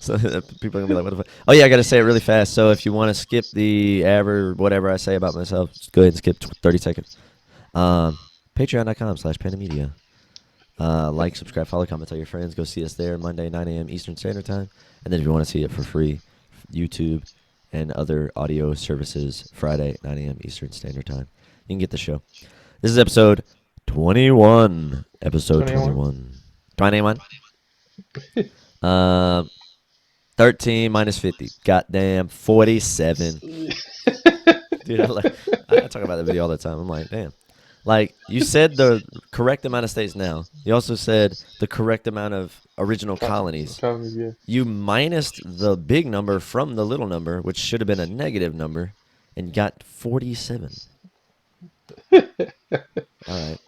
So people are gonna be like, "What the fuck?" Oh yeah, I gotta say it really fast. So if you want to skip the average whatever I say about myself, just go ahead and skip 30 seconds. Patreon.com/Pandamedia. Like, subscribe, follow, comment, tell your friends. Go see us there Monday 9 a.m. Eastern Standard Time. And then if you want to see it for free, YouTube and other audio services Friday 9 a.m. Eastern Standard Time. You can get the show. This is episode 21. Episode 21. 21. 13 minus 50. Goddamn 47. Dude, I talk about that video all the time. I'm like, damn. Like, you said the correct amount of states now. You also said the correct amount of original colonies. Yeah. You minused the big number from the little number, which should have been a negative number, and got 47. All right.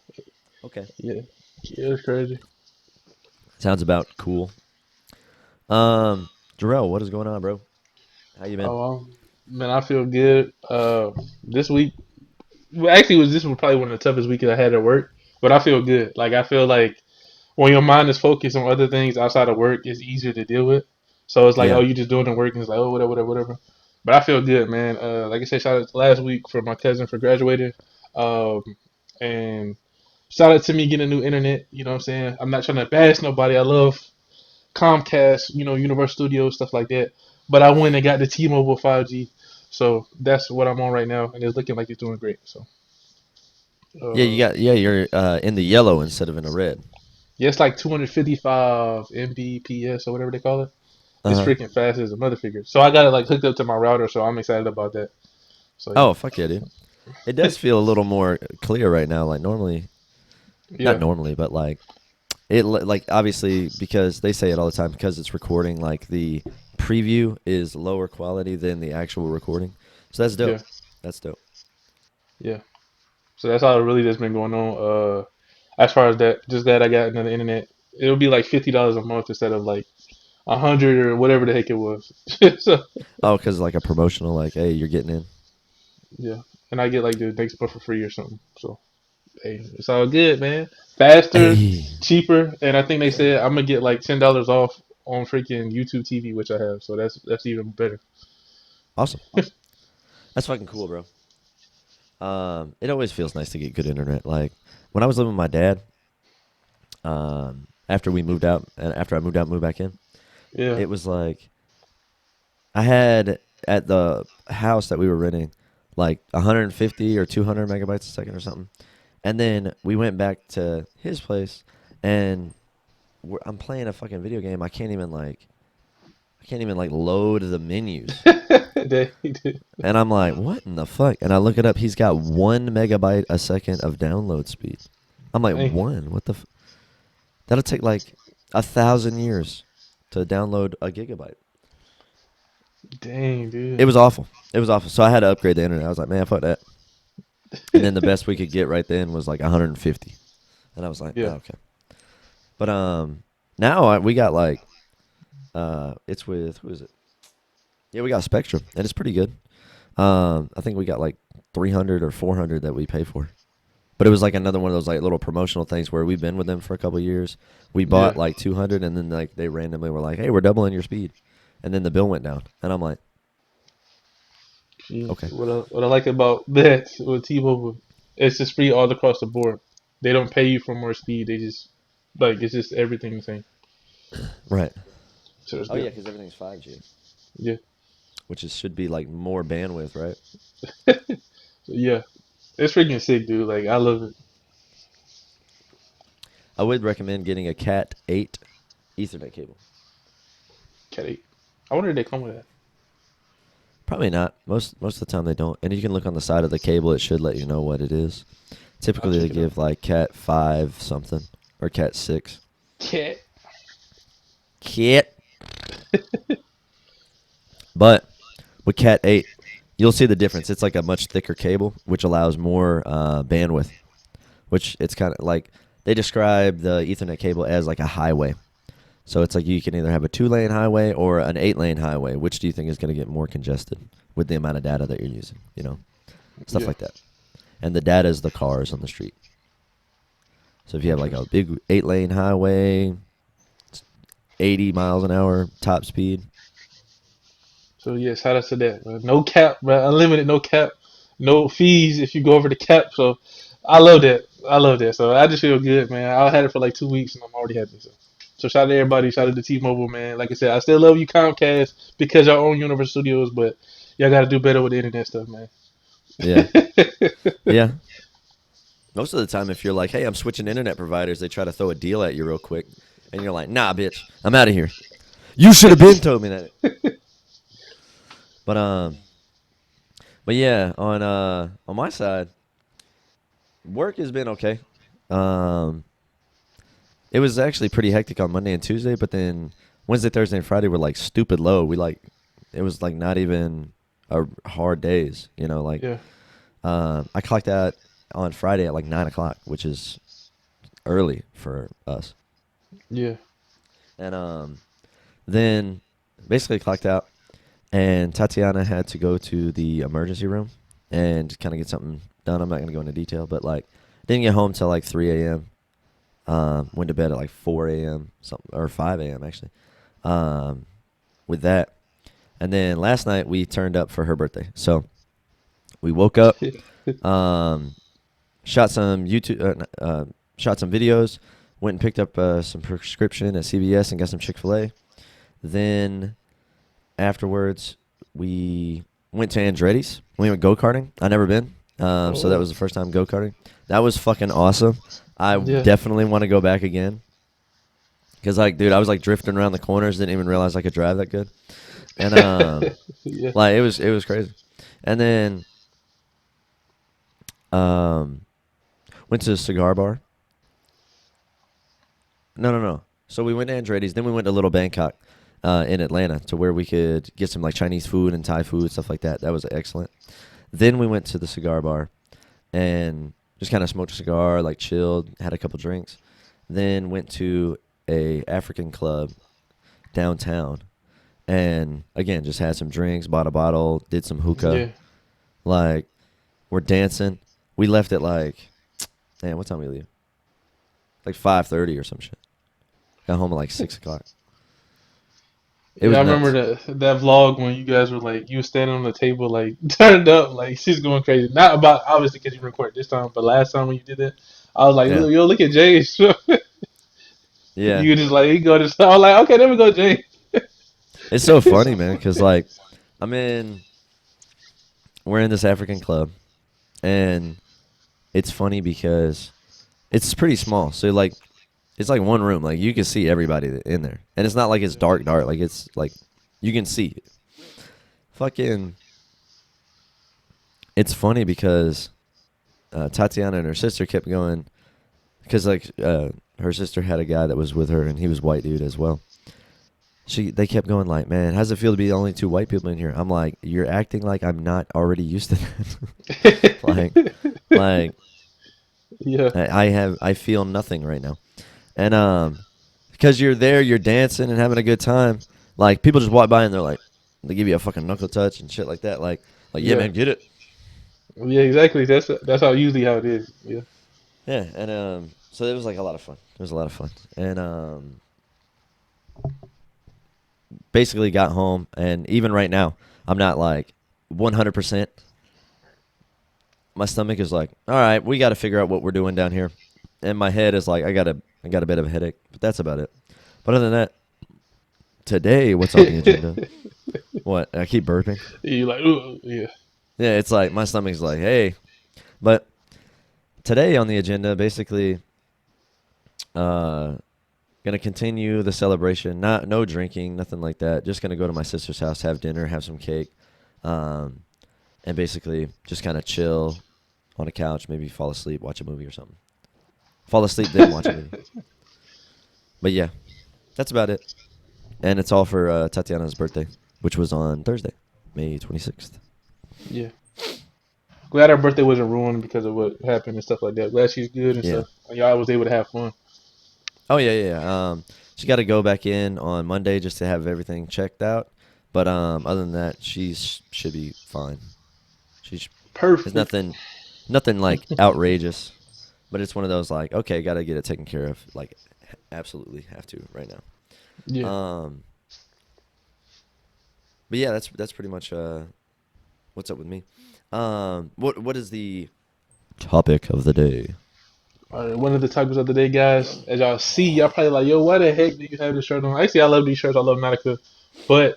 Okay. Yeah. Yeah, it's crazy. Sounds about cool. Jarrell, what is going on, bro? How you been? Man, I feel good. This week, well, actually, this was probably one of the toughest weeks I had at work, but I feel good. Like, I feel like when your mind is focused on other things outside of work, it's easier to deal with. So it's like, Yeah. oh, you just doing the work, and it's like, oh, whatever. But I feel good, man. Like I said, shout out to last week for my cousin for graduating. And shout out to me getting a new internet. You know what I'm saying? I'm not trying to bash nobody. I love Comcast, Universal Studios, stuff like that. But I went and got the T-Mobile 5G. So that's what I'm on right now, and it's looking like it's doing great. So You're in the yellow instead of in the red. yeah, it's like 255 Mbps or whatever they call it. It's Uh-huh. freaking fast as a mother figure. So I got it like hooked up to my router, so I'm excited about that. So yeah, Oh, fuck yeah, dude. It does feel a little more clear right now. Like normally, not yeah, normally, but like like obviously because they say it all the time because it's recording. Like the preview is lower quality than the actual recording. So that's dope. yeah, That's dope. yeah. So that's all really that's been going on. As far as that, just that I got another internet. It'll be like $50 a month instead of like 100 or whatever the heck it was. So Oh, because like a promotional, like, hey, you're getting in. yeah, and I get like the next month for free or something. So hey, it's all good, man. Faster, Hey, cheaper, and I think they said I'm gonna get like $10 off on freaking YouTube TV, which I have. So that's even better. awesome. That's fucking cool, bro. It always feels nice to get good internet. Like when I was living with my dad, after we moved out and after I moved out, and moved back in, Yeah, it was like I had at the house that we were renting like 150 or 200 megabytes a second or something. And then we went back to his place and I'm playing a fucking video game. I can't even like load the menus. they did. And I'm like, what in the fuck? And I look it up. He's got 1 megabyte a second of download speed. I'm like, Dang, one? What the? That'll take like 1,000 years to download a gigabyte. dang, dude. It was awful. It was awful. So I had to upgrade the internet. I was like, man, fuck that. And then the best we could get right then was like 150. And I was like, oh, Yeah, okay. But now we got like it's with who is it? Yeah, we got Spectrum, and it's pretty good. I think we got like 300 or 400 that we pay for. But it was like another one of those like little promotional things where we've been with them for a couple of years. We bought yeah. like 200, and then like they randomly were like, "Hey, we're doubling your speed," and then the bill went down, and I'm like, Jeez. "Okay, What I like about that with T-Mobile, it's just free all across the board. They don't pay you for more speed. They just like it's just everything the same. right." So it's Oh yeah, good. because everything's 5G, Yeah, which should be like more bandwidth, right? yeah. It's freaking sick, dude. Like I love it. I would recommend getting a Cat 8 Ethernet cable. Cat 8. I wonder if they come with that. Probably not. Most of the time they don't. And you can look on the side of the cable; it should let you know what it is. I'll Typically, they check it out. give like Cat 5 something or Cat 6. Cat. Cat. But with Cat 8, you'll see the difference. It's like a much thicker cable, which allows more bandwidth. Which it's kind of like they describe the Ethernet cable as like a highway. So it's like you can either have a 2-lane highway or an 8-lane highway. Which do you think is going to get more congested with the amount of data that you're using? Stuff Yeah. like that. And the data is the cars on the street. So if you have like a big 8-lane highway, 80 miles an hour top speed. So yeah, shout out to that, man. No cap, man. Unlimited, no cap, no fees if you go over the cap. So I love that. I love that. So I just feel good, man. I had it for like 2 weeks and I'm already happy. So shout out to everybody. Shout out to T-Mobile, man. Like I said, I still love you, Comcast, because y'all own Universal Studios, but y'all got to do better with the internet stuff, man. Yeah. Yeah. Most of the time, if you're like, hey, I'm switching internet providers, they try to throw a deal at you real quick. And you're like, nah, bitch, I'm out of here. You should have been told me that. But but yeah, on my side, work has been okay. Um, it was actually pretty hectic on Monday and Tuesday, but then Wednesday, Thursday, and Friday were like stupid low. It was like not even a hard days. Like Yeah, I clocked out on Friday at like 9 o'clock, which is early for us. yeah, And then basically clocked out, and Tatiana had to go to the emergency room and kind of get something done. I'm not gonna go into detail, but like didn't get home till like 3 a.m. Went to bed at like 4 a.m. something or 5 a.m. actually. Um, with that, and then last night we turned up for her birthday. So we woke up, um, shot some shot some videos, went and picked up some prescription at CVS and got some Chick-fil-A. Then afterwards, we went to Andretti's. We went go karting. I never been, so that oh, was the first time go karting. That was fucking awesome. I yeah, definitely want to go back again. Cause like, dude, I was like drifting around the corners, didn't even realize I could drive that good, and yeah. like it was crazy. And then um, went to a cigar bar. No, no, no. So we went to Andretti's, then we went to Little Bangkok in Atlanta to where we could get some like Chinese food and Thai food stuff like that. That was excellent. Then we went to the cigar bar and just kind of smoked a cigar, like chilled, had a couple drinks. Then went to a African club downtown and again just had some drinks, bought a bottle, did some hookah. Yeah. Like we're dancing. We left at like, man, what time we leave? Like 5:30 or some shit. Got home at like 6 o'clock. It Yeah, was I remember nuts. that vlog when you guys were like, you were standing on the table, like turned up, like she's going crazy. Not about obviously because you recorded this time, but last time when you did that, I was like, Yeah. yo, look at James. Yeah. You were just like, he go to. I was like, okay, there we go, James. It's so funny, man, because like I'm in, we're in this African club, and it's funny because it's pretty small. So like, it's like one room. Like you can see everybody in there, and it's not like it's dark, dark. Like it's like you can see. Fucking, it's funny because Tatiana and her sister kept going because like her sister had a guy that was with her, and he was white dude as well. They kept going like, man, how's it feel to be the only two white people in here? I'm like, you're acting like I'm not already used to that. like, like Yeah, I feel nothing right now, and because you're there, you're dancing and having a good time. Like people just walk by and they're like, they give you a fucking knuckle touch and shit like that. Like yeah, yeah, man, get it. yeah, exactly. That's how usually how it is. Yeah, Yeah, and so it was like a lot of fun. It was a lot of fun, and basically got home, and even right now, I'm not like 100%. My stomach is like, all right, we got to figure out what we're doing down here, and my head is like, I got a bit of a headache, but that's about it. But other than that, today, what's on the agenda? What? I keep burping. you like, ooh, yeah, Yeah, it's like my stomach's like, hey, but today on the agenda, basically, uh, gonna continue the celebration. Not no drinking, nothing like that. Just gonna go to my sister's house, have dinner, have some cake, um, and basically just kind of chill on a couch, maybe fall asleep, watch a movie or something. Fall asleep, then watch a movie. But yeah, that's about it. And it's all for Tatiana's birthday, which was on Thursday, May 26th. yeah. Glad her birthday wasn't ruined because of what happened and stuff like that. Glad she's good and Yeah. stuff. And y'all was able to have fun. Oh yeah, yeah. She got to go back in on Monday just to have everything checked out. But other than that, should be fine. She's There's Perfect. nothing like outrageous, but it's one of those like, okay, got to get it taken care of. Like, absolutely have to right now. Yeah. Um, but yeah, that's pretty much what's up with me. What is the topic of the day? All right, one of the topics of the day, guys. As y'all see, y'all probably like, yo, why the heck do you have this shirt on? Actually, I love these shirts. I love Nautica. But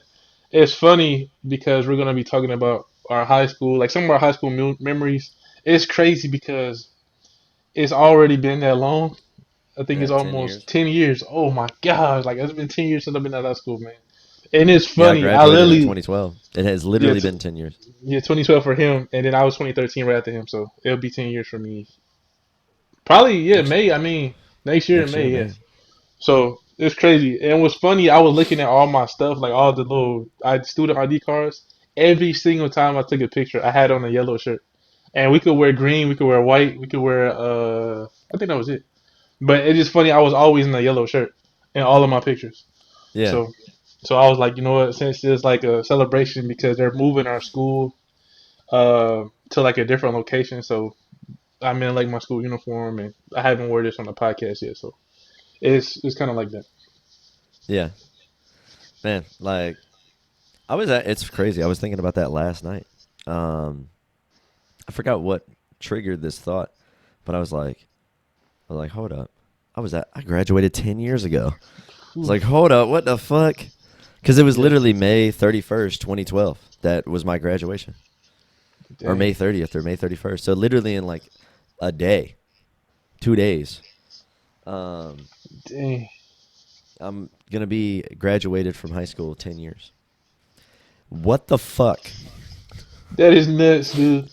it's funny because we're gonna be talking about our high school, like some of our high school memories. It's crazy because it's already been that long. I think it's Yeah, 10 years. almost 10 years. Oh my gosh, like it's been 10 years since I've been at high school, man. And it's Yeah, I funny. I graduated in literally, 2012. It has yeah, literally been 10 years. yeah, 2012 for him, and then I was 2013 right after him, so it'll be 10 years for me. Probably, yeah, Next May. I mean, next year in next May, year, yeah. man. So it's crazy. And what's funny, I was looking at all my stuff, like all the little student ID cards. Every single time I took a picture, I had on a yellow shirt. And we could wear green, we could wear white, we could wear I think that was it. But it's just funny, I was always in a yellow shirt in all of my pictures. Yeah, So I was like, you know what, since it's like a celebration because they're moving our school to like a different location, so I'm in like my school uniform and I haven't worn this on the podcast yet, so it's kind of like that. yeah, man. Like I was at. It's crazy. I was thinking about that last night. Um, I forgot what triggered this thought, but I was like, hold up. I graduated 10 years ago. I was like, hold up, what the fuck? Because it was Yeah. literally May 31st, 2012. That was my graduation, or Dang. May 30th, or May 31st. So literally in like a day, 2 days. Um, Dang. I'm gonna be graduated from high school 10 years. What the fuck? That is nuts, dude.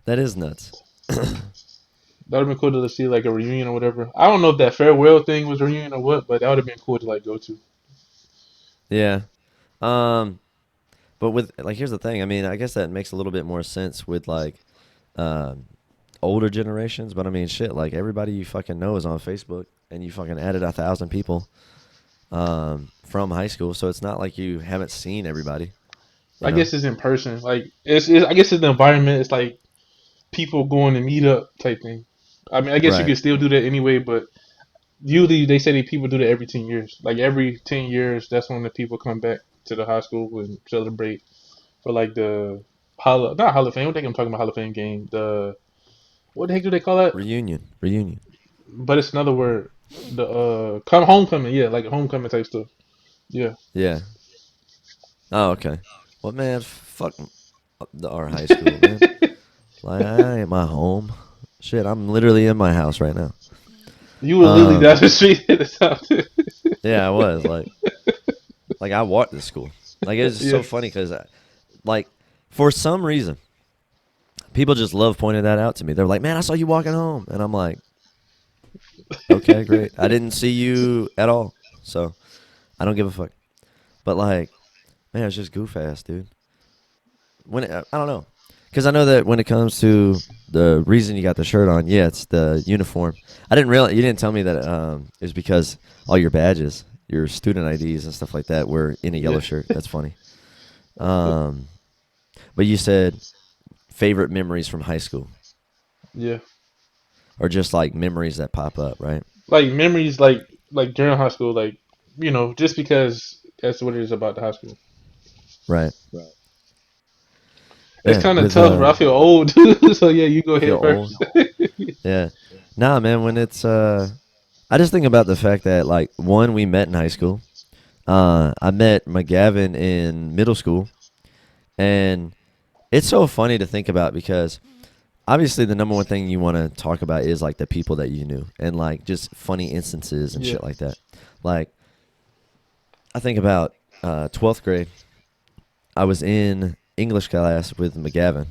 That is nuts. That would have been cool to see like a reunion or whatever. I don't know if that farewell thing was a reunion or what, but that would have been cool to like go to. Yeah. Um, but with like, here's the thing. I mean, I guess that makes a little bit more sense with like, um, older generations. But I mean, shit. Like everybody you fucking know is on Facebook, and you fucking added 1,000 people, from high school. So it's not like you haven't seen everybody. You I know. guess it's in person. Like it's I guess it's the environment. It's like people going to meet up type thing. I mean, I guess you Right. could still do that anyway, but usually they say that people do that every 10 years. Like every 10 years, that's when the people come back to the high school and celebrate for like the not Hall of Fame. What the heck I'm talking about Hall of Fame game. The what the heck do they call that? Reunion. Reunion. But it's another word. The come homecoming, yeah, like a homecoming type stuff. Yeah. Yeah. Oh, okay. Well, man, fuck our high school, man. Like, I ain't my home. Shit, I'm literally in my house right now. You were literally Um, down the street at the time. yeah, I was like I walked to school. Like it's just Yeah. so funny because, like, for some reason, people just love pointing that out to me. They're like, "Man, I saw you walking home," and I'm like, "Okay, great. I didn't see you at all, so I don't give a fuck." But like, man, it's just goof ass, dude. I don't know, because I know that when it comes to the reason you got the shirt on, yeah, it's the uniform. I didn't realize you didn't tell me that it was because all your badges, your student IDs and stuff like that were in a yellow Yeah. shirt. That's funny. Um, but you said favorite memories from high school, Yeah. or just like memories that pop up, right? Like memories like during high school, like just because that's what it is about the high school. Right. It's Man, kind of with tough, bro. I feel old, so yeah, you go you feel ahead old. first. Yeah. Nah, man. When it's I just think about the fact that like one, we met in high school. I met McGavin in middle school, and it's so funny to think about because obviously the number one thing you want to talk about is like the people that you knew and like just funny instances and Yeah. shit like that. Like I think about 12th grade. I was in English class with McGavin,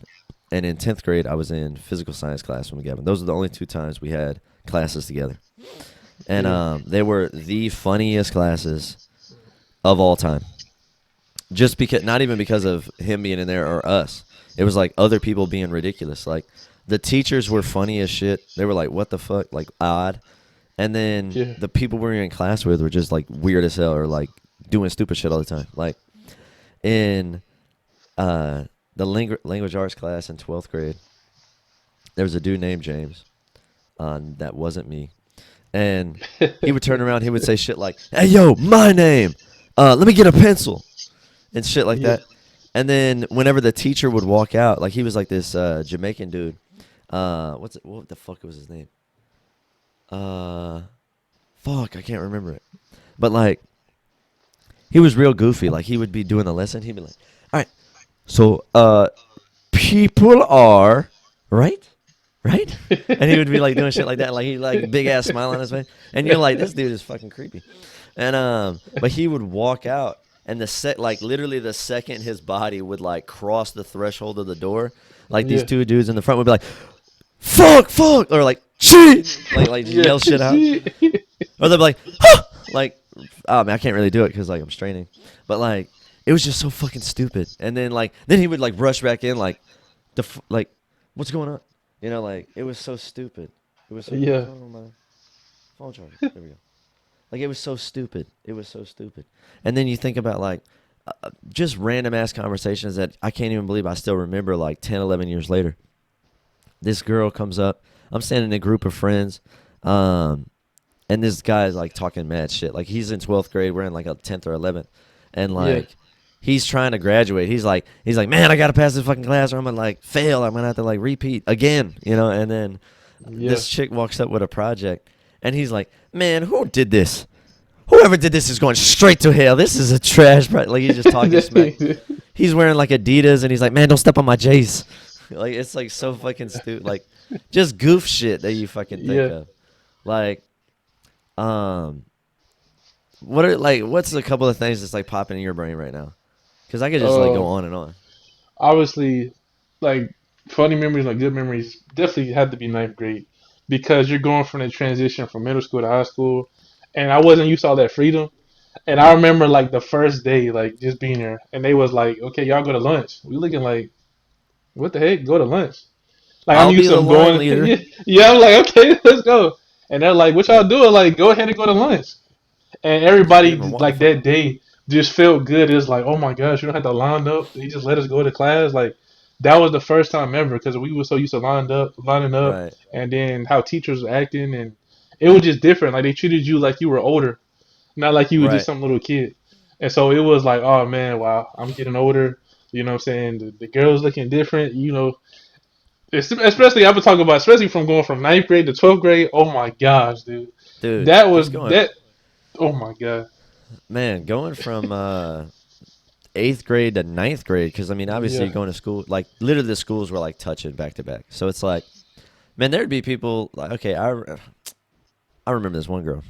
and in 10th grade I was in physical science class with McGavin. Those are the only two times we had classes together, and Yeah. they were the funniest classes of all time. Just because, not even because of him being in there or us. It was like other people being ridiculous. Like the teachers were funny as shit. They were like, "What the fuck?" Like odd, and then Yeah. the people we were in class with were just like weird as hell or like doing stupid shit all the time. Like in uh, the language arts class in 12th grade, there was a dude named James. That wasn't me. and he would turn around. He would say shit like, "Hey, yo, my name. Let me get a pencil," and shit like Yeah. that. And then whenever the teacher would walk out, like he was like this Jamaican dude. What the fuck was his name? Uh, Fuck, I can't remember it. But like he was real goofy. Like he would be doing the lesson. He'd be like, "All right, so people are right, right," and he would be like doing shit like that. Like he like big ass smile on his face, and you're like, this dude is fucking creepy. And but he would walk out, and like literally the second his body would like cross the threshold of the door, like these Yeah. two dudes in the front would be like, "Fuck, fuck," or like shit, like just Yeah. yell shit out, Shit. or they'd be like, "Huh!" Like, oh man, I can't really do it because like I'm straining, but like it was just so fucking stupid. And then he would like rush back in like like what's going on, like it was so stupid. It was so what's Yeah. going on with my phone charger? There we go. Like it was so stupid. It was so stupid. And then you think about like just random ass conversations that I can't even believe I still remember like 10, 11 years later. This girl comes up. I'm standing in a group of friends. And this guy's like talking mad shit. Like he's in 12th grade. We're in like a 10th or 11th. And Yeah. like he's trying to graduate. He's like, man, I got to pass this fucking class or I'm going to like fail. I'm going to have to like repeat again. And then Yeah. this chick walks up with a project and he's like, man, who did this? Whoever did this is going straight to hell. This is a trash project. Like he's just talking smack. He's wearing like Adidas and he's like, man, don't step on my J's. Like it's like so fucking stupid. Like just goof shit that you fucking think Yeah. of. Like, what's a couple of things that's like popping in your brain right now? Because I could just like go Um, on and on. Obviously, like funny memories, like good memories, definitely had to be ninth grade because you're going from the transition from middle school to high school, and I wasn't used to all that freedom. And I remember like the first day, like just being there, and they was like, "Okay, y'all go to lunch." We looking like, "What the heck? Go to lunch?" Like I'm I'll be used to the them line going. leader. Yeah, yeah. I'm like, "Okay, let's go." And they're like, "What y'all Yeah, doing?" Like, go ahead and go to lunch. And just get everybody him a like waffle. that day just felt good. It's like, oh my gosh, you don't have to line up. They just let us go to class. Like that was the first time ever because we were so used to lining up, Right, and then how teachers were acting, and it was just different. Like they treated you like you were older, not like you were just right, some little kid. And so it was like, oh man, wow, I'm getting older. You know what I'm saying? The girls looking different. Especially I would talk about, especially from going from ninth grade to 12th grade. Oh my gosh, dude, dude. that was Just going, that. Oh my god. man. Going from eighth grade to ninth grade. Because I mean, obviously, Yeah. you're going to school. Like literally, the schools were like touching back to back. So it's like, man, there'd be people like, okay, I remember this one girl.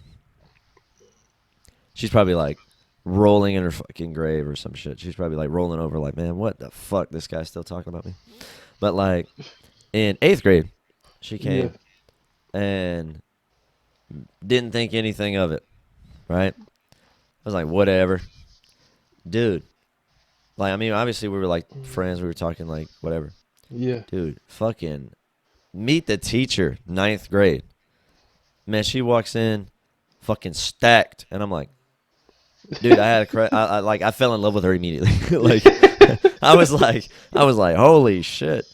She's probably like rolling in her fucking grave or some shit. She's probably like rolling over, like, man, what the fuck? This guy's still talking about me. But like in eighth grade, she Yeah. came and didn't think anything of it. Right? I was like, whatever, dude. Like, I mean, obviously we were like friends. We were talking like whatever, Yeah. dude. Fucking meet the teacher, ninth grade. Man, she walks in, fucking stacked, and I'm like, dude, I had a like I fell in love with her immediately. Like I was like, holy shit,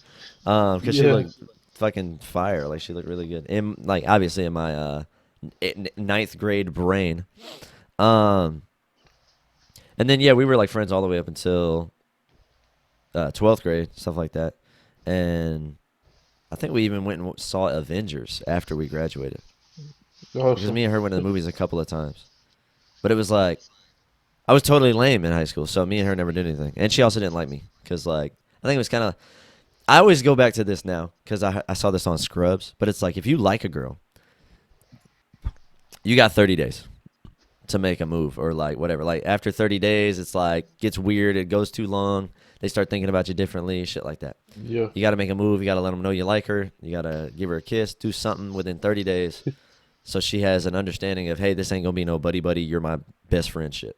because she Yeah. looked fucking fire. Like she looked really good. In like obviously in my ninth grade brain, um, and then yeah, we were like friends all the way up until 12th grade, stuff like that, and I think we even went and saw Avengers after we graduated because Awesome. me and her went to the movies a couple of times. But it was like I was totally lame in high school, so me and her never did anything. And she also didn't like me because, like, I think it was kind of. I always go back to this now because I saw this on Scrubs, but it's like if you like a girl, you got 30 days to make a move or like whatever. Like after 30 days, it's like gets weird. It goes too long. They start thinking about you differently, shit like that. Yeah. You got to make a move. You got to let them know you like her. You got to give her a kiss. Do something within 30 days, so she has an understanding of, hey, this ain't gonna be no buddy buddy. You're my best friend shit.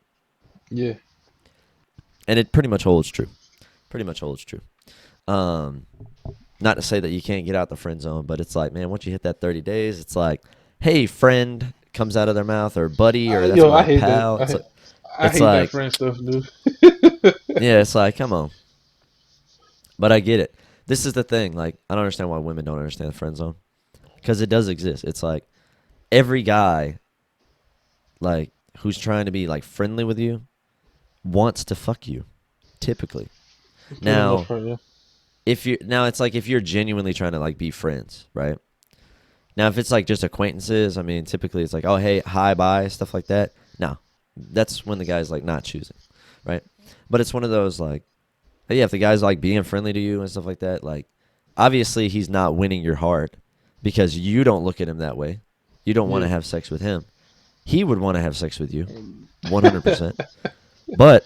Yeah. And it pretty much holds true. Pretty much holds true. Um, Not to say that you can't get out the friend zone, but it's like, man, once you hit that 30 days, it's like, hey, friend comes out of their mouth, or buddy, or that's Yo, I my hate that. pal. I It's hate that like, friend stuff, dude. yeah, it's like, come on. But I get it. This is the thing. Like, I don't understand why women don't understand the friend zone because it does exist. It's like, every guy like who's trying to be like friendly with you wants to fuck you typically. For the most Now, part, yeah. it's like if you're genuinely trying to like be friends, right? Now, if it's like just acquaintances, I mean, typically it's like, oh, hey, hi, bye, stuff like that. No, that's when the guy's like not choosing, right? But it's one of those like, yeah, if the guy's like being friendly to you and stuff like that, like, obviously he's not winning your heart because you don't look at him that way. You don't want Yeah. to have sex with him. He would want to have sex with you, 100%. But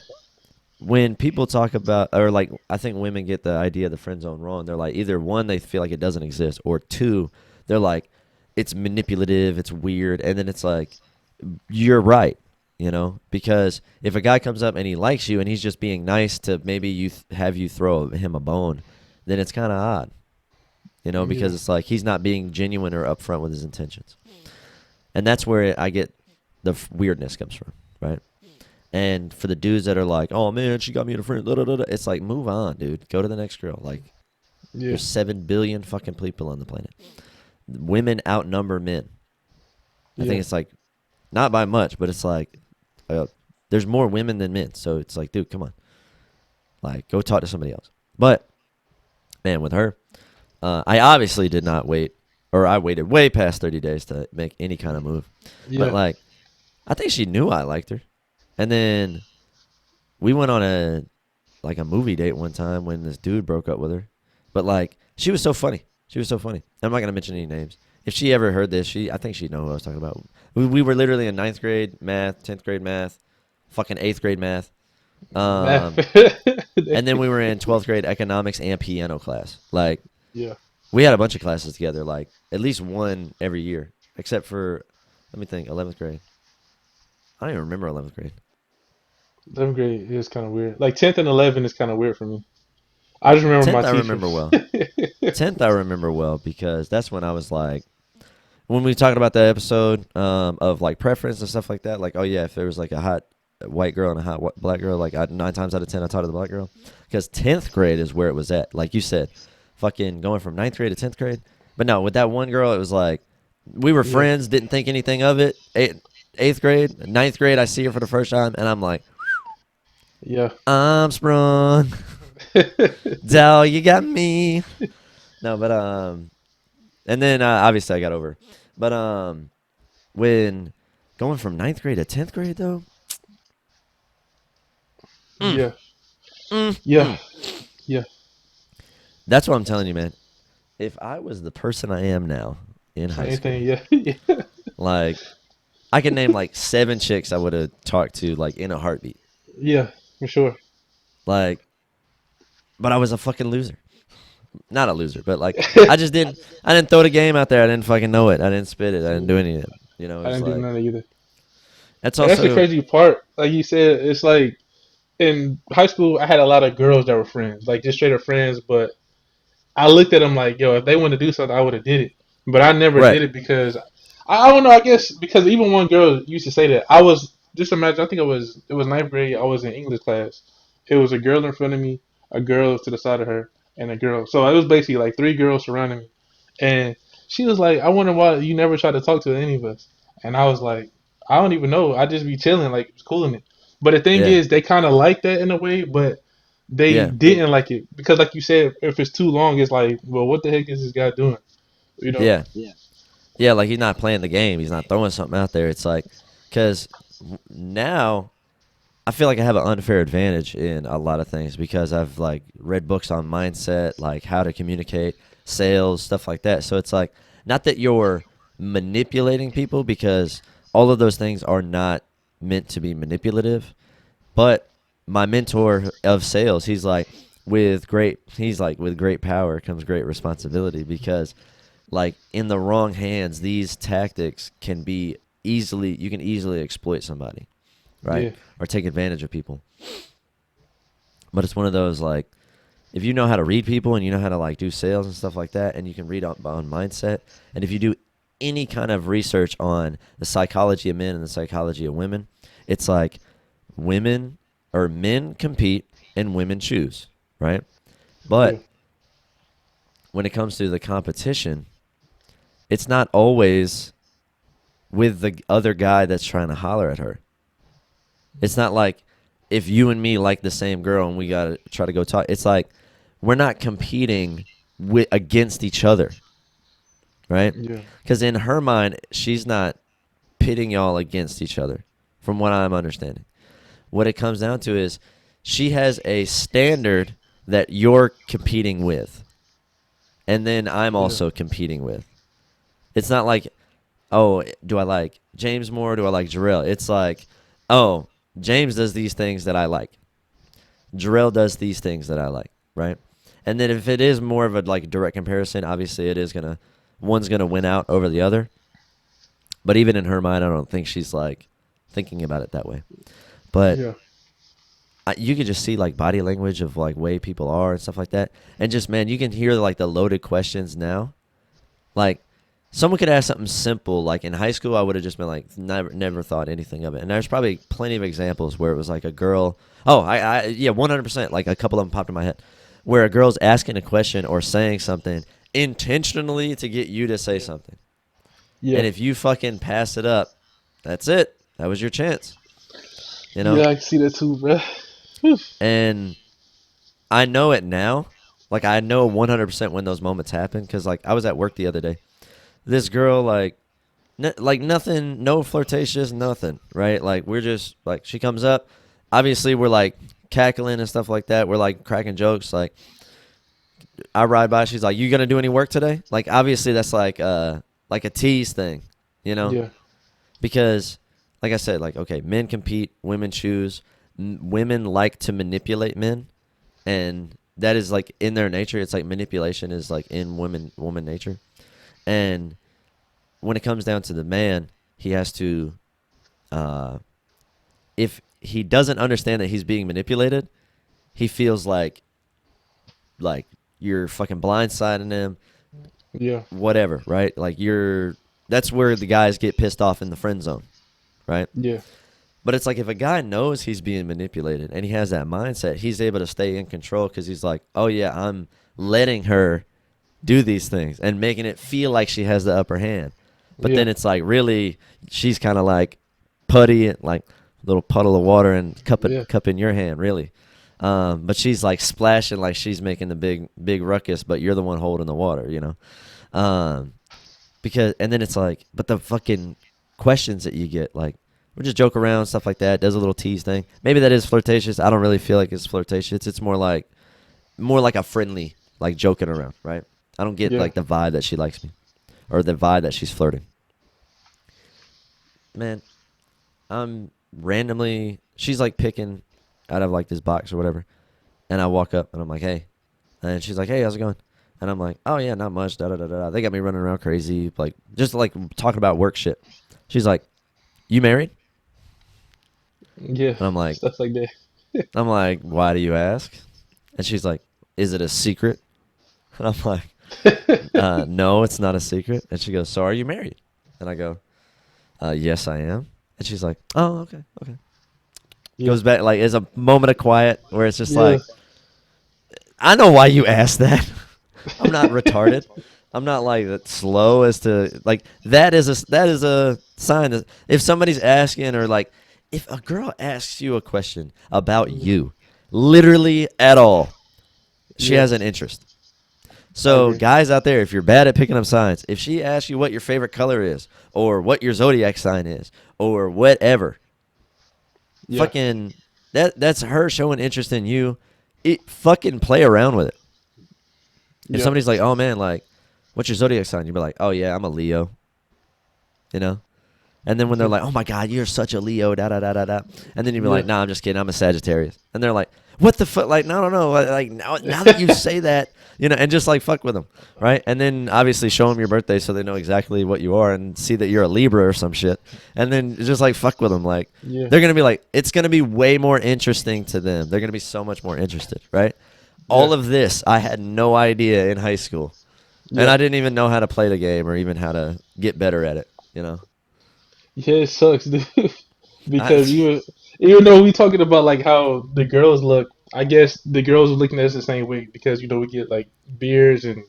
when people talk about, or like, I think women get the idea of the friend zone wrong. They're like, either one, they feel like it doesn't exist, or two, they're like, it's manipulative, it's weird, and then it's like, you're right, because if a guy comes up and he likes you and he's just being nice to maybe have you throw him a bone, then it's kind of odd, Yeah. because it's like he's not being genuine or upfront with his intentions, and that's where I get the weirdness comes from, right? And for the dudes that are like, "Oh man, she got me in a friend," da, da, da, da, it's like, move on, dude. Go to the next girl. Like, Yeah. there's 7 billion fucking people on the planet. Women outnumber men. I Yeah. think it's like not by much, but it's like uh, there's more women than men. So it's like, dude, come on, like go talk to somebody else. But man, with her, I obviously did not wait, or I waited way past 30 days to make any kind of move. But Yeah. like, I think she knew I liked her, and then we went on a movie date one time when this dude broke up with her. But like she was so funny. She was so funny. I'm not gonna mention any names. If she ever heard this, I think she'd know who I was talking about. We were literally in ninth grade math, 10th grade math, fucking 8th grade math. Math. Um, and then we were in 12th grade economics and piano class. Like Yeah. we had a bunch of classes together, like at least one every year, except for let me think, 11th grade. I don't even remember 11th grade. 11th grade is kind of weird. Like 10th and 11th is kind of weird for me. I just remember my 10th I remember teachers. well. 10th I remember well because that's when I was like when we talked about that episode of like preference and stuff like that, like, oh yeah, if there was like a hot white girl and a hot black girl, like 9 times out of 10, I talked to the black girl because 10th grade is where it was at. Like you said, fucking going from ninth grade to 10th grade. But no, with that one girl, it was like we were Yeah. friends, didn't think anything of it. 8th grade, ninth grade, I see her for the first time, and I'm like, Yeah. I'm sprung. Dell, you got me. No, but and then obviously I got over. But when going from ninth grade to 10th grade though, mm, Yeah. mm, Yeah. mm. Yeah. That's what I'm telling you, man. If I was the person I am now in high Same thing. school, Yeah. Yeah. like I can name like 7 chicks I would have talked to like in a heartbeat. Yeah. For sure. Like, but I was a fucking loser. Not a loser, but like I just didn't. I didn't throw the game out there. I didn't fucking know it. I didn't spit it. I didn't do any of it. I It's didn't do like none of either. that's And that's the also crazy part. Like you said, it's like in high school, I had a lot of girls that were friends, like just straight up friends. But I looked at them like, yo, if they wanted to do something, I would have did it. But I never right. did it because I don't know. I guess because even one girl used to say that I was just imagine. I think it was ninth grade. I was in English class. It was a girl in front of me, a girl to the side of her, and a girl. So it was basically like three girls surrounding me. And she was like, I wonder why you never tried to talk to any of us. And I was like, I don't even know. I just be chilling, like it's cool in it. But the thing Yeah. is, they kind of like that in a way, but they Yeah. didn't like it because, like you said, if it's too long, it's like, well, what the heck is this guy doing? You know? Yeah. Yeah. Like he's not playing the game. He's not throwing something out there. It's like because now I feel like I have an unfair advantage in a lot of things because I've like read books on mindset, like how to communicate, sales, stuff like that. So it's like not that you're manipulating people because all of those things are not meant to be manipulative, but my mentor of sales, he's like with great power comes great responsibility because like in the wrong hands, these tactics can be easily you can easily exploit somebody, right? Yeah, Or take advantage of people. But it's one of those like if you know how to read people and you know how to like do sales and stuff like that, and you can read on mindset, and if you do any kind of research on the psychology of men and the psychology of women, it's like women or men compete and women choose, right? yeah, But when it comes to the competition, it's not always with the other guy that's trying to holler at her. It's not like if you and me like the same girl and we gotta try to go talk. It's like we're not competing against each other, right? Yeah. Because in her mind, she's not pitting y'all against each other, from what I'm understanding. What it comes down to is she has a standard that you're competing with, and then I'm Yeah. also competing with. It's not like, oh, do I like James more? Or do I like Jarrell? It's like, oh, James does these things that I like. Jarrell does these things that I like, right? And then if it is more of a like direct comparison, obviously it is gonna one's gonna win out over the other. But even in her mind, I don't think she's like thinking about it that way. But Yeah. you could just see like body language of like way people are and stuff like that, and just man, you can hear like the loaded questions now. Like someone could ask something simple, like in high school, I would have just been like never thought anything of it. And there's probably plenty of examples where it was like a girl. Oh, yeah, 100%. Like a couple of them popped in my head, where a girl's asking a question or saying something intentionally to get you to say something, Yeah. and if you fucking pass it up, that's it. That was your chance, you know. Yeah, I can see that too, bro. And I know it now. Like I know 100% when those moments happen because like I was at work the other day. This girl like like nothing, no flirtatious, nothing, right? Like we're just like she comes up, obviously we're like cackling and stuff like that. We're like cracking jokes. Like I ride by, she's like, "You gonna do any work today?" Like obviously that's like a tease thing, you know, Yeah. because like I said, like okay, men compete, women choose, women like to manipulate men, and that is like in their nature. It's like manipulation is like in woman nature, and when it comes down to the man, he has to, uh, if he doesn't understand that he's being manipulated, he feels like you're fucking blindsiding him, Yeah. whatever, right? Like you're. That's where the guys get pissed off in the friend zone, right? Yeah. But it's like if a guy knows he's being manipulated and he has that mindset, he's able to stay in control because he's like, oh yeah, I'm letting her do these things and making it feel like she has the upper hand. But Yeah. then it's like really she's kind of like putty, like a little puddle of water and Yeah. cup in your hand, really. But she's like splashing like she's making the big ruckus, but you're the one holding the water, you know. Um, because and then it's like, but the fucking questions that you get, like we just joke around stuff like that, does a little tease thing. Maybe that is flirtatious. I don't really feel like it's flirtatious. It's more like a friendly, like joking around, right? I don't get Yeah. like the vibe that she likes me or the vibe that she's flirting. Man, I'm randomly she's like picking out of like this box or whatever, and I walk up and I'm like, hey, and she's like, hey, how's it going? And I'm like, oh yeah, not much. Da da da da. They got me running around crazy, like just like talking about work shit. She's like, you married? Yeah. And Stuff like that. I'm like, why do you ask? And she's like, is it a secret? And I'm like, no, it's not a secret. And she goes, so are you married? And I go, yes, I am. And she's like, oh, okay, okay. Yeah. Goes back like it's a moment of quiet where it's just Yeah. like, I know why you asked that. I'm not retarded. I'm not like that slow as to like that is a sign that if somebody's asking or like if a girl asks you a question about you, literally at all, she Yeah. has an interest. I So agree. guys out there, if you're bad at picking up signs, if she asks you what your favorite color is or what your zodiac sign is or whatever, Yeah. fucking that's her showing interest in you. It fucking play around with it. If Yeah. somebody's like, "Oh man, like, what's your zodiac sign?" You'd be like, "Oh yeah, I'm a Leo," you know. And then when they're Yeah. like, "Oh my God, you're such a Leo," da da da da da, and then you'd be Yeah. like, "Nah, I'm just kidding. I'm a Sagittarius." And they're like, "What the fuck?" Like, no, no, no. Like now that you say that, you know, and just like fuck with them, right? And then obviously show them your birthday so they know exactly what you are and see that you're a Libra or some shit. And then just like fuck with them. Like Yeah. they're gonna be like, it's gonna be way more interesting to them. They're gonna be so much more interested, right? Yeah. All of this I had no idea in high school. And Yeah. I didn't even know how to play the game or even how to get better at it, you know. Yeah, it sucks, dude. I, Because even though we talking about like how the girls look, I guess the girls are looking at us the same way because we get like beards and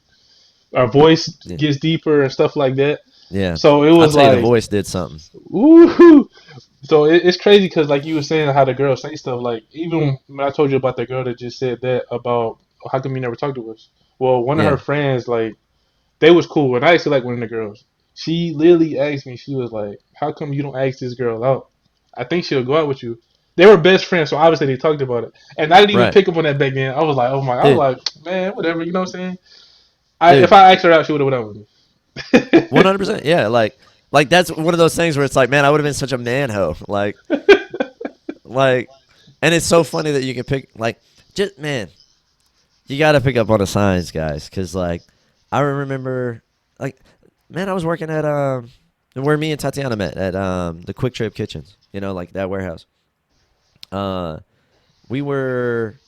our voice yeah. gets deeper and stuff like that. Yeah. So it I'll was tell you, the like, voice did something. ooh. So it's crazy because like you were saying how the girls say stuff. Like even when I told you about the girl that just said that about how come you never talked to us. Well, one of her Yeah. friends like they was cool, and I actually like one of the girls. She literally asked me. She was like, "How come you don't ask this girl out? I think she'll go out with you." They were best friends, so obviously they talked about it. And I didn't even Right. pick up on that back then. I was like, "Oh my!" I was Dude. like, "Man, whatever." You know what I'm saying? If Dude. I asked her out, she would have went out with 100%. Yeah. Like that's one of those things where it's like, man, I would have been such a man hoe. Like, and it's so funny that you can pick, like, just, man, you got to pick up on the signs, guys. Cause, like, I remember, like, man, I was working at, where me and Tatiana met at, the Quick Trip Kitchens, like that warehouse. Uh, we were,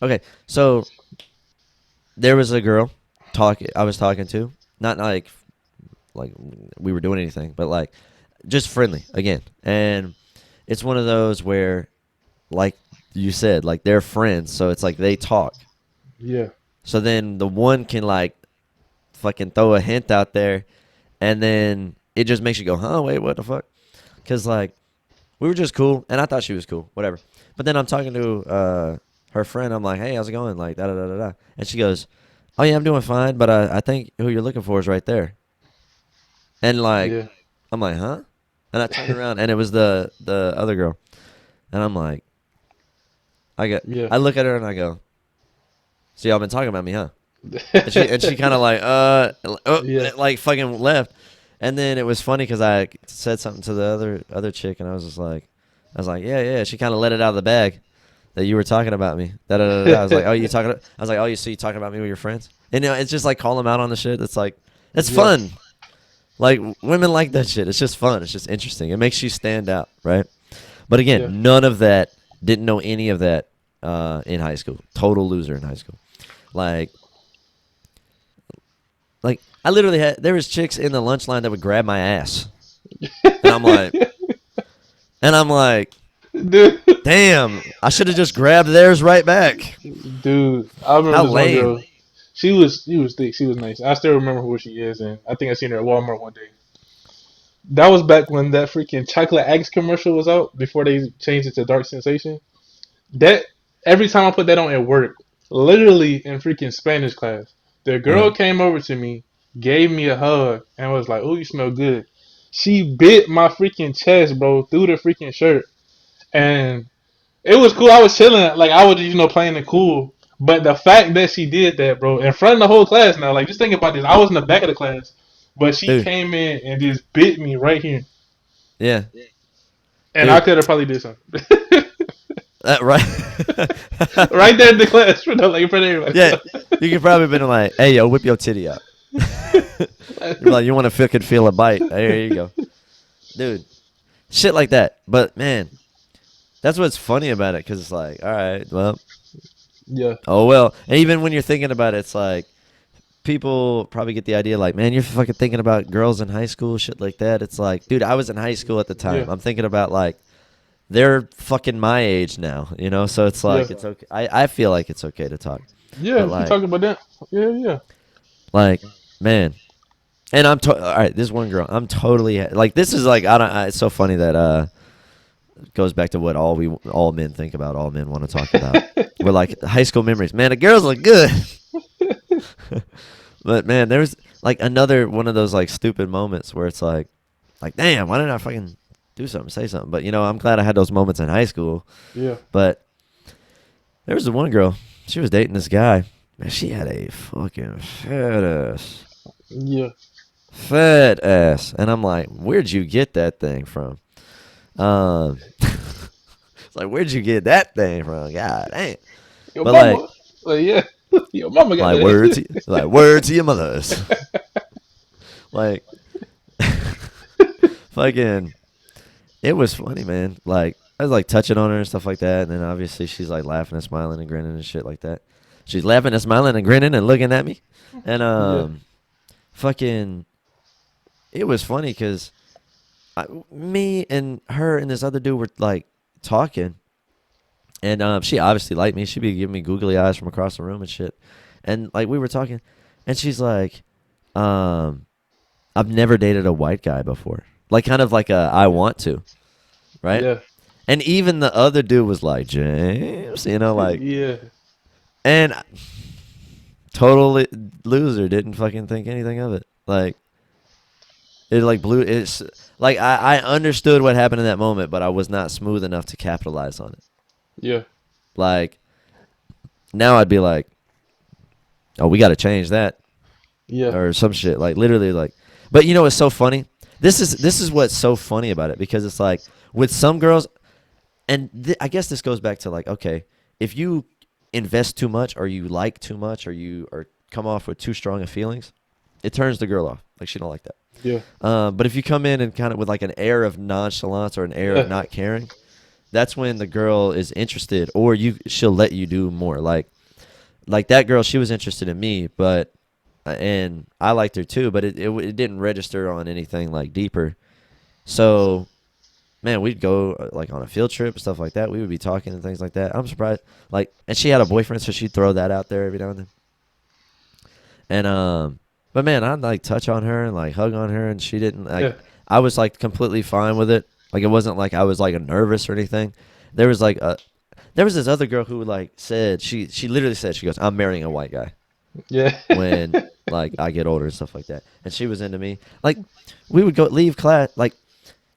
okay. So there was a girl I was talking to, not like we were doing anything, but like just friendly again. And it's one of those where, like you said, like they're friends, so it's like they talk. me. Yeah, So then the one can like fucking throw a hint out there, and then it just makes you go, huh? Wait, what the fuck? Because like we were just cool, and I thought she was cool, whatever. But then I'm talking to her friend. I'm like, hey, how's it going? Like da da da da da. And she goes, oh yeah, I'm doing fine, but I think who you're looking for is right there. And like yeah, I'm like, huh? And I turned around, and it was the other girl, and I'm like, yeah. I look at her and I go, so y'all been talking about me, huh? And she kind of like Yeah, like fucking left, and then it was funny because I said something to the other chick, and I was like, yeah. She kind of let it out of the bag that you were talking about me. Da da da da. I was like, oh, you talking? I was like, oh, you see, you talking about me with your friends, and it's just like call them out on the shit. It's like it's yeah, fun. Like women like that shit. It's just fun. It's just interesting. It makes you stand out, right? But yeah, again, none of that. Didn't know any of that in high school. Total loser in high school. Like Like I literally had there was chicks in the lunch line that would grab my ass, and I'm like, and I'm like, dude. damn, I should have just grabbed theirs right back. Dude, I remember How this one lame, girl. She was thick. She was nice. I still remember who she is, and I think I seen her at Walmart one day. That was back when that freaking chocolate Axe commercial was out before they changed it to Dark Sensation. That every time I put that on at work, literally in freaking Spanish class, the uh, girl came over to me, gave me a hug, and was like, "Oh, you smell good." She bit my freaking chest, bro, through the freaking shirt, and it was cool. I was chilling, like I was, playing it cool. But the fact that she did that, bro, in front of the whole class now, like just think about this. I was in the back of the class, but she dude. came in and just bit me right here, Yeah, and I dude. could have probably did something. Right. Right there in the class, like in front of Yeah, everybody. you could probably been like, hey yo, whip your titty out. You're like, you want to feel a bite? Hey, here you go, dude. Shit like that. But man, that's what's funny about it because it's like, all right, well, Yeah, oh well. And even when you're thinking about it, it's like people probably get the idea like, man, you're fucking thinking about girls in high school, shit like that. It's like, dude, I was in high school at the yeah, time. I'm thinking about like they're fucking my age now. So it's yeah, like it's okay. I feel like it's okay to talk, yeah. but If you talking about that, yeah, yeah, like man, and all right. This one girl, I'm totally like this is like I don't. It's so funny that it goes back to what all men think about, all men want to talk about. We're like high school memories. Man, the girls look good. But man, there's like another one of those like stupid moments where it's like damn, why didn't I fucking do something, say something? But I'm glad I had those moments in high school. yeah, But there was the one girl, she was dating this guy. Man, she had a fucking yeah. fat ass, and I'm like, where'd you get that thing from? It's like, where'd you get that thing from? God damn. Your But like, mama, like yeah, your mama got like that. word to your mothers. Like, fucking, it was funny, man. Like, I was like touching on her and stuff like that, and then obviously she's like laughing and smiling and grinning and shit like that. She's laughing and smiling and grinning and looking at me, and Yeah, fucking, it was funny because me and her and this other dude were like talking, and she obviously liked me. She'd be giving me googly eyes from across the room and shit, and like we were talking, and she's like, um, I've never dated a white guy before. Like kind of like a I want to, right? Yeah. And even the other dude was like, James, like, Yeah. and totally loser, didn't fucking think anything of it. Like, it like blew, it's like, I understood what happened in that moment, but I was not smooth enough to capitalize on it. Yeah. Like, now I'd be like, oh, we got to change that Yeah. or some shit. Like, literally, like, but it's so funny. This is what's so funny about it because it's like with some girls, and I guess this goes back to like, okay, if you invest too much or you like too much or you or come off with too strong of feelings, it turns the girl off. Like she don't like that. Yeah. But if you come in and kind of with like an air of nonchalance or an air of Yeah. not caring, that's when the girl is interested, or she'll let you do more. Like that girl, she was interested in me, but and I liked her too, but it didn't register on anything like deeper. So man, we'd go like on a field trip and stuff like that. We would be talking and things like that. I'm surprised. Like, and she had a boyfriend, so she'd throw that out there every now and then. And but man, I'd like touch on her and like hug on her, and she didn't like. Yeah. I was like completely fine with it. Like it wasn't like I was like nervous or anything. There was like there was this other girl who like said she literally said she goes, I'm marrying a white guy Yeah. when like I get older and stuff like that. And she was into me. Like we would go leave class like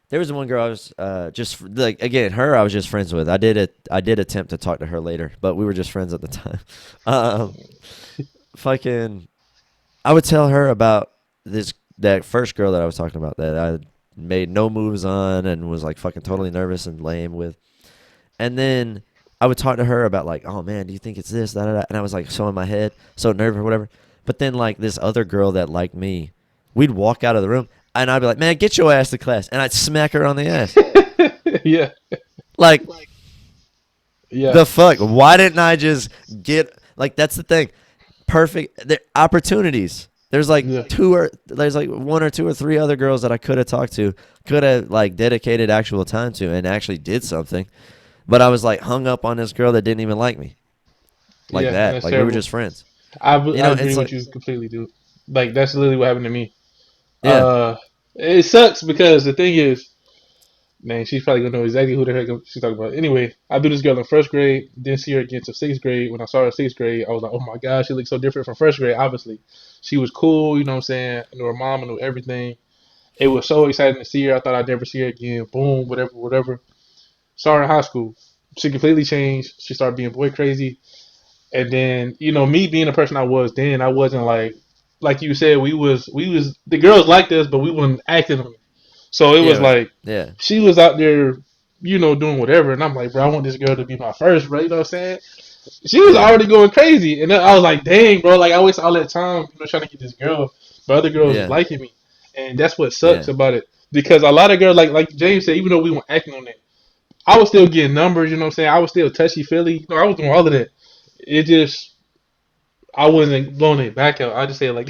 there was one girl I was just like again her I was just friends with. I did attempt to talk to her later, but we were just friends at the time. Um, fucking, I would tell her about that first girl that I was talking about that I made no moves on and was like fucking totally nervous and lame with, and then I would talk to her about like, oh man, do you think it's this, that, that, and I was like so in my head, so nervous or whatever. But then like this other girl that liked me, we'd walk out of the room and I'd be like, man, get your ass to class, and I'd smack her on the ass. Yeah. Like Yeah. the fuck? Why didn't I just get like that's the thing? Perfect opportunities. Yeah. There's like one or two or three other girls that I could have talked to, could have like dedicated actual time to, and actually did something. But I was like hung up on this girl that didn't even like me like Yeah. that. That's Like we were terrible. just friends. I agree It's with like you completely, dude. Like that's literally what happened to me. yeah, Uh, it sucks because the thing is, man, she's probably gonna know exactly who the heck she's talking about. Anyway, I knew this girl in first grade, didn't see her again until sixth grade. When I saw her in sixth grade, I was like, oh my god, she looks so different from first grade. Obviously, she was cool. You know what I'm saying? I knew her mom, I knew everything. It was so exciting to see her. I thought I'd never see her again. Boom, whatever, whatever. Saw her in high school. She completely changed. She started being boy crazy. And then, me being the person I was then, I wasn't like you said, we was the girls liked us, but we wasn't acting on it. So it was yeah, like yeah, she was out there, doing whatever, and I'm like, bro, I want this girl to be my first, bro. You know what I'm saying? She was yeah, already going crazy, and then I was like, dang, bro, like I waste all that time, trying to get this girl, but other girls was yeah, liking me, and that's what sucks yeah, about it because a lot of girls, like James said, even though we weren't acting on it, I was still getting numbers. You know what I'm saying? I was still touchy feely. I was doing all of that. It just I wasn't blowing it back out. I just say it like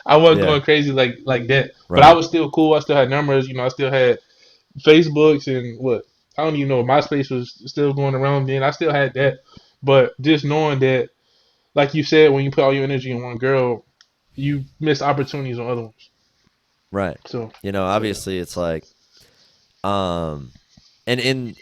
I wasn't yeah. going crazy like that. But I Right, was still cool. I still had numbers. I still had Facebooks and what I don't even know. MySpace was still going around then. I still had that. But just knowing that, like you said, when you put all your energy in one girl, you miss opportunities on other ones. right. So yeah, Obviously, it's like um, and in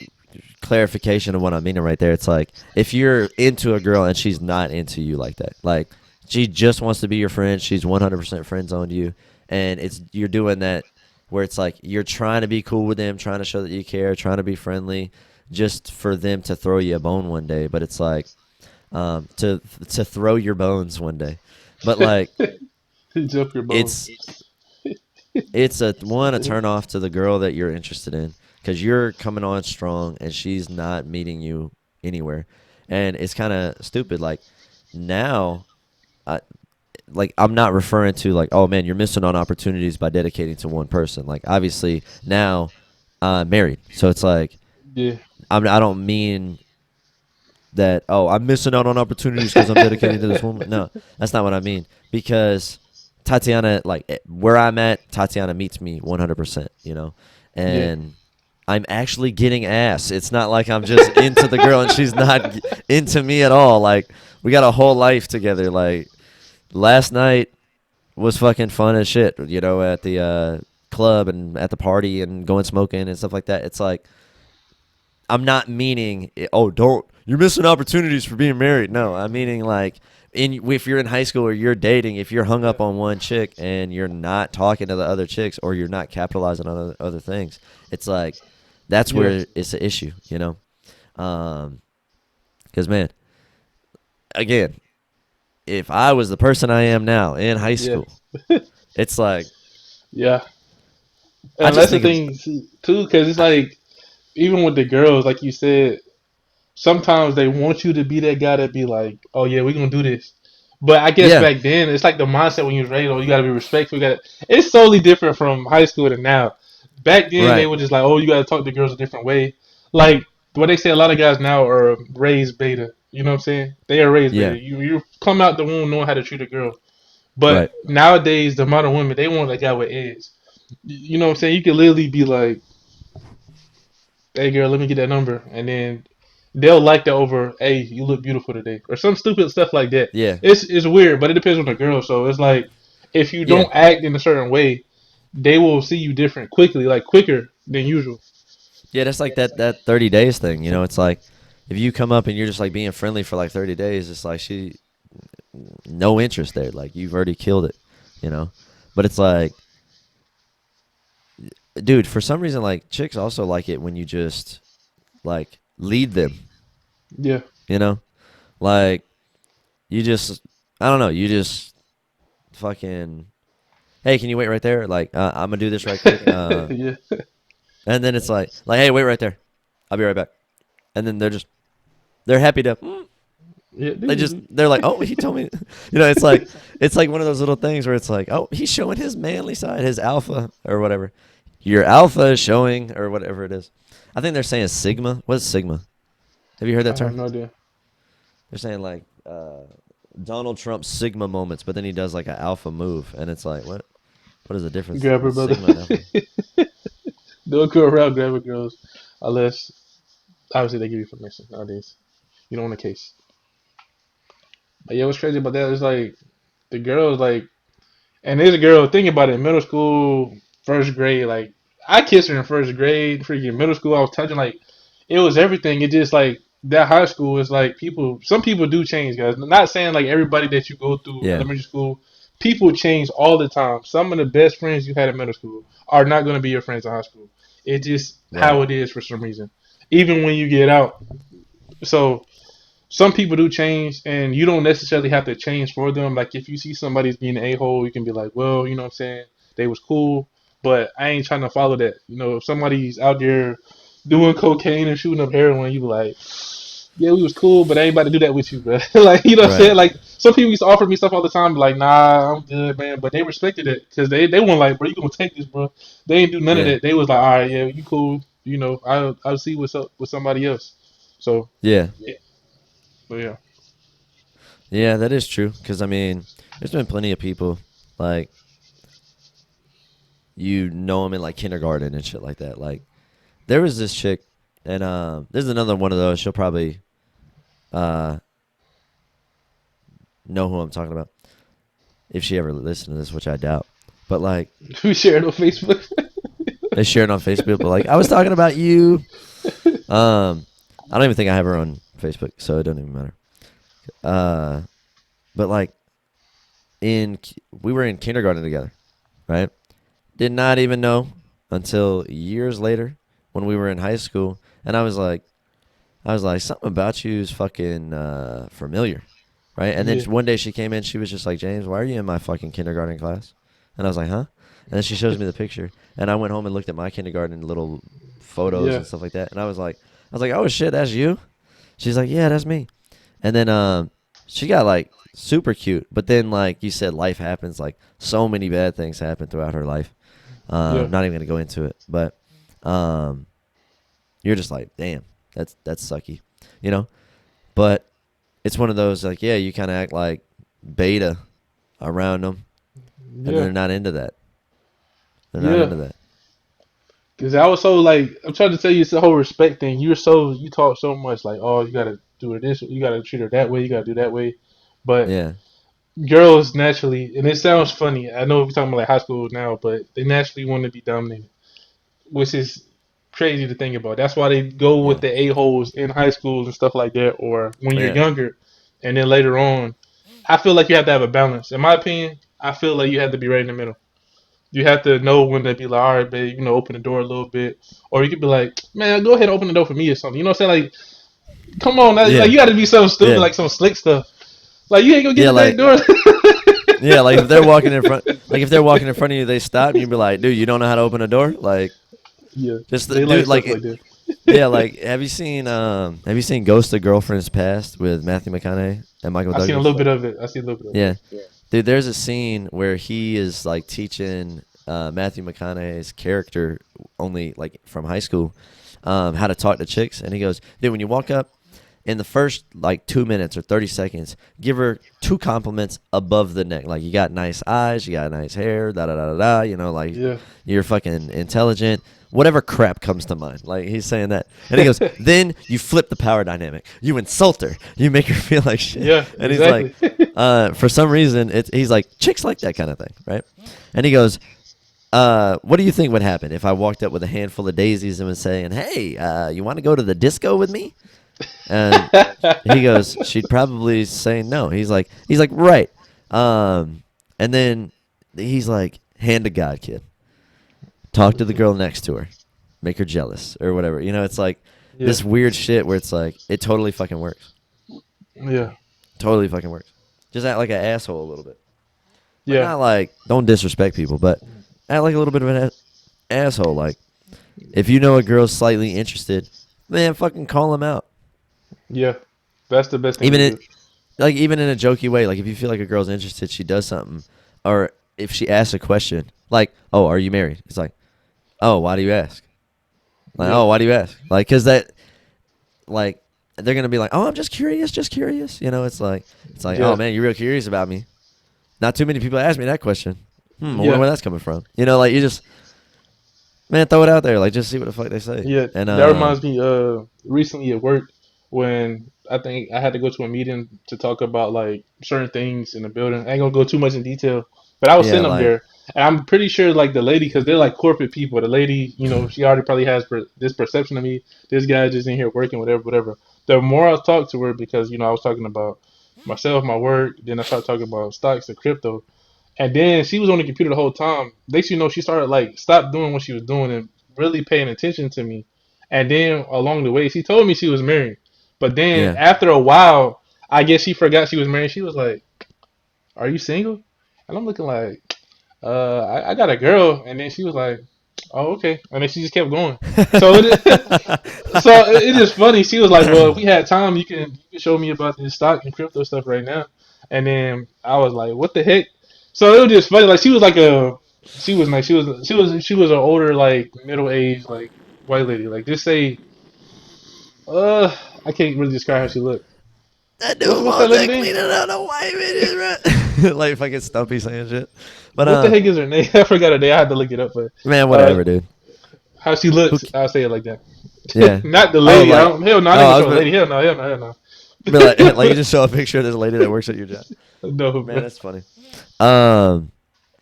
clarification of what I'm meaning right there. It's like if you're into a girl and she's not into you like that, like she just wants to be your friend, she's 100% friend zoned you, and it's you're doing that where it's like you're trying to be cool with them, trying to show that you care, trying to be friendly, just for them to throw you a bone one day. But it's like to throw your bones one day, but like jump your bones. it's it's a turn off to the girl that you're interested in because you're coming on strong and she's not meeting you anywhere, and it's kind of stupid. Like now, I, like I'm not referring to like, oh man, you're missing on opportunities by dedicating to one person. Like obviously now I'm married, so it's like Yeah. I don't mean that, oh, I'm missing out on opportunities because I'm dedicating to this woman. No, that's not what I mean. Because Tatiana, like where I'm at, Tatiana meets me 100%, Yeah. and I'm actually getting ass. It's not like I'm just into the girl and she's not into me at all. Like we got a whole life together. Like last night, was fucking fun as shit. You know, at the club and at the party and going smoking and stuff like that. It's like I'm not meaning, oh, don't you're missing opportunities for being married. No, I'm meaning like if you're in high school or you're dating, if you're hung Yeah. up on one chick and you're not talking to the other chicks or you're not capitalizing on other things, it's like that's Yeah. where it's an issue. You know, because man, again, if I was the person I am now in high Yeah. school, it's like Yeah. I And just that's the think of thing too, because it's like even with the girls, like you said, sometimes they want you to be that guy that be like, oh yeah, we're gonna do this. But I guess yeah, back then it's like the mindset when you was raised, oh you gotta be respectful. You gotta. It's solely different from high school to now. Back then they right, were just like, oh you gotta talk to girls a different way. Like what they say, a lot of guys now are raised beta. You know what I'm saying? They are raised yeah, beta. You come out the womb knowing how to treat a girl. But right, nowadays the modern women they want a guy with edge. You know what I'm saying? You can literally be like, hey girl, let me get that number, and then they'll like that over, hey, you look beautiful today, or some stupid stuff like that. yeah, It's weird, but it depends on the girl. So it's like if you yeah. don't act in a certain way, they will see you different quickly, like quicker than usual. Yeah, that's like that 30 days thing. You know, it's like if you come up and you're just like being friendly for like 30 days, it's like she no interest there. Like you've already killed it, you know. But it's like, dude, for some reason, like chicks also like it when you just like lead them. Yeah, You know, like you just I don't know, you just fucking hey, can you wait right there? Like I'm gonna do this right quick. yeah, And then it's like hey, wait right there. I'll be right back. And then they're happy to yeah. they're like, oh, he told me, it's like one of those little things where it's like, oh, he's showing his manly side, his alpha or whatever. Your alpha is showing or whatever it is. I think they're saying sigma. What's sigma? Have you heard I that have term? no idea. They're saying like Donald Trump's sigma moments, but then he does like an alpha move, and it's like, what is the difference Grab her, with brother. sigma and alpha? Don't go around grabbing girls unless obviously they give you permission nowadays. You don't want a case. But yeah, what's crazy about that is like the girls like. And there's a girl, thinking about it, in middle school, first grade, like, I kissed her in first grade, freaking middle school, I was touching, like, it was everything. It just, like, that high school is, like, some people do change, guys. Not saying, like, everybody that you go through Yeah, elementary school, people change all the time. Some of the best friends you had in middle school are not going to be your friends in high school. It's just right. how it is for some reason. Even when you get out. So, some people do change, and you don't necessarily have to change for them. Like if you see somebody's being an a hole, you can be like, well, you know what I'm saying? They was cool, but I ain't trying to follow that. You know, if somebody's out there doing cocaine and shooting up heroin, you be like, yeah, we was cool, but I ain't about to do that with you, bro. Like you know what I'm Right. saying? Like some people used to offer me stuff all the time, be like, nah, I'm good, man. But they respected it because they weren't like, bro, you gonna take this, bro. They ain't do none of Yeah. that. They was like, all right, yeah, you cool. You know, I'll see what's up with somebody else. So Yeah. yeah, but yeah. Yeah, that is true. Because I mean, there's been plenty of people like you know them in like kindergarten and shit like that. Like there was this chick, and there's another one of those. She'll probably uh, know who I'm talking about if she ever listened to this, which I doubt. But like We share it on Facebook. they share it on Facebook. But like I was talking about you. I don't even think I have her on Facebook, so it doesn't even matter. Uh, but like we were in kindergarten together, right? Did not even know until years later when we were in high school, and I was like, something about you is fucking familiar, right? And then Yeah, one day she came in, she was just like, James, why are you in my fucking kindergarten class? And I was like, huh? And then she shows me the picture, and I went home and looked at my kindergarten little photos yeah, and stuff like that, and I was like, oh shit, that's you? She's like, yeah, that's me. And then she got like super cute, but then like you said, life happens. Like so many bad things happen throughout her life. yeah, Not even gonna go into it, but um, you're just like, damn, that's sucky, you know. But it's one of those like, yeah, you kind of act like beta around them, and yeah, they're not into that. They're not yeah. into that. Because I was so like, I'm trying to tell you, it's the whole respect thing. You talk so much like, oh, you gotta do her this, you gotta treat her that way, you gotta do that way. But Yeah, girls naturally, and it sounds funny. I know we're talking about like high school now, but they naturally want to be dominated, which is crazy to think about. That's why they go with Yeah. the a-holes in high school and stuff like that, or when you're Yeah. younger, and then later on. I feel like you have to have a balance. In my opinion, I feel like you have to be right in the middle. You have to know when to be like, all right, babe, open the door a little bit, or you could be like, man, go ahead and open the door for me or something. You know what I'm saying? Like, come on, like Yeah. you got to be so stupid, Yeah. like some slick stuff. Like you ain't gonna get Yeah. the dang Like door. yeah. Like if they're walking in front, like if they're walking in front of you, they stop and you'd be like, dude, you don't know how to open a door. Like Yeah, just they like dude. stuff Like like that. yeah. Like have you seen Ghost of Girlfriends Past with Matthew McConaughey and Michael I seen a little Douglas? bit of it. I seen a little bit of it. Yeah. Dude, there's a scene where he is like teaching Matthew McConaughey's character, only like from high school, how to talk to chicks, and he goes, "Dude, when you walk up, in the first like 2 minutes or 30 seconds, give her two compliments above the neck. Like you got nice eyes, you got nice hair, da da da da da. You know, like Yeah. you're fucking intelligent." Whatever crap comes to mind. Like he's saying that. And he goes, then you flip the power dynamic. You insult her. You make her feel like shit. Yeah, And he's like, exactly. for some reason, he's like, chicks like that kind of thing, right? And he goes, what do you think would happen if I walked up with a handful of daisies and was saying, hey, you want to go to the disco with me? And he goes, she'd probably say no. He's like, right. And then he's like, hand to God, kid. Talk to the girl next to her, make her jealous or whatever. You know, it's like Yeah, this weird shit where it's like it totally fucking works. yeah, Totally fucking works. Just act like an asshole a little bit. Like yeah, not like don't disrespect people, but act like a little bit of an asshole. Like if you know a girl's slightly interested, man, fucking call them out. yeah. That's the best thing Even to in do. even in a jokey way. Like if you feel like a girl's interested, she does something, or if she asks a question, like, "Oh, are you married?" It's like, "Oh, why do you ask?" Like, Yeah, "Oh, why do you ask?" Like, cause that like they're gonna be like, "Oh, I'm just curious, just curious." You know, it's like, "Oh yeah, man, you're real curious about me." Not too many people ask me that question. I wonder yeah, where that's coming from. You know, like you just man, throw it out there, like just see what the fuck they say. yeah. And That reminds me. Recently at work, when I think I had to go to a meeting to talk about like certain things in the building. I ain't gonna go too much in detail, but I was yeah, sitting up like there, and I'm pretty sure like the lady, because they're like corporate people. The lady, she already probably has this perception of me. This guy just in here working, whatever, whatever. The more I talked to her, because I was talking about myself, my work, then I started talking about stocks and crypto. And then she was on the computer the whole time. Next, she started like stop doing what she was doing and really paying attention to me. And then along the way, she told me she was married. But then yeah. after a while, I guess she forgot she was married. She was like, "Are you single?" And I'm looking like, I got a girl." And then she was like, "Oh, okay." And then she just kept going. So it is funny. She was like, "Well, if we had time, you can show me about this stock and crypto stuff right now." And then I was like, "What the heck?" So it was just funny. Like she was like she was an older like middle aged like white lady. Like just say, uh, I can't really describe how she looked. That What's dude what's that was lady there name? cleaning out a white bitch, right? Like fucking Stumpy saying shit. But What the heck is her name? I forgot her name. I had to look it up. But man, uh, whatever, dude. how she Who? looks, I'll say it like that. Yeah. Not the Oh, lady. I like don't. Hell no. I oh, ain't gonna I was show a gonna lady. Hell no. Hell no. Hell be like you no. just show a picture of this lady that works at your job. No, Man, bro. that's funny. Um,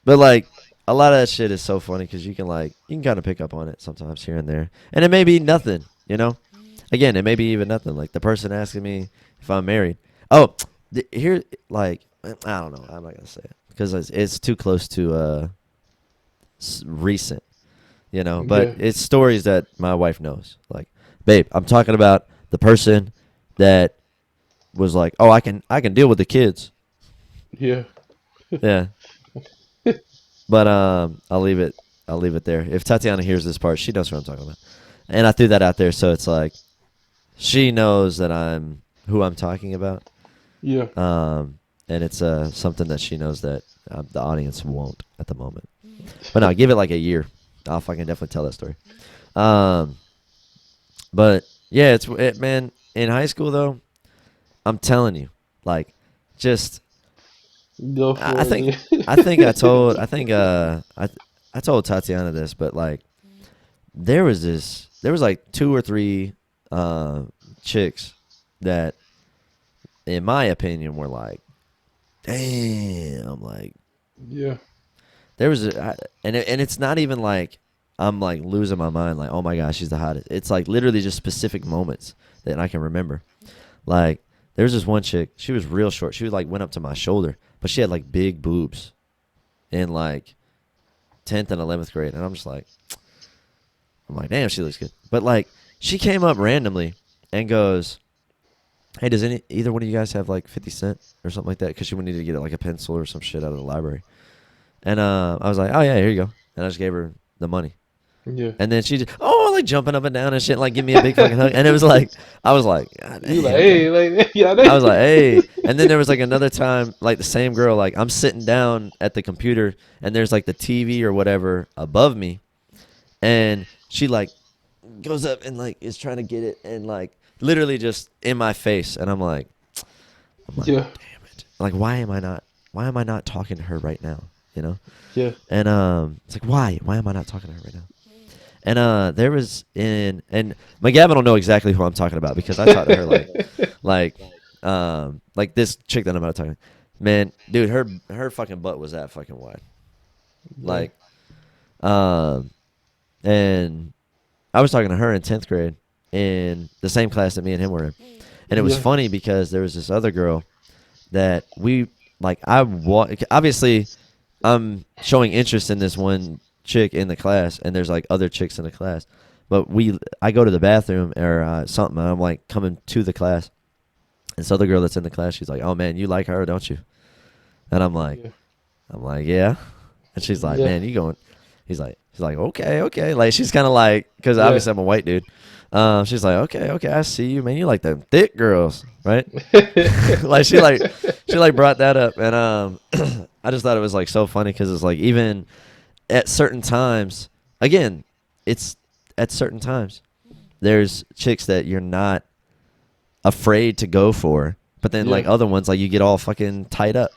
but like a lot of that shit is so funny because you can kind of pick up on it sometimes here and there, and it may be nothing. You know, again, it may be even nothing. Like the person asking me if I'm married. Oh, here, like I don't know. I'm not gonna say it because it's too close to recent. You know, but Yeah. it's stories that my wife knows. Like, babe, I'm talking about the person that was like, oh, I can deal with the kids. Yeah. Yeah, but I'll leave it there. If Tatiana hears this part, she knows what I'm talking about. And I threw that out there, so it's like she knows that I'm who I'm talking about. Yeah. And it's something that she knows that the audience won't at the moment. But no, give it like a year. I'll fucking definitely tell that story. Um, but yeah, man. In high school though, I'm telling you, like, just Go I for think it. I think I told Tatiana this, but like there was like two or three uh, chicks that, in my opinion, were like damn, like Yeah. there was and it's not even like I'm like losing my mind like oh my gosh she's the hottest. It's like literally just specific moments that I can remember. Like there's this one chick, she was real short. She was like went up to my shoulder, but she had like big boobs in like 10th and 11th grade, and I'm like damn she looks good. But like she came up randomly and goes, hey, does either one of you guys have like 50 cent or something like that? Because she would need to get like a pencil or some shit out of the library. And I was like, oh yeah, here you go. And I just gave her the money. Yeah. And then she just, oh, like jumping up and down and shit, like give me a big fucking hug. And it was like, I was like, God You like, damn, okay. hey, like, yeah, I was like, hey. And then there was like another time, like the same girl, like I'm sitting down at the computer and there's like the TV or whatever above me. And she like goes up and like is trying to get it and like literally just in my face. And I'm like, yeah, damn it. Like, why am I not talking to her right now? You know? yeah, And it's like, why am I not talking to her right now? And there was and my Gavin will know exactly who I'm talking about because I talked to her like like this chick that I'm about to talk to. Man, dude, her fucking butt was that fucking wide. yeah, Like, um, and I was talking to her in 10th grade in the same class that me and him were in, and it was yeah, funny because there was this other girl that we like. Obviously I'm showing interest in this one chick in the class, and there's like other chicks in the class. But I go to the bathroom or something, and I'm like coming to the class. And this other girl that's in the class, she's like, "Oh man, you like her, don't you?" And yeah, I'm like, "Yeah." And she's like, yeah, "Man, you going?" She's like, "Okay, okay." Like she's kind of like, because yeah. obviously I'm a white dude. She's like, "Okay, okay, I see you, man. You like them thick girls, right?" like she like brought that up, and I just thought it was like so funny because it's like even at certain times, again, it's at certain times there's chicks that you're not afraid to go for, but then Yeah, like other ones like you get all fucking tied up,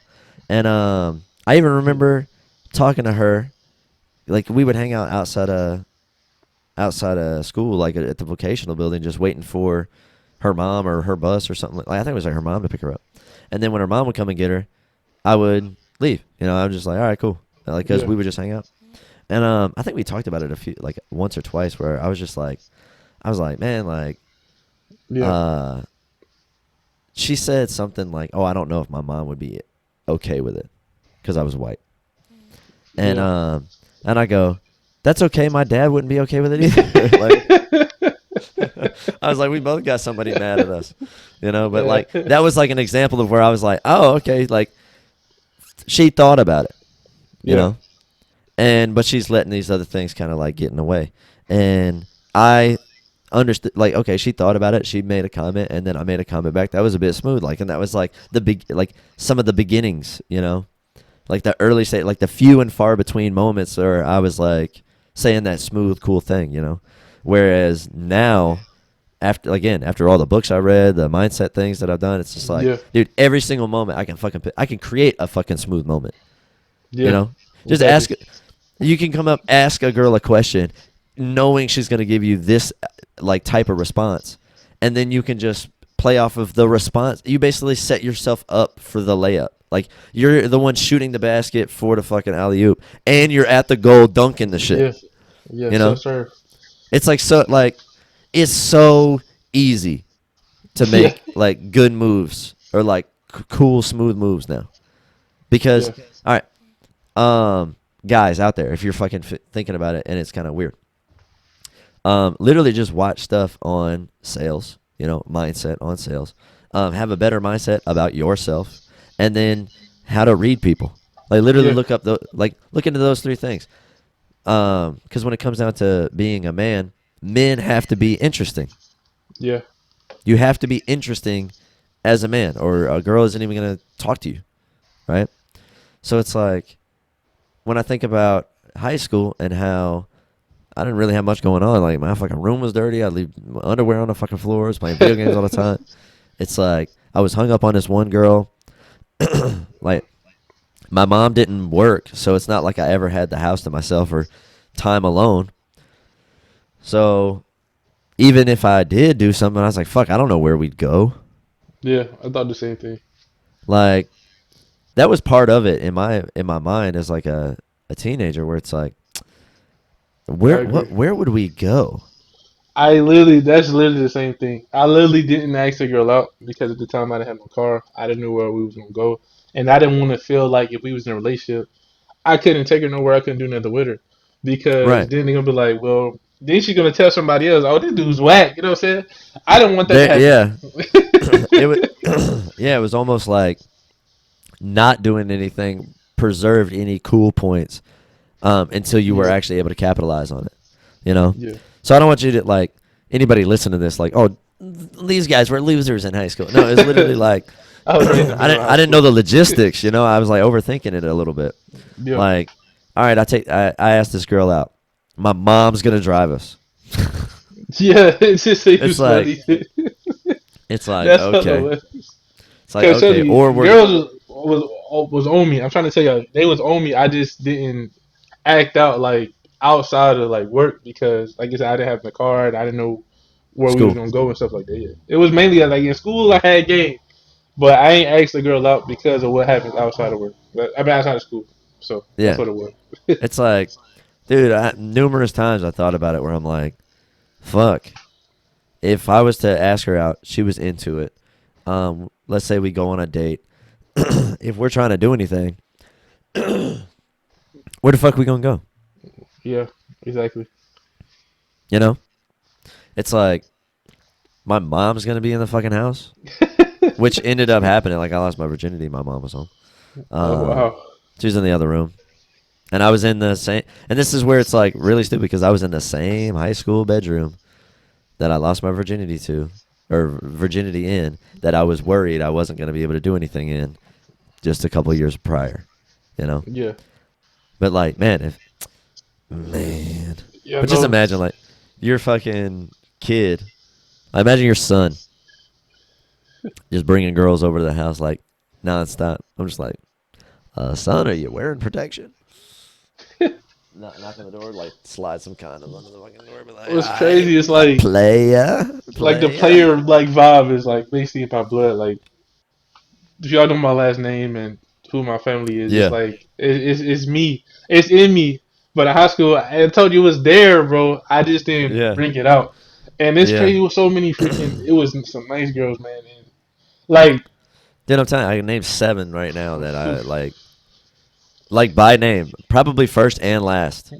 and I even remember talking to her like we would hang out outside of school like at the vocational building just waiting for her mom or her bus or something like I think it was like her mom to pick her up, and then when her mom would come and get her I would leave. You know, I'm just like, all right, cool. Like, cause yeah, we would just hang out. And I think we talked about it a few, like once or twice, where I was just like, I was like, man, like, yeah, uh, she said something like, oh, I don't know if my mom would be okay with it, cause I was white. And yeah. and I go, that's okay. My dad wouldn't be okay with it either. like, I was like, we both got somebody mad at us, you know. But like, that was like an example of where I was like, oh, okay, like she thought about it, you Yeah, know. But she's letting these other things kind of like get in the way, and I understood like okay she thought about it, she made a comment, and then I made a comment back that was a bit smooth, like, and that was like the big like some of the beginnings, you know, like the early state, like the few and far between moments where I was like saying that smooth cool thing, you know, whereas now after all the books I read, the mindset things that I've done, it's just like yeah, dude, every single moment I can create a fucking smooth moment, you yeah. know, just Exactly. ask. You can come up, ask a girl a question, knowing she's going to give you this like type of response, and then you can just play off of the response. You basically set yourself up for the layup. Like you're the one shooting the basket for the fucking alley oop, and you're at the goal dunking the shit. Yeah, yeah. You So, know, sir. it's like so like it's so easy to Yeah, make like good moves or like cool smooth moves now because yeah, all right, guys out there, if you're fucking thinking about it and it's kind of weird, literally just watch stuff on sales, you know, mindset on sales. Have a better mindset about yourself, and then how to read people. Like literally yeah, look up look into those three things. Because when it comes down to being a man, men have to be interesting. yeah, You have to be interesting as a man, or a girl isn't even gonna talk to you, right? So it's like when I think about high school and how I didn't really have much going on. Like my fucking room was dirty. I'd leave my underwear on the fucking floors, playing video games all the time. It's like I was hung up on this one girl. like my mom didn't work, so it's not like I ever had the house to myself or time alone. So even if I did do something, I was like, fuck, I don't know where we'd go. yeah. I thought the same thing. Like that was part of it in my mind as like a teenager, where it's like, I agree. where would we go? That's literally the same thing. I literally didn't ask the girl out because at the time I didn't have no car. I didn't know where we was gonna go, and I didn't want to feel like if we was in a relationship, I couldn't take her nowhere. I couldn't do nothing with her because Right. then they're gonna be like, well, then she's gonna tell somebody else, oh, this dude's whack. You know what I'm saying? I didn't want that to There, happen. yeah. It was, yeah, it was almost like not doing anything preserved any cool points until you were Yeah, actually able to capitalize on it. You know. yeah. So I don't want you to like anybody listen to this like, oh, these guys were losers in high school. No, it's literally like I was right in the I middle of didn't high I didn't know school. the logistics. You know, I was like overthinking it a little bit. Yeah, Like, all right, I asked this girl out. My mom's gonna drive us. yeah. It just It's seems like funny. it's like That's okay. hilarious. It's like Cause tell okay, you, or we're girls was on me. I'm trying to tell you, they was on me. I just didn't act out like outside of like work because, like I said, I didn't have the card. I didn't know where we was school. gonna go and stuff like that. Yeah. It was mainly like in school. I had game, but I ain't asked the girl out because of what happens outside of work. I mean, outside of school. So that's Yeah. what it was. It's like, dude, numerous times I thought about it where I'm like, fuck. If I was to ask her out, she was into it. Let's say we go on a date. If we're trying to do anything, where the fuck we gonna go? Yeah, exactly. You know, it's like my mom's gonna be in the fucking house, which ended up happening. Like I lost my virginity. My mom was home. Oh Um, wow. she was in the other room, and I was in the same. And this is where it's like really stupid because I was in the same high school bedroom that I lost my virginity to, or virginity in, that I was worried I wasn't going to be able to do anything in just a couple years prior, you know. Yeah. But like, man, Yeah. but just No. imagine like your fucking kid. I imagine your son just bringing girls over to the house like nonstop. I'm just like, son, are you wearing protection? Knock on the door, like slide some condoms under the fucking door, be like, What's "I crazy is a like the playa." player like vibe is like basically in my blood. Like if y'all know my last name and who my family is, it's Yeah, like it's me. It's in me. But in high school, I told you it was there, bro. I just didn't yeah, bring it out. And it's yeah. crazy with so many freaking. It was some nice girls, man. And like, Dude, I'm telling you, I can name 7 right now that I like by name, probably first and last.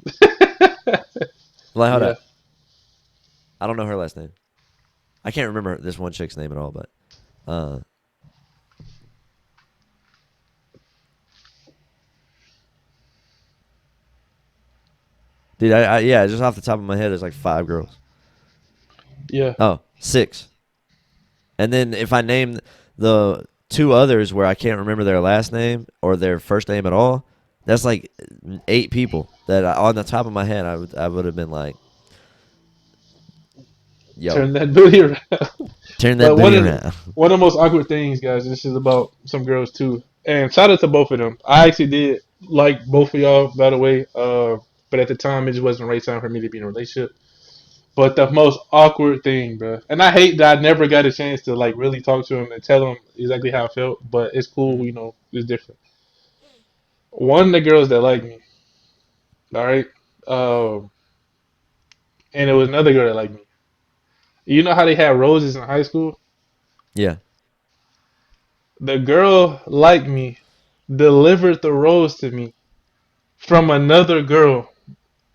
Like, hold yeah. up, I don't know her last name. I can't remember this one chick's name at all, but uh, dude, yeah, just off the top of my head, there's like 5 girls. Yeah. Oh, 6. And then if I name the 2 others where I can't remember their last name or their first name at all, that's like 8 people that on the top of my head I would have been like, yo, Turn that booty around. turn that But booty around. one of the most awkward things, guys. This is about some girls too. And shout out to both of them. I actually did like both of y'all, by the way. But at the time, it just wasn't the right time for me to be in a relationship. But the most awkward thing, bro, and I hate that I never got a chance to like really talk to him and tell him exactly how I felt. But it's cool, Mhm. you know, it's different. One of the girls that liked me, all right, um, and it was another girl that liked me. You know how they had roses in high school? Yeah. The girl liked me, delivered the rose to me from another girl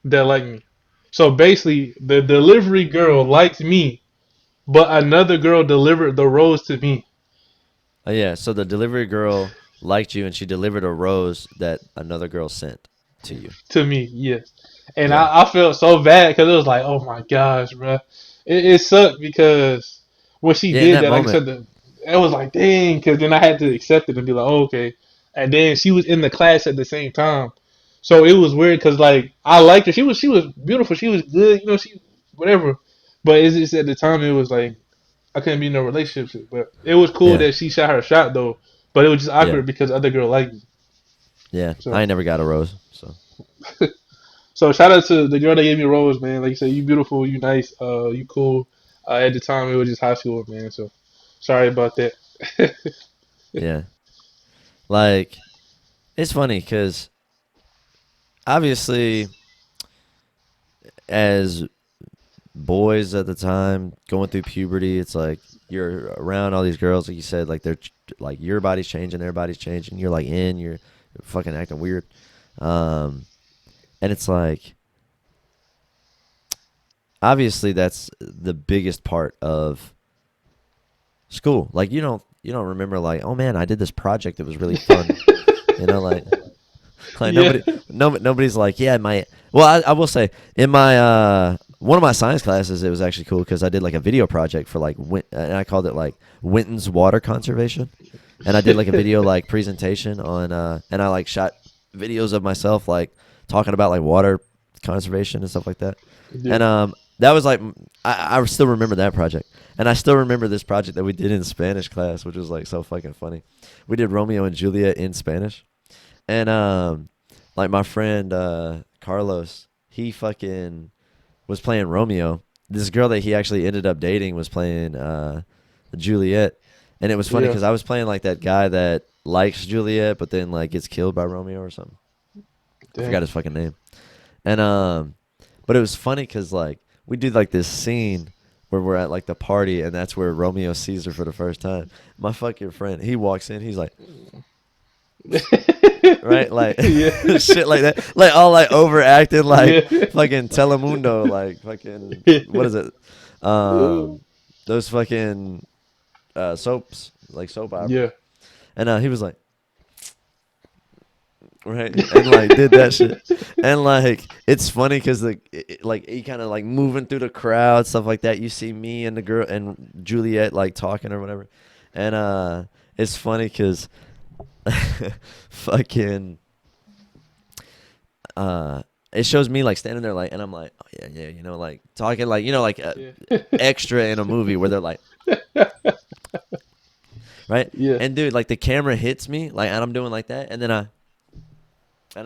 that liked me. So basically, the delivery girl liked me, but another girl delivered the rose to me. Yeah. So the delivery girl liked you, and she delivered a rose that another girl sent to you. To me, yes. And Yeah. I felt so bad because it was like, oh my gosh, bro. It sucked because when she Yeah. In did that that, like I moment. said, it was like, dang, because then I had to accept it and be like, oh, okay. And then she was in the class at the same time. So it was weird because, like, I liked her. She was beautiful. She was good. You know, she, whatever. But it's just at the time, it was like, I couldn't be in a relationship. But it was cool Yeah. that she shot her shot, though. But it was just Yeah. awkward because the other girl liked me. Yeah. I So. ain't never got a rose. So So shout out to the girl that gave me a rose, man. Like you said, you beautiful, you nice, you cool. At the time, it was just high school, man. So sorry about that. yeah. Like. It's funny because obviously, as boys at the time going through puberty, it's like you're around all these girls, like you said, like they're like your body's changing, their body's changing. You're like you're fucking acting weird, um, and it's like obviously that's the biggest part of school. Like you don't remember like, oh man, I did this project that was really fun. Like like Yeah, nobody's like, yeah, my. Well, I will say in my one of my science classes, it was actually cool because I did like a video project for like and I called it like Winton's water conservation, and I did like a video like presentation on and I like shot videos of myself like talking about like water conservation and stuff like that, yeah, and that was like I still remember that project, and I still remember this project that we did in Spanish class, which was like so fucking funny. We did Romeo and Juliet in Spanish. And like my friend Carlos, he fucking was playing Romeo. This girl that he actually ended up dating was playing Juliet, and it was funny yeah. because I was playing like that guy that likes Juliet, but then like gets killed by Romeo or something. I Damn. forgot his fucking name. And but it was funny because like we do like this scene where we're at like the party, and that's where Romeo sees her for the first time. My fucking friend, he walks in, he's like, right? Like Yeah, shit like that. Like all like overacting like yeah, fucking Telemundo, like fucking what is it? Those fucking soaps, like soap operas. yeah. And he was like right and like did that shit. And like it's funny cuz like he kind of like moving through the crowd stuff like that. You see me and the girl and Juliet like talking or whatever. And it's funny cuz fucking it shows me like standing there like, and I'm like, oh yeah, yeah, like talking like, like Yeah. extra in a movie where they're like, right, Yeah. and dude, like the camera hits me like, and I'm doing like that, and then I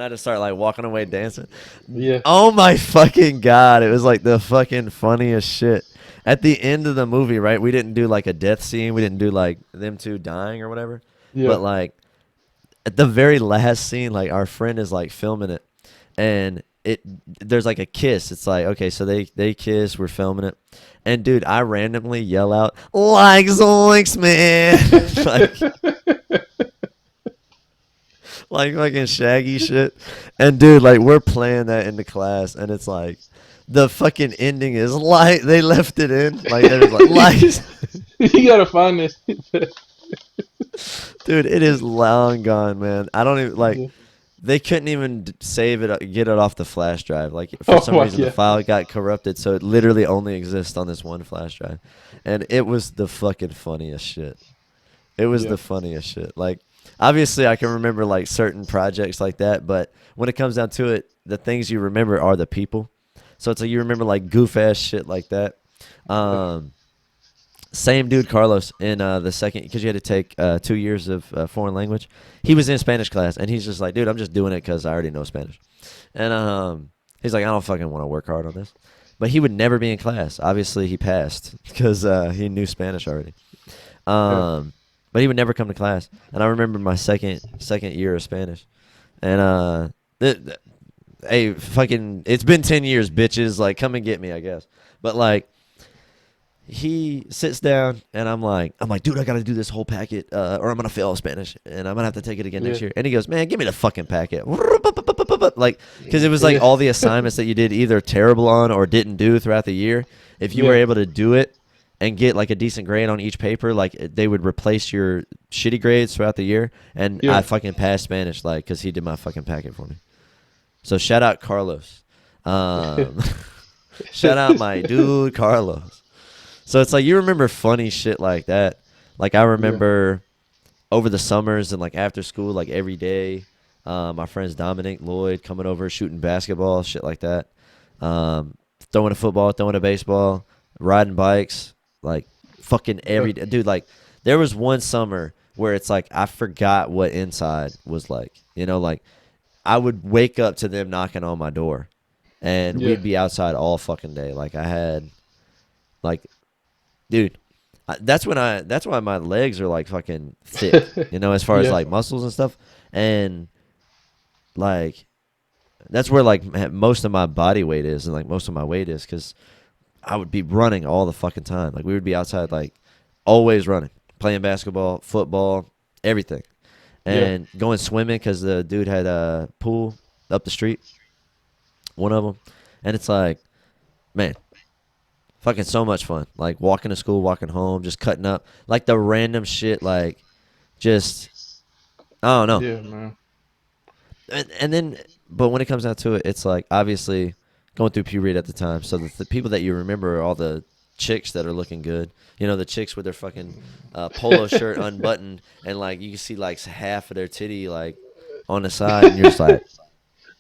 just start like walking away dancing. Yeah. Oh my fucking god, it was like the fucking funniest shit. At the end of the movie, right, we didn't do like a death scene, we didn't do like them two dying or whatever, Yeah. but like at the very last scene, like our friend is like filming it, and there's like a kiss. It's like okay, so they kiss. We're filming it, and dude, I randomly yell out like Zoinks, man, like fucking Shaggy shit. And dude, like we're playing that in the class, and it's like the fucking ending is like they left it in, like there's like You gotta find this. dude, it is long gone, man. I don't even like. Yeah. They couldn't even save it, get it off the flash drive. Like for Oh some my reason, the yeah. file got corrupted, so it literally only exists on this one flash drive, and it was the fucking funniest shit. It was Yeah. the funniest shit. Like obviously, I can remember like certain projects like that, but when it comes down to it, the things you remember are the people. So it's like you remember like goof ass shit like that. Yeah. Um, Same dude, Carlos, in the second, because you had to take 2 years of foreign language. He was in Spanish class, and he's just like, dude, I'm just doing it because I already know Spanish. And he's like, I don't fucking want to work hard on this. But he would never be in class. Obviously, he passed because he knew Spanish already. Yeah. Um, but he would never come to class. And I remember my second year of Spanish, and hey, fucking, it's been 10 years, bitches. Like, come and get me, I guess. But like he sits down and I'm like, dude, I gotta do this whole packet, or I'm gonna fail Spanish and I'm gonna have to take it again Yeah. next year. And he goes, man, give me the fucking packet, like, because it was like Yeah. all the assignments that you did either terrible on or didn't do throughout the year. If you were Yeah. able to do it and get like a decent grade on each paper, like they would replace your shitty grades throughout the year. And I Yeah. fucking passed Spanish, like, because he did my fucking packet for me. So shout out Carlos. Um, shout out my dude Carlos. So it's like you remember funny shit like that. Like I Yeah. remember over the summers and like after school, like every day, my friends Dominic, Lloyd coming over, shooting basketball, shit like that. Throwing a football, throwing a baseball, riding bikes, like fucking Yeah. every day. Dude, like there was one summer where it's like I forgot what inside was like. Like I would wake up to them knocking on my door and Yeah. we'd be outside all fucking day. Like I had like dude, that's why my legs are like fucking thick, as far as Yeah. like muscles and stuff. And like that's where like most of my body weight is and like most of my weight is because I would be running all the fucking time. Like we would be outside like always running, playing basketball, football, everything, Yeah. and going swimming because the dude had a pool up the street, one of them, and it's like, man, fucking so much fun. Like walking to school, walking home, just cutting up, like the random shit, like just I don't know. Yeah, man. And then, but when it comes down to it, it's like obviously going through puberty at the time. So the people that you remember are all the chicks that are looking good. You know, the chicks with their fucking polo shirt unbuttoned and like you can see like half of their titty like on the side, and you're just like,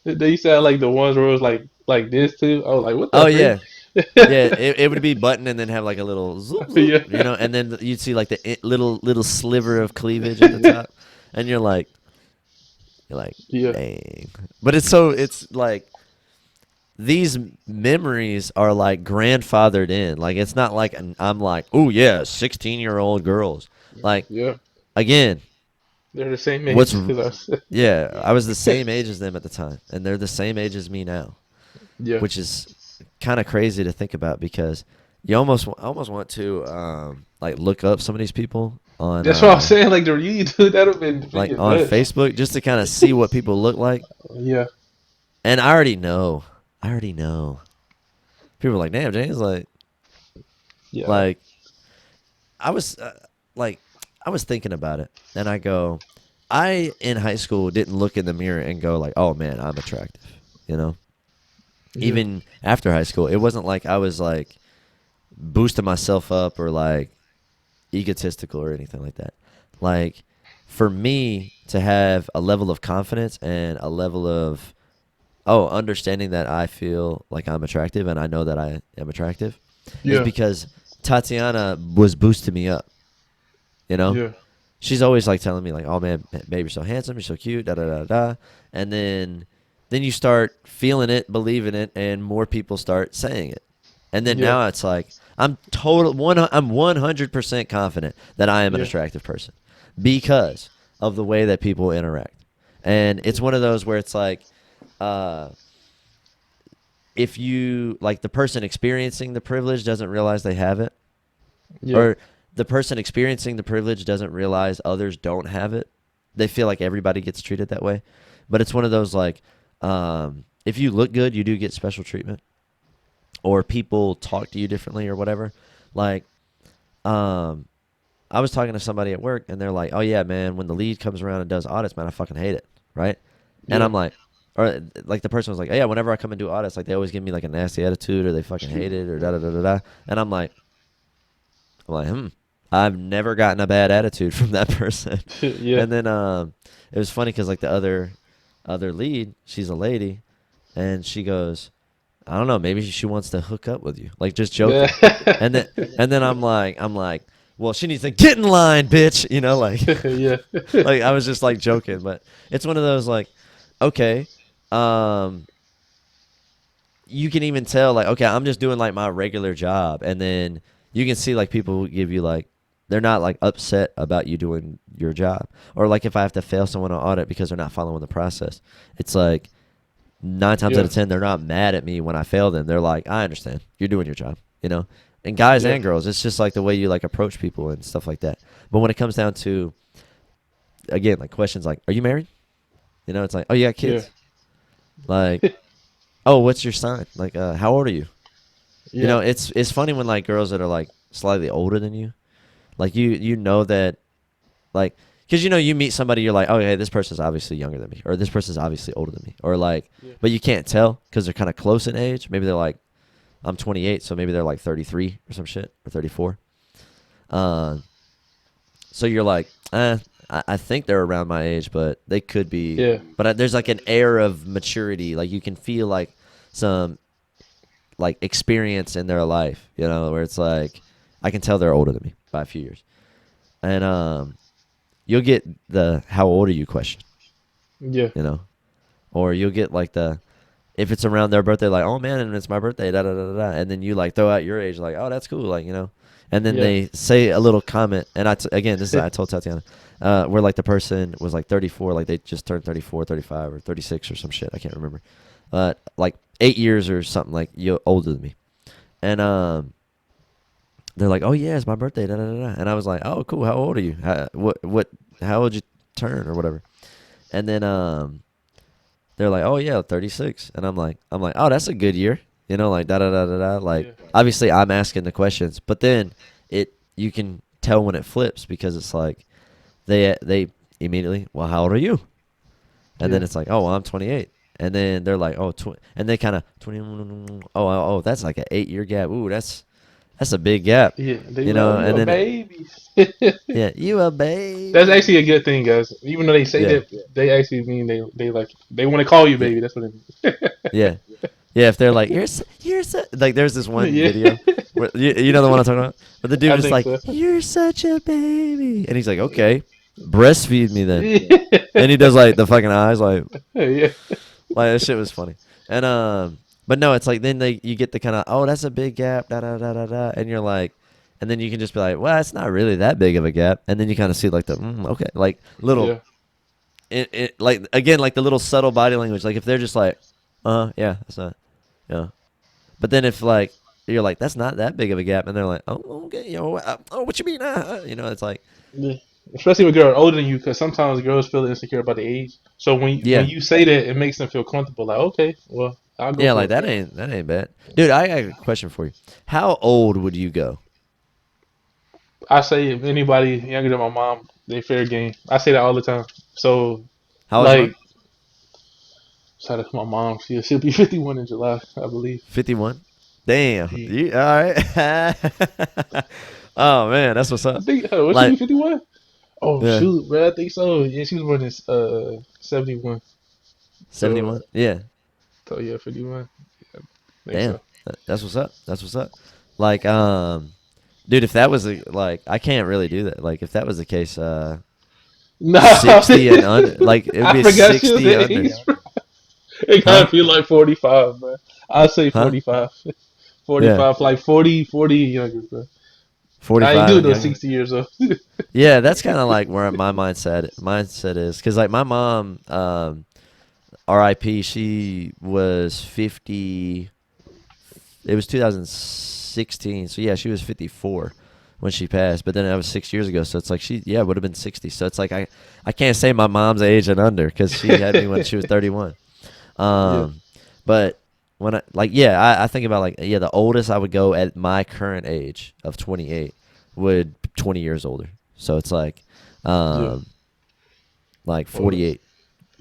They used to have like the ones where it was like this too. I was like, what the oh freak? yeah, yeah. It would be buttoned and then have like a little zoop zoop, Yeah. you know, and then you'd see like the little sliver of cleavage at the top, and you're like, Yeah. dang. But it's like these memories are like grandfathered in. Like it's not like I'm like, oh yeah, 16-year-old girls. Like Yeah. again, They're the same what's age as us. yeah, I was the same age as them at the time, and they're the same age as me now, Yeah. which is kind of crazy to think about because you almost want to like look up some of these people on That's what I'm saying. Like the reunion, dude, that would have been like freaking on nuts. Facebook just to kind of see what people look like. Yeah. And I already know. I already know. People are like, damn, James, Yeah. like I was like I was thinking about it, and I go, I in high school didn't look in the mirror and go like, oh man, I'm attractive, you know. Yeah. Even after high school, it wasn't like I was like boosting myself up or like egotistical or anything like that. Like for me to have a level of confidence and a level of understanding that I feel like I'm attractive and I know that I am attractive is Yeah. because Tatiana was boosting me up. You know, Yeah. she's always like telling me like, "Oh man, babe, you're so handsome, you're so cute, da da da da," and then you start feeling it, believing it, and more people start saying it, and then Yeah. now it's like I'm 100% confident that I am an Yeah. attractive person because of the way that people interact, and it's one of those where it's like, uh, if you like the person experiencing the privilege doesn't realize they have it, Yeah. or the person experiencing the privilege doesn't realize others don't have it. They feel like everybody gets treated that way. But it's one of those like, if you look good, you do get special treatment, or people talk to you differently, or whatever. Like, um, I was talking to somebody at work, and they're like, "Oh yeah, man, when the lead comes around and does audits, man, I fucking hate it." Right? And Yeah. I'm like, or like the person was like, "Oh, yeah, whenever I come and do audits, like they always give me like a nasty attitude, or they fucking hate it, or da da da da da." And I'm like, I've never gotten a bad attitude from that person. Yeah. And then it was funny because like the other lead, she's a lady, and she goes, I don't know, maybe she wants to hook up with you, like just Yeah. joking. And then I'm like, well, she needs to get in line, bitch. You know, like Yeah. like I was just like joking, but it's one of those like, okay, um, you can even tell like, okay, I'm just doing like my regular job, and then you can see like people give you like they're not like upset about you doing your job, or like if I have to fail someone on audit because they're not following the process, it's like 9 times out Yeah. of 10 they're not mad at me when I fail them. They're like, I understand, you're doing your job, you know. And guys Yeah. and girls, it's just like the way you like approach people and stuff like that. But when it comes down to again like questions like, are you married? You know, it's like, oh, you got Yeah. kids. Like, oh, what's your sign? Like, how old are you? You Yeah. know, it's funny when like girls that are like slightly older than you, like you know that like because you know you meet somebody, you're like, oh hey, this person's obviously younger than me, or this person's obviously older than me, or like, Yeah. but you can't tell because they're kind of close in age. Maybe they're like, I'm 28, so maybe they're like 33 or some shit, or 34. Uh, so you're like, I think they're around my age, but they could be. Yeah. But there's like an air of maturity, like you can feel like some like experience in their life, you know, where it's like I can tell they're older than me by a few years. And you'll get the how old are you question, Yeah. you know, or you'll get like the if it's around their birthday, like, oh man, and it's my birthday, da da da da, da. And then you like throw out your age, like, oh that's cool, like, you know, and then Yeah. they say a little comment, and again, this is I told Tatiana, where like the person was like 34, like they just turned 34, 35, or 36 or some shit. I can't remember, like 8 years or something like you older than me, and they're like, "Oh yeah, it's my birthday." Da, da, da, da. And I was like, "Oh cool. How old are you? How old you turn or whatever?" And then they're like, "Oh yeah, 36." And I'm like, "Oh, that's a good year." Like da da da da da. Like Yeah. obviously I'm asking the questions, but then you can tell when it flips because it's like they immediately, "Well, how old are you?" And then Yeah. it's like, "Oh, well, I'm 28." And then they're like, "Oh, and they kind of 20. Oh, that's like an 8 year gap. Ooh, that's a big gap." Yeah. They like, oh, you And a then baby. yeah, you a That's actually baby. a good thing, guys. Even though they say Yeah. that, they actually mean they like they want to call you Yeah. baby. That's what it Yeah. Yeah, if they're like, you're like, there's this one means. video Yeah. where you know the one I'm talking about, but the dude I is think like, so. "You're such a baby," and he's like, "Okay, breastfeed me then," and he Yeah. does like the fucking eyes, Yeah. like that shit was funny, and but no, it's like then you get the kind of, "Oh, that's a big gap, da da da da da," and you're like, and then you can just be like, "Well, it's not really that big of a gap," and then you kind of see like the okay, like little, Yeah. like again, like the little subtle body language, like if they're just like, yeah, that's not, yeah. But then if like you're like that's not that big of a gap, and they're like, "Oh, okay, oh, what you mean?" It's like, Yeah. Especially with girls older than you, because sometimes girls feel insecure about the age. So when yeah, you say that, it makes them feel comfortable. Like, okay, well, I'll go yeah, for like it. that ain't bad, dude. I got a question for you. How old would you go? I say if anybody younger than my mom, they fair game. I say that all the time. So How old's your mom? like, shout out to my mom. She'll be 51 in July, I believe. 51. Damn. Yeah. You all right? Oh man, that's what's I up. think what she be Like, 51? Oh yeah, shoot, bro, I think so. Yeah, she was born in 71. So 71. Yeah. so yeah, 51. Yeah, I think Damn. so. That's what's up. That's what's up. Like, dude, if that was like, I can't really do that. Like, if that was the case, No, 60 and under, like it would I be a forgot she was 60 the under, age. It huh? gotta be like 45, bro. I'll say Huh? 45. Yeah. 45, like 40 younger, bro. I ain't 45 do and no younger. 60 years old. Yeah, that's kind of like where my mindset is, because like my mom, R.I.P. She was 50. It was 2016, so yeah, she was 54 when she passed. But then that was 6 years ago, so it's like she would have been 60. So it's like I can't say my mom's age and under because she had me when she was 31. Yeah, But when I think about like the oldest I would go at my current age of 28 would be 20 years older. So it's yeah. um, like Hold up. 48,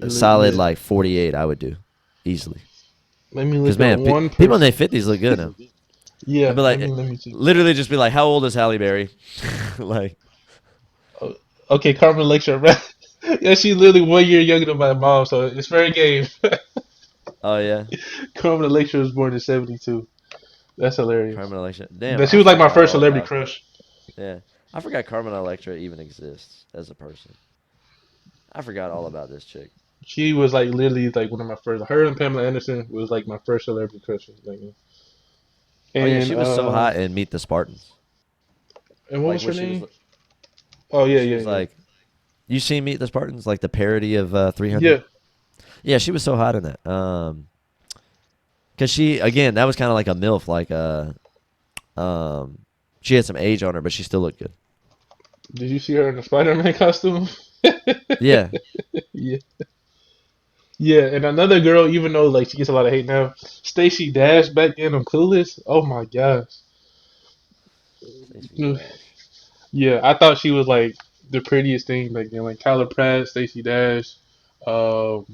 a solid Yeah. like 48 I would do easily. Let me Because look up man, one people in their person. 50s look good now. I'd Yeah, be let like, me let me see. literally just be like, how old is Halle Berry? Like, Oh, okay, Carmen Lecture, bro. Yeah, she's literally 1 year younger than my mom, so it's fair game. oh yeah, Carmen Lecture was born in 72. That's hilarious. Carmen Electra. Damn, But she I was like my forgot first all celebrity about. crush. Yeah, I forgot Carmen Electra even exists as a person. I forgot all about this chick. She was like literally like one of my first. Her and Pamela Anderson was like my first celebrity crushes. Like, Oh yeah, and she was so hot in Meet the Spartans. what Like was her where she was, name? Oh yeah, she yeah, was yeah, like, you seen Meet the Spartans, like the parody of 300. yeah. Yeah, she was so hot in that. Cause she again, that was kind of like a milf, like um, she had some age on her, but she still looked good. Did you see her in the Spider-Man costume? Yeah. Yeah, yeah. And another girl, even though like she gets a lot of hate now, Stacey Dash back then on Clueless. Oh my gosh. Stacey Dash. Yeah, I thought she was like the prettiest thing back then. Like Kyla Pratt, Stacey Dash. Um,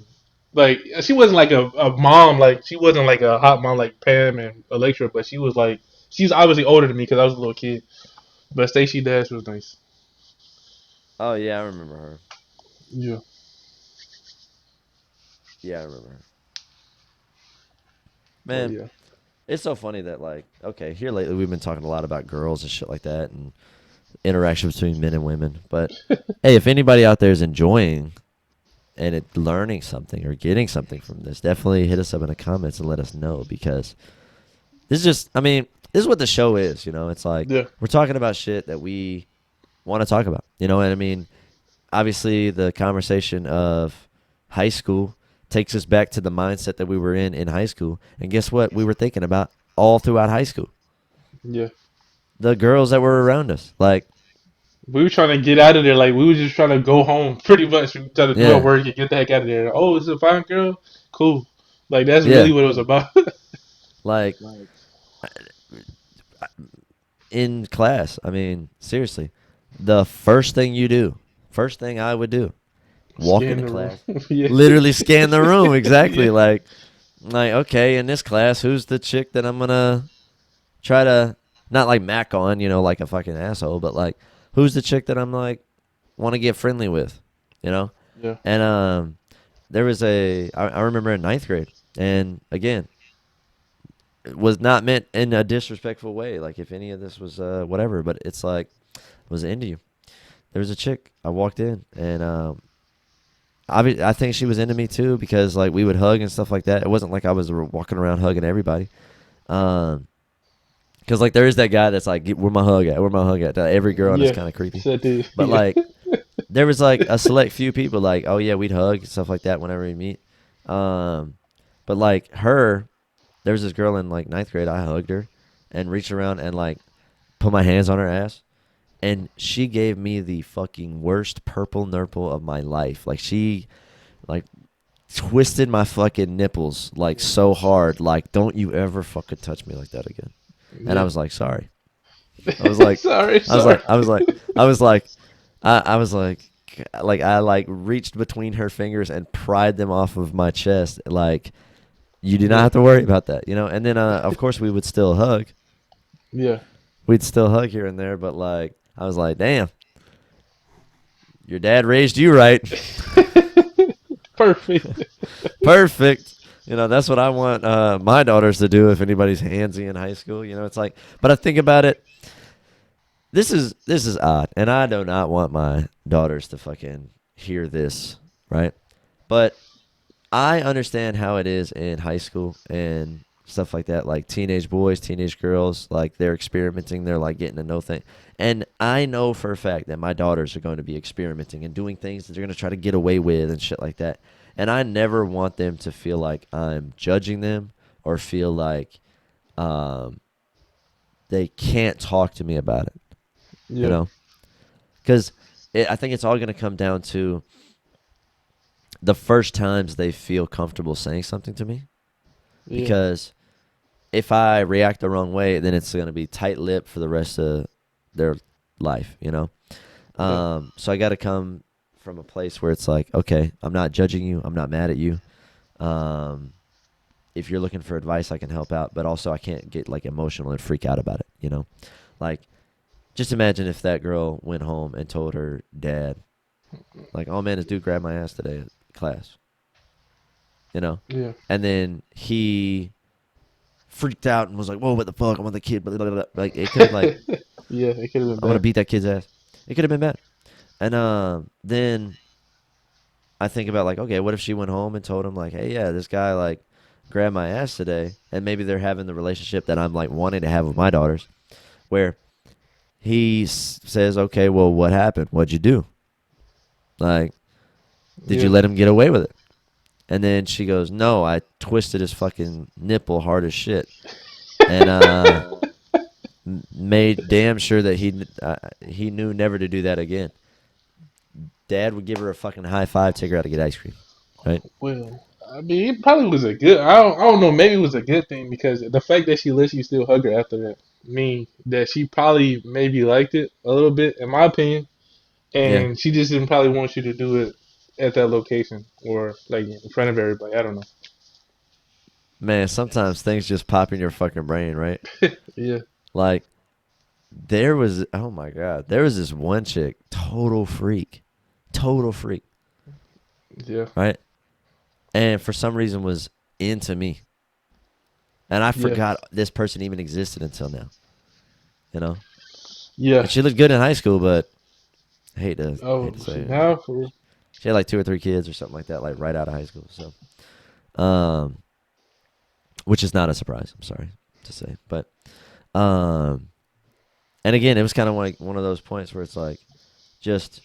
like she wasn't like a mom. Like she wasn't like a hot mom like Pam and Electra, but she was like she's obviously older than me because I was a little kid. But Stacey Dash was nice. Oh yeah, I remember her. Yeah. Yeah, I remember her. Oh Man, yeah. it's so funny that like okay, here lately we've been talking a lot about girls and shit like that and interaction between men and women. But hey, if anybody out there is enjoying and learning something or getting something from this, definitely hit us up in the comments and let us know because this is just I mean, this is what the show is. You know, it's like Yeah. we're talking about shit that we want to talk about. You know what I mean? Obviously, the conversation of high school takes us back to the mindset that we were in high school. And guess what? We were thinking about all throughout high school. Yeah. The girls that were around us. Like, We were trying to get out of there. Like we were just trying to go home. Pretty much, we trying to do our yeah, work and get the heck out of there. Oh, it's a fine girl. Cool. Like that's really yeah. what it was about. Like, in class, I mean, seriously, the first thing I would do, walk Scan into the room. class, Yeah. literally scan the room. Yeah. Exactly. Like, okay, in this class, who's the chick that I'm gonna try to not like mac on, like a fucking asshole, but like who's the chick that I'm like want to get friendly with, you know? Yeah. And there was I remember in ninth grade, and again, it was not meant in a disrespectful way. Like if any of this was whatever, but it's like was into you. There was a chick. I walked in, and I think she was into me too because like we would hug and stuff like that. It wasn't like I was walking around hugging everybody. Um, Because like there is that guy that's like, where my hug at? Where my hug at? Every girl, and it's Yeah. kind of creepy. So dude. But Yeah. like there was like a select few people like, oh yeah, we'd hug and stuff like that whenever we meet. Um, but like there was this girl in like ninth grade. I hugged her and reached around and like put my hands on her ass, and she gave me the fucking worst purple nurple of my life. Like she like twisted my fucking nipples like so hard. Like don't you ever fucking touch me like that again. And I Yeah. was like, sorry. I was like, Sorry. I was Sorry. like, I was like, I was like, I was like I like reached between her fingers and pried them off of my chest. Like, you do not Yeah. have to worry about that, you know. And then, of course, we would still hug. Yeah. We'd still hug here and there, but like, I was like, damn, your dad raised you right. Perfect. Perfect. You know, that's what I want my daughters to do if anybody's handsy in high school. You know, it's like, but I think about it. This is odd, and I do not want my daughters to fucking hear this, right? But I understand how it is in high school and stuff like that. Like teenage boys, teenage girls, like they're experimenting. They're like getting to know things. And I know for a fact that my daughters are going to be experimenting and doing things that they're going to try to get away with and shit like that. And I never want them to feel like I'm judging them or feel like um, they can't talk to me about it, you Yeah. know? Because I think it's all going to come down to the first times they feel comfortable saying something to me. Yeah. Because if I react the wrong way, then it's going to be tight lip for the rest of their life, you know? Yeah. So I got to come from a place where it's like, okay, I'm not judging you. I'm not mad at you. Um, if you're looking for advice, I can help out, but also I can't get like emotional and freak out about it, you know? Like, just imagine if that girl went home and told her dad, like, oh man, this dude grabbed my ass today at class, you know? Yeah. And then he freaked out and was like, whoa, what the fuck? I want the kid. Blah, blah, blah. Like, it could have, like, Yeah. It could have been I want to bad. beat that kid's ass. It could have been bad. And then I think about, like, okay, what if she went home and told him, like, hey, yeah, this guy, like, grabbed my ass today. And maybe they're having the relationship that I'm, like, wanting to have with my daughters, where he says, okay, well, what happened? What'd you do? Like, did you Yeah. let him get away with it? And then she goes, no, I twisted his fucking nipple hard as shit. And made damn sure that he knew never to do that again. Dad would give her a fucking high five, take her out to get ice cream, right? Well, I mean, it probably was a good. I don't know. Maybe it was a good thing because the fact that she let you still hug her after that mean that she probably maybe liked it a little bit, in my opinion, Yeah, and she just didn't probably want you to do it at that location or like in front of everybody. I don't know. man. Sometimes things just pop in your fucking brain, right? Yeah. Like oh my god, there was this one chick, total freak, Yeah. right? And for some reason was into me, and I Yeah. forgot this person even existed until now. You know, Yeah. and she looked good in high school, but hate Oh, to say see, it. now for She had like two or three kids or something like that, like right out of high school. So, which is not a surprise. I'm sorry to say, but Um, and again, it was kind of like one of those points where it's like just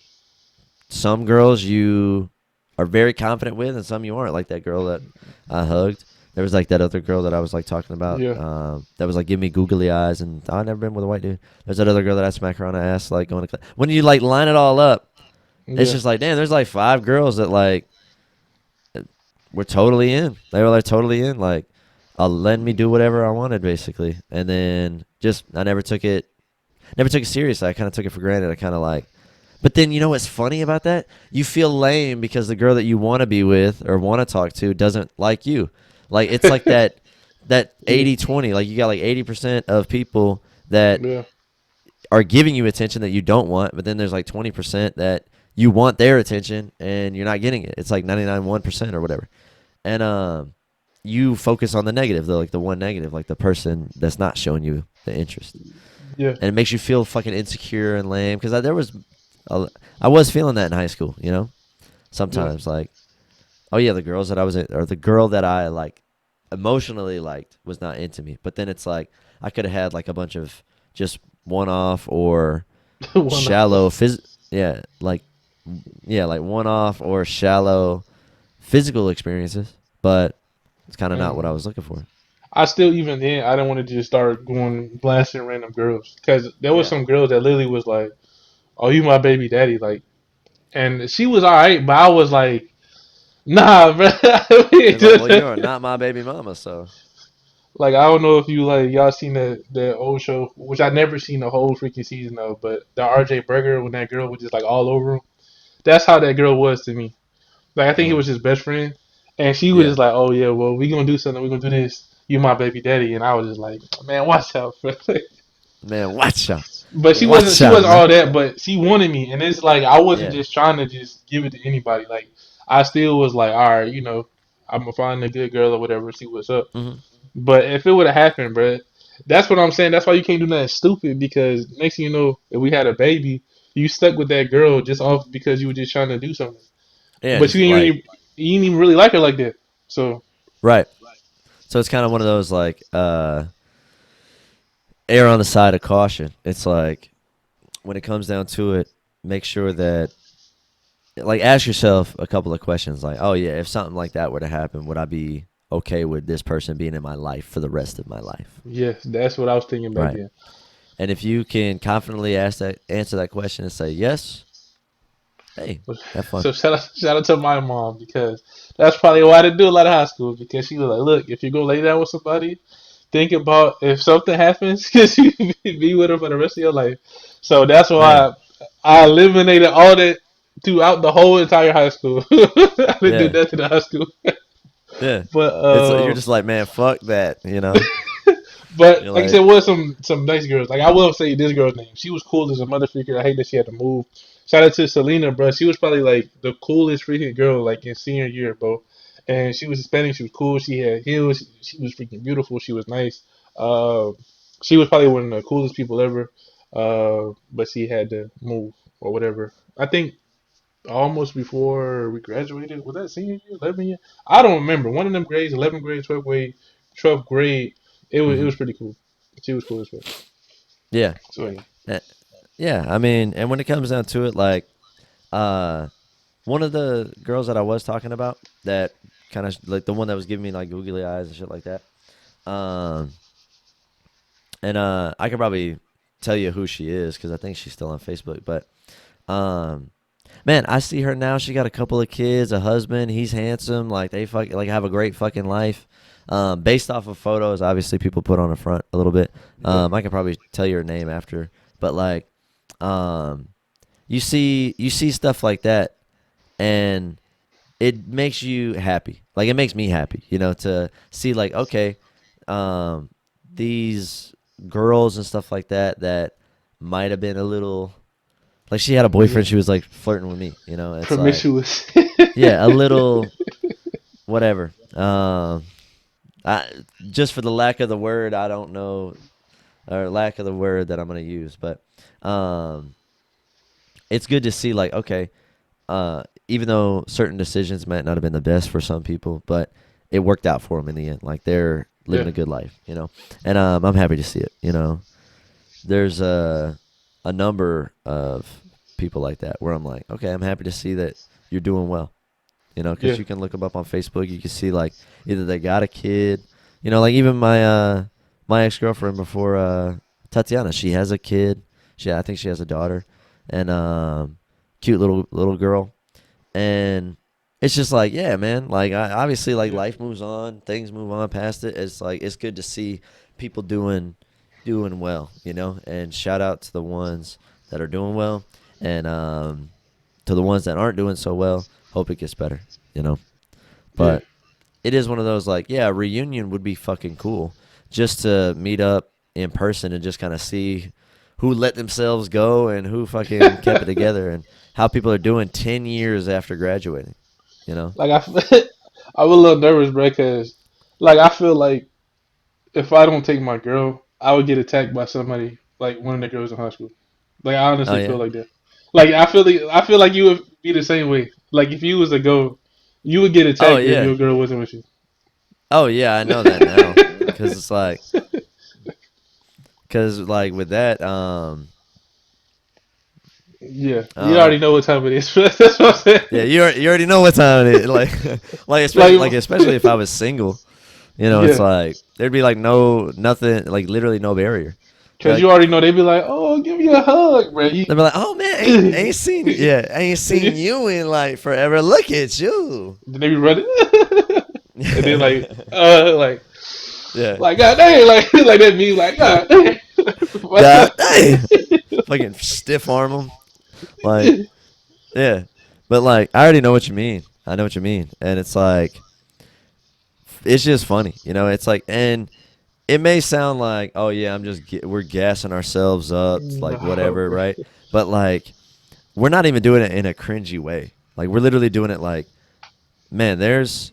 some girls you are very confident with, and some you aren't. Like that girl that I hugged. There was like that other girl that I was like talking about. Yeah, That was like giving me googly eyes, and I've never been with a white dude. There's that other girl that I smack her on the ass, like going to. When you like line it all up, it's yeah, just like, damn. There's like five girls that like were totally in. They were like totally in, like, letting me do whatever I wanted, basically. And then just I never took it seriously. I kind of took it for granted. I kind of like, but then you know what's funny about that? You feel lame because the girl that you want to be with or want to talk to doesn't like you. Like it's like that yeah, 80-20. Like you got like 80% of people that yeah, are giving you attention that you don't want, but then there's like 20% that you want their attention and you're not getting it. It's like 99.1% or whatever. And you focus on the negative, like the one negative, like the person that's not showing you the interest, yeah, and it makes you feel fucking insecure and lame. Because I was feeling that in high school, you know. yeah. Sometimes like, oh yeah, the girls that I was in, or the girl that I like emotionally liked was not into me. But then it's like I could have had like a bunch of just one off or One shallow off. phys yeah, like like one off or shallow physical experiences, but it's kind of not what I And was looking for. I still, even then, I didn't want to just start going blasting random girls because there was Yeah. some girls that literally was like, "Oh, you my baby daddy," like, and she was all right, but I was like, "Nah, bro." It's like, well, you are not my baby mama, so Like, I don't know if you like y'all seen the old show, which I never seen the whole freaking season of, but the RJ Burger when that girl was just like all over him. That's how that girl was to me. Like I think he mm, was his best friend, and she was yeah, just like, "Oh yeah, well we gonna do something. We gonna do this. You my baby daddy." And I was just like, "Man, watch out, bro." man, watch out, But she wasn't watch she out, wasn't man. all that, but she wanted me, and it's like I wasn't Yeah, just trying to just give it to anybody. Like I still was like, all right, I'm gonna find a good girl or whatever, see what's up. hmm But if it would have happened, bro, that's what I'm saying. That's why you can't do nothing stupid because next thing you know, if we had a baby, you stuck with that girl just off because you were just trying to do something. yeah, But just like you didn't even really like her like that. So right. So it's kind of one of those like err on the side of caution. It's like when it comes down to it, make sure that like ask yourself a couple of questions like, oh yeah, if something like that were to happen, would I be okay with this person being in my life for the rest of my life? yes, that's what I was thinking back Right. then. And if you can confidently answer that question and say yes, hey, have fun. So shout out to my mom because that's probably why I didn't do a lot of high school because she was like, look, if you're gonna lay down with somebody, think about if something happens because you be with her for the rest of your life. So that's Man, why I eliminated all that throughout the whole entire high school. I didn't do yeah, nothing in high school, yeah. but It's you're just like, man, fuck that, you know. but You're like I said, like, was some nice girls. Like I will say this girl's name. She was cool as a motherfucker. I hate that she had to move. Shout out to Selena, bro. She was probably like the coolest freaking girl like in senior year, bro. And she was Hispanic. She was cool. She had heels. She was freaking beautiful. She was nice. Uh, she was probably one of the coolest people ever. But she had to move or whatever. I think almost before we graduated. Was that senior year, 11th year? I don't remember. One of them grades, 11th grade, 12th grade, 12th grade. It hmm was pretty cool. She was cool as well. yeah, So yeah. Eh, yeah. I mean, and when it comes down to it, like, uh, one of the girls that I was talking about, that kind of like the one that was giving me like googly eyes and shit like that. Um, and I could probably tell you who she is because I think she's still on Facebook. But um, man, I see her now. She got a couple of kids, a husband. He's handsome. Like they like have a great fucking life. Based off of photos, obviously people put on the front a little bit. Yeah. I can probably tell you her name after, but like, um, you see stuff like that, and it makes you happy. Like it makes me happy, you know, to see like, okay, um, these girls and stuff like that that might have been a little like she had a Yeah. boyfriend. She was like flirting with me, you know. It's like, Promiscuous. yeah, a little whatever. I just for the lack of the word, I don't know, or lack of the word that I'm gonna use, but um, it's good to see like, okay, even though certain decisions might not have been the best for some people, but it worked out for them in the end. Like living Yeah. a good life, and I'm happy to see it. There's a number of people like that where I'm like, okay, I'm happy to see that you're doing well. Because Yeah. you can look them up on Facebook. You can see like either they got a kid, like even my ex girlfriend before Tatiana, she has a kid. I think she has a daughter, and cute little girl, and it's just like, yeah, man. Like obviously, like Yeah. life moves on, things move on past it. It's like it's good to see people doing well, and shout out to the ones that are doing well, and to the ones that aren't doing so well. Hope it gets better, you know. Yeah. But it is one of those like, yeah, a reunion would be fucking cool, just to meet up in person and just kind of see who let themselves go and who fucking kept it together and how people are doing 10 years after graduating, you know. Like I was a little nervous, bro, because like I feel like if I don't take my girl, I would get attacked by somebody like one of the girls in high school. Like I Oh honestly feel yeah. like that. Like I feel like you would be the same way. Like if you was a go, you would get Oh attacked if yeah. your girl wasn't with you. Oh yeah, I know that now cuz it's like with that Yeah, I you don't know. already know what time it is. That's what I'm Yeah, saying. you already know what time it is. Like, Especially if I was single. It's yeah, like there'd be like no nothing, like literally no barrier. Be because like, you already know they'd be like, "Oh, give me a hug, bro." they'd be like, "Oh man, ain't seen yeah, ain't seen you in like forever. Look at you." Then they be running, and then like, Yeah, like, yeah. God dang, like that meme, like, God dang, God dang, fucking stiff arm them. Like, yeah, but like I already know what you mean. I know what you mean, and it's like it's just funny, It's like, and it may sound like, oh yeah, we're gassing ourselves up, like no, whatever, bro. right? But like we're not even doing it in a cringy way. Like we're literally doing it like, man, there's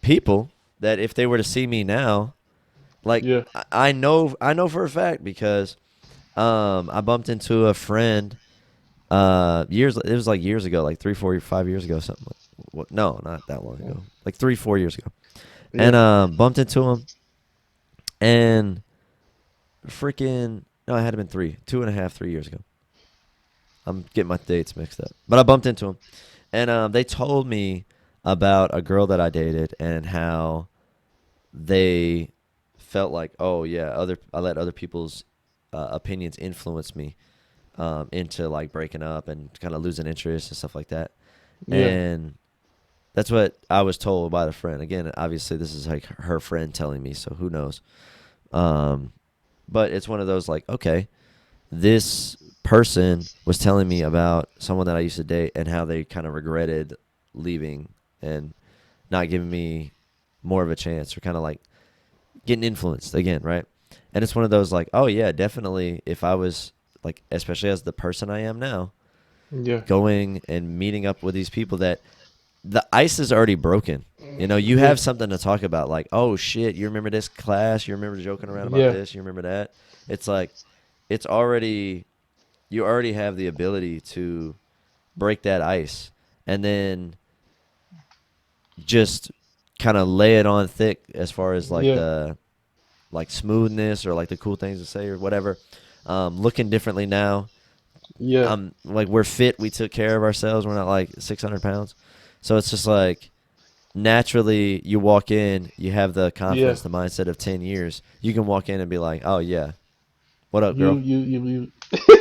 people that if they were to see me now, like Yeah, I know for a fact because I bumped into a friend years it was like years ago, like 3 4 5 years ago, something like no, not that long ago, like 3 4 years ago, yeah, and bumped into him and freaking no, it had been 2.5 3 years ago. I'm getting my dates mixed up, but I bumped into him, and they told me about a girl that I dated and how they felt like, oh yeah, I let other people's opinions influence me into like breaking up and kind of losing interest and stuff like that. yeah, And that's what I was told by a friend. Again, obviously this is like her friend telling me, so who knows? Um, but it's one of those like, okay, this person was telling me about someone that I used to date and how they kind of regretted leaving and not giving me more of a chance or kind of like getting influenced again, right? And it's one of those like, oh yeah, definitely if I was like, especially as the person I am now, yeah, going and meeting up with these people that the ice is already broken. You yeah, have something to talk about like, oh shit, you remember this class? You remember joking around about yeah, this? You remember that? It's like it's already you already have the ability to break that ice and then just kind of lay it on thick as far as like yeah, the like smoothness or like the cool things to say or whatever. Looking differently now. yeah, Like we're fit. We took care of ourselves. We're not like 600 pounds. So it's just like naturally you walk in, you have the yeah. confidence, the mindset of 10 years. You can walk in and be like, oh yeah, what up, You, girl? you, you, you.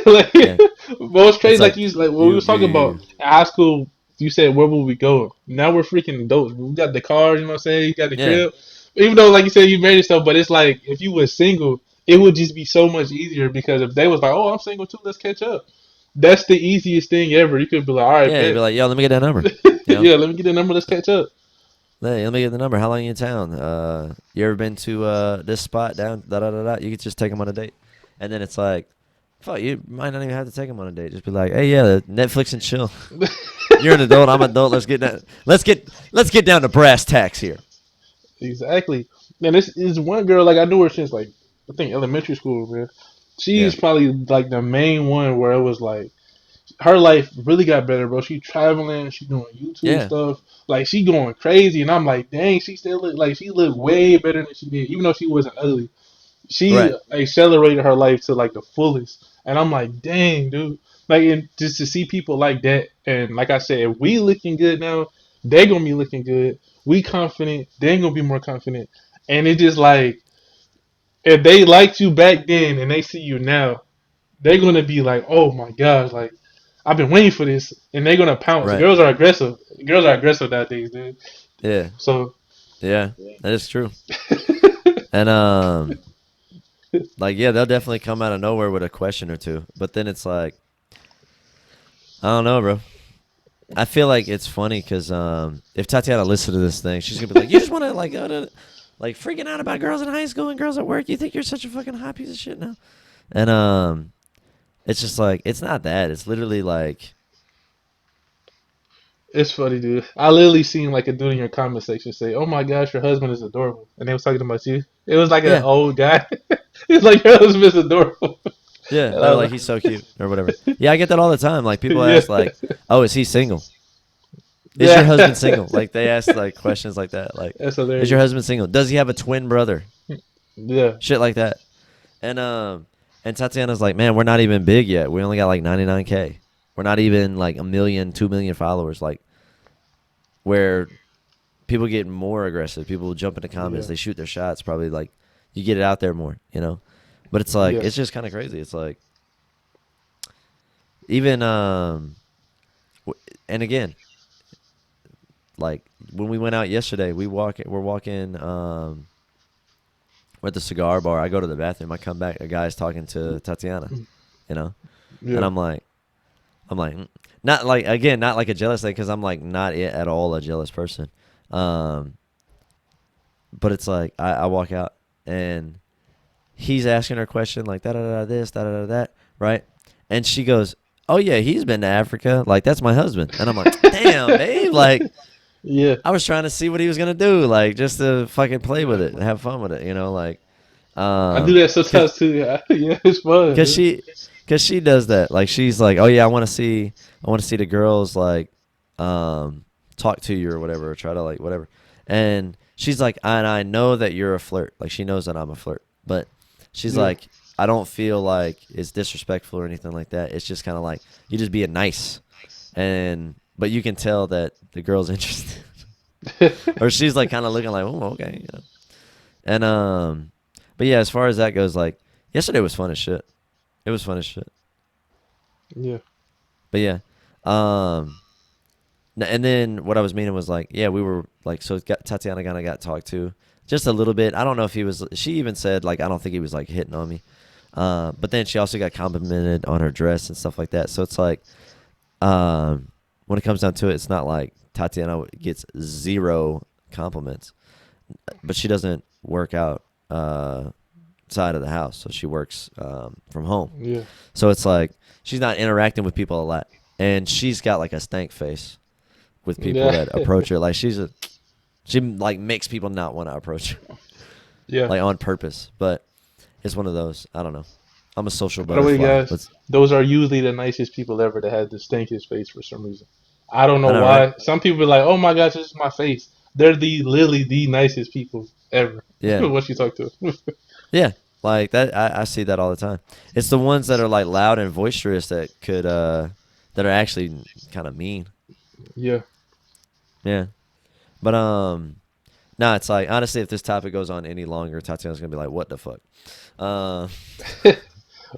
Like, Yeah. but what's It's crazy, like like you, like what we you, was you, talking you. about in high school. You said, where will we go? Now we're freaking adults. We got the cars, you know what I'm saying? You got the Yeah. crib. Even though, like you said, you married yourself, but it's like if you were single, it would just be so much easier because if they was like, oh, I'm single too, let's catch up. That's the easiest thing ever. You could be like, all right, Yeah. You'd be bet. like, yo, let me get that number. You know? Yeah, let me get the number. Let's catch up. Hey, let me get the number. How long you in town? You ever been to this spot down? Da da da da. You could just take them on a date, and then it's like, fuck, you might not even have to take them on a date. Just be like, hey, yeah, Netflix and chill. You're an adult. I'm an adult. Let's get down. Let's get down to brass tacks here. Exactly. Man, this is one girl, like I knew her since like I think elementary school, man. Yeah. She's probably like the main one where it was like her life really got better, bro. She traveling, she doing YouTube Yeah. stuff, like she going crazy, and I'm like, dang, she still look like she looked way better than she did, even though she wasn't ugly. She Right. accelerated her life to like the fullest, and I'm like, dang, dude, like and just to see people like that, and like I said, if we looking good now, they gonna be looking good. We confident, they gonna be more confident, and it just like if they liked you back then and they see you now, they're gonna be like, oh my gosh, like I've been waiting for this, and they're gonna pounce. Right. Girls are aggressive. Girls are aggressive nowadays, dude. Yeah. So Yeah. That is true. And like yeah, they'll definitely come out of nowhere with a question or two. But then it's like I don't know, bro. I feel like it's funny because if Tatiana listened to this thing, she's gonna be like, "You just want to like go to like freaking out about girls in high school and girls at work. You think you're such a fucking hot piece of shit now?" And it's just like it's not that. It's literally like it's funny, dude. I literally seen like a dude in your comment section say, "Oh my gosh, your husband is adorable," and they was talking about you. It was like an yeah, old guy. It's like your husband's adorable, yeah. and They're I like was he's so cute or whatever. Yeah, I get that all the time. Like like, people yeah, ask like, "Oh, is he single? Is your husband yeah. single?" Like they ask like questions like that. Like, That's "Is your hilarious. husband single? Does he have a twin brother?" Yeah, Shit like that. And and Tatiana's like, man, we're not even big yet. We only got like 99K. We're not even like a million, 2 million followers. Like where people get more aggressive. People jump into comments. yeah, They shoot their shots. Probably like you get it out there more, you know. But it's like yeah. it's just kind of crazy. It's like even and again, like when we went out yesterday, we're walking we're at the cigar bar. I go to the bathroom. I come back. A guy's talking to Tatiana, you know, and Yeah, I'm like, not like again, not like a jealous thing because I'm like not at all a jealous person. Um, but it's like I walk out and he's asking her a question like da da da this da da da that right, and she goes, "Oh yeah, he's been to Africa. Like that's my husband." And I'm like, "Damn, babe, like." yeah. I was trying to see what he was gonna do, like just to fucking play with it and have fun with it, you know, like, I do that cause, sometimes too. Yeah, yeah, it's fun, cause dude. she, cause she does that. Like she's like, oh yeah, I want to see the girls like, talk to you or whatever, or try to like whatever. And she's like, and I know that you're a flirt. Like she knows that I'm a flirt, but she's Yeah, like, I don't feel like it's disrespectful or anything like that. It's just kind of like you just being nice, and but you can tell that the girl's interested. Or she's like kind of looking like, oh, okay, you know. And but yeah, as far as that goes, like yesterday was fun as shit. It was fun as shit. yeah, But yeah, um, and then what I was meaning was like, yeah, we were like, so Tatiana kind of got talked to just a little bit. I don't know if he was. She even said like, I don't think he was like hitting on me. But then she also got complimented on her dress and stuff like that. So it's like, when it comes down to it, it's not like Tatiana gets zero compliments, but she doesn't work out side of the house, so she works from home. yeah, So it's like she's not interacting with people a lot, and she's got like a stank face with people yeah, that approach her. Like she like makes people not want to approach her, yeah. like on purpose. But it's one of those. I don't know. I'm a social By the way, butterfly. guys, those are usually the nicest people ever that had the stinkiest face for some reason. I don't I know know, right? why. Some people be like, "Oh my gosh, this is my face." They're the literally the nicest people ever. Yeah, What you talk to? yeah. Like that, I see that all the time. It's the ones that are like loud and boisterous that could that are actually kind of mean. Yeah. Yeah, but nah, it's like honestly, if this topic goes on any longer, Tatiana's gonna be like, "What the fuck?" Uh,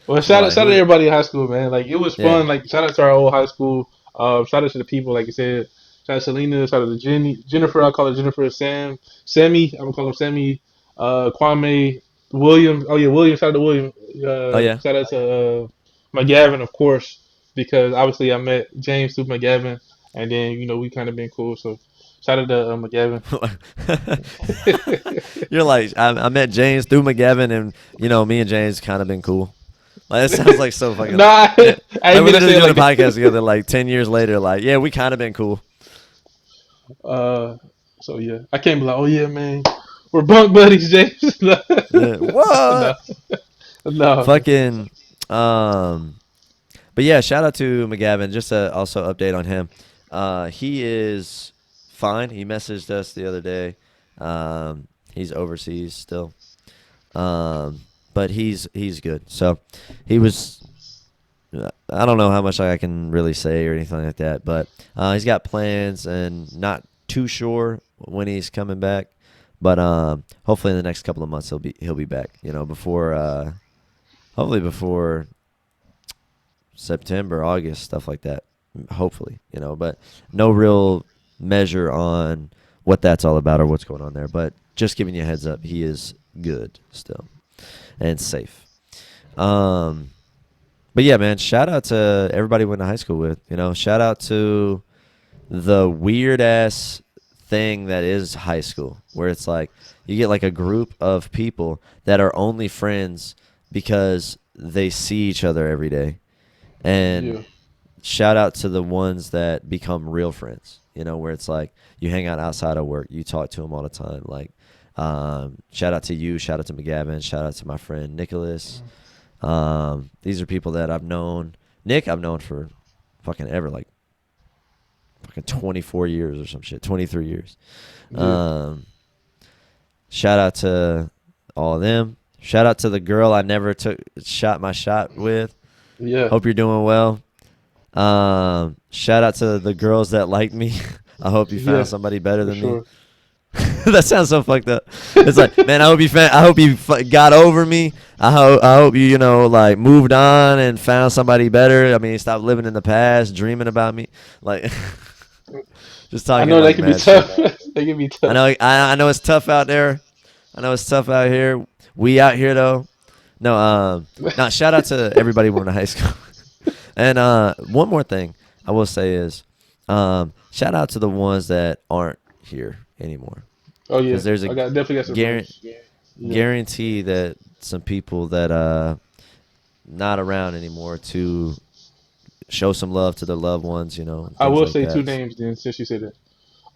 Well, she'll be like, shout "Who out to the?" everybody in high school, man. Like it was Yeah, fun. Like shout out to our old high school. Shout out to the people, like you said. Shout out to Selena. Shout out to Jenny, Jennifer. I call her Jennifer. Sam, Sammy. I'm gonna call him Sammy. Kwame, William. Oh yeah, William. Shout out to William. oh yeah. Shout out to McGavin, of course, because obviously I met James through McGavin, and then we kind of been cool. So shout out to McGavin. You're like, I met James through McGavin, and me and James kind of been cool. Like that sounds like so fucking. Nah, Yeah, I like didn't we're mean to literally say it doing a like podcast that. together. Like 10 years later, like yeah, we kind of been cool. Uh, so yeah, I can't be like, oh yeah, man, we're bunk buddies, James. No, Yeah. no, What? no. Fucking. Um. But yeah, shout out to McGavin. Just to also update on him. He is fine. He messaged us the other day. He's overseas still, but he's good. So he was. I don't know how much I can really say or anything like that, but he's got plans and not too sure when he's coming back. But hopefully in the next couple of months he'll be back. You know, before hopefully before September, August, stuff like that. Hopefully, you know, but no real measure on what that's all about or what's going on there. But just giving you a heads up, he is good still and safe. Um, but yeah, man, shout out to everybody we went to high school with. You know, shout out to the weird ass thing that is high school, where it's like you get like a group of people that are only friends because they see each other every day. And Yeah. shout out to the ones that become real friends. You know, where it's like you hang out outside of work, you talk to them all the time. Like, shout out to you, shout out to McGavin, shout out to my friend Nicholas. These are people that I've known. Nick, I've known for fucking ever, like fucking 24 years or some shit, 23 years. Yeah. Um, shout out to all of them. Shout out to the girl I never shot my shot with. Yeah. Hope you're doing well. Shout out to the girls that liked me. I hope you found Yeah. somebody better For than me. sure. That sounds so fucked up. It's like, man, I hope you got over me. I hope you like moved on and found somebody better. I mean, stop living in the past, dreaming about me. Like, just I talking know they like can be mad shit. tough. They can be I tough. know I know it's tough out there. I know it's tough out here. We out here though. No, no. Shout out to everybody we went to high school. And one more thing I will say is, shout out to the ones that aren't here anymore, Oh yeah, because there's a I got definitely got some guarantee friends. Yeah. guarantee that some people that not around anymore to show some love to their loved ones, and I things will like say two that. names then since you said that.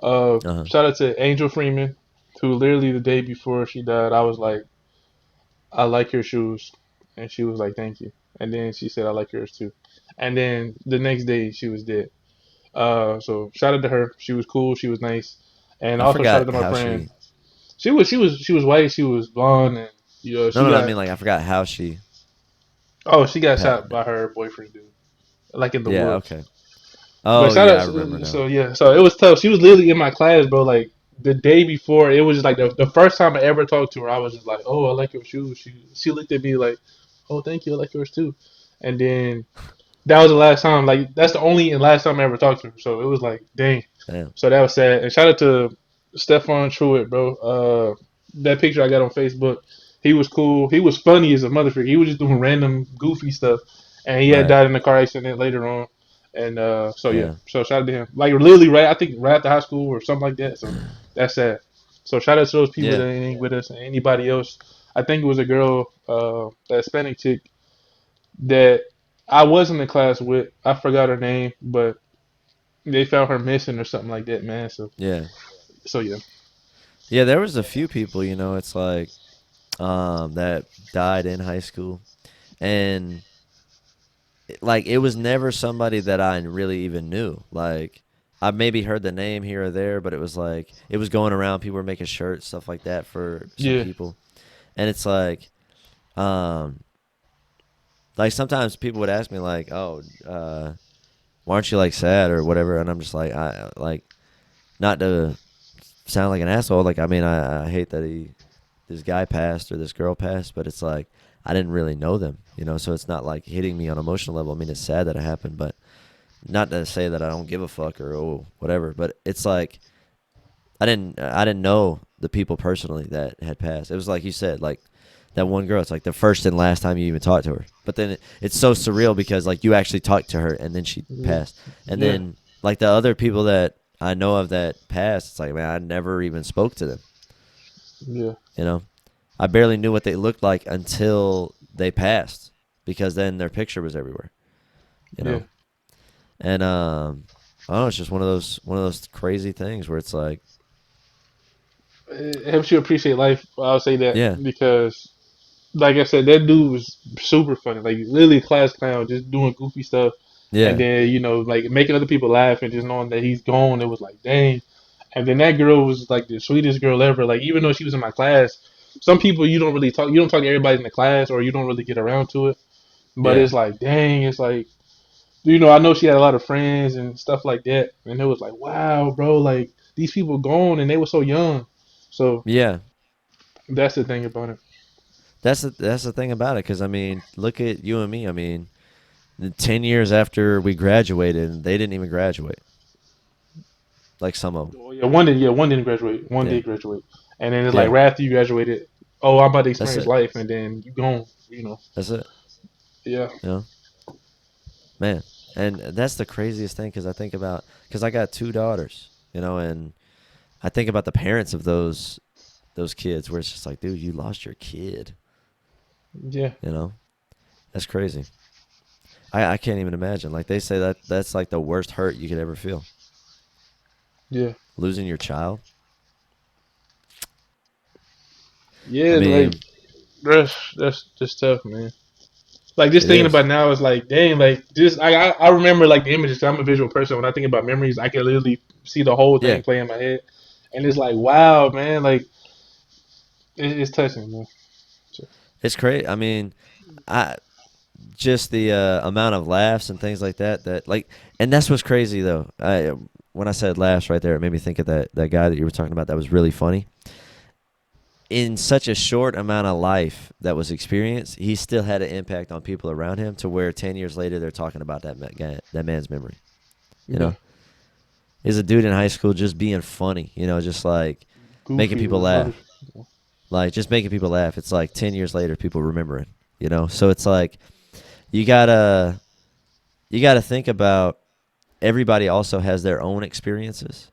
Uh-huh. Shout out to Angel Freeman, who literally the day before she died, I was like, I like your shoes, and she was like, thank you. And then she said, I like yours too. And then the next day she was dead. So shout out to her. She was cool. She was nice. And I also shout out forgot to my how friend. she. She was white. She was blonde, and No, she no, no. I got mean, like, I forgot how she. she got Pa- shot by her boyfriend dude, like in the yeah. woods. Okay. But Oh shout yeah, I out, remember now. so it was tough. She was literally in my class, bro. Like the day before, it was just like the first time I ever talked to her. I was just like, oh, I like your shoes. She looked at me like, oh, thank you, I like yours too. And then that was the last time. Like that's the only and last time I ever talked to her. So it was like, dang. Damn. So that was sad. And shout out to Stefan Truitt, bro. That picture I got on Facebook. He was cool. He was funny as a motherfucker. He was just doing random goofy stuff, and he had Right. died in a car accident later on. And so yeah, Yeah. so shout out to him. Like literally right, I think right after high school or something like that. So that's sad. So shout out to those people Yeah. that ain't with us and anybody else. I think it was a girl, that Hispanic chick that I was in the class with. I forgot her name, but they found her missing or something like that, man. Yeah. So yeah, Yeah. There was a few people. It's like that died in high school, and like it was never somebody that I really even knew. Like I maybe heard the name here or there, but it was like it was going around. People were making shirts, stuff like that for some yeah, people, and it's um, like sometimes people would ask me like, "Oh, why aren't you like sad or whatever?" And I'm just like, I like not to sound like an asshole. Like I mean, I hate that this guy passed or this girl passed, but it's like I didn't really know them, so it's not like hitting me on an emotional level. I mean, it's sad that it happened, but not to say that I don't give a fuck or whatever, but it's like I didn't know the people personally that had passed. It was like you said, like that one girl. It's like the first and last time you even talked to her. But then it's so surreal because like you actually talked to her and then she yeah, passed, and yeah, then like the other people that I know of that passed, it's like man, I never even spoke to them. yeah, You know, I barely knew what they looked like until they passed because then their picture was everywhere. You yeah. know, and I don't know. It's just one of those crazy things where it's like, It helps you appreciate life. I'll say that yeah, because like I said, that dude was super funny. Like literally class clown, just doing goofy stuff, and Yeah, then like making other people laugh, and just knowing that he's gone. It was like dang. And then that girl was like the sweetest girl ever. Like even though she was in my class, some people you don't really talk. You don't talk to everybody in the class, or you don't really get around to it. But yeah, it's like dang, it's like I know she had a lot of friends and stuff like that, and it was like wow, bro, like these people gone and they were so young. So yeah. that's the thing about it. That's the thing about it, because I mean, look at you and me. I mean, 10 years after we graduated, they didn't even graduate. Like some of them. Oh, yeah, one didn't graduate. One Yeah, did graduate. And then it's like yeah. right after you graduated, oh, I'm about to That's experience it. life, and then you gone. That's it. Yeah, You know, man. And that's the craziest thing, because I think about, because I got two daughters. And I think about the parents of those kids, where it's just like, dude, you lost your kid. yeah, You know, that's crazy. I can't even imagine. Like they say that's like the worst hurt you could ever feel. yeah, Losing your child. I yeah. Like mean, that's just tough, man. Like just it thinking is. about now is like, dang, like just I remember like the images. 'Cause I'm a visual person. When I think about memories, I can literally see the whole Yeah, thing play in my head, and it's like, wow, man, like it's touching, man. So, it's crazy. I mean, I just the amount of laughs and things like that. And that's what's crazy though. When I said laughs right there, it made me think of that guy that you were talking about. That was really funny. In such a short amount of life that was experienced, he still had an impact on people around him, to where 10 years later they're talking about that man's memory. You yeah, know, he's a dude in high school just being funny. Just like making goofy people with other. laugh, like just making people laugh. It's like 10 years later, people remember it. So it's like you gotta you gotta think about, everybody also has their own experiences,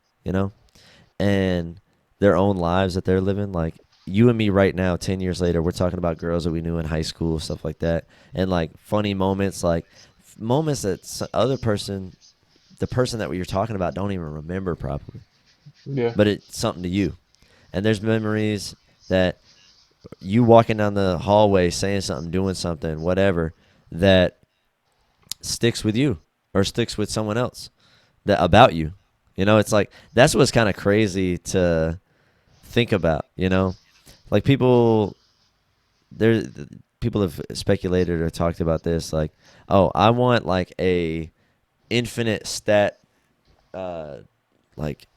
and their own lives that they're living. Like you and me right now, 10 years later, we're talking about girls that we knew in high school, stuff like that. And like funny moments, like moments that the person that you're talking about don't even remember properly, Yeah, but it's something to you. And there's memories that you walking down the hallway, saying something, doing something, whatever, that sticks with you or sticks with someone else, that about you. It's like that's what's kind of crazy to think about. Like there people have speculated or talked about this, like, oh, I want like a infinite stat, uh like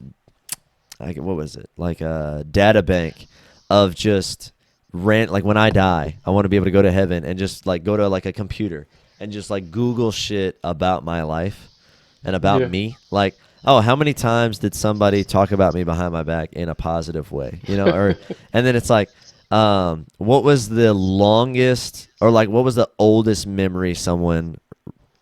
what was it, like a data bank of just rant. Like when I die, I want to be able to go to heaven and just like go to like a computer and just like Google shit about my life and about yeah, me. Like, oh, how many times did somebody talk about me behind my back in a positive way? Or and then it's like, what was the longest, or like what was the oldest memory someone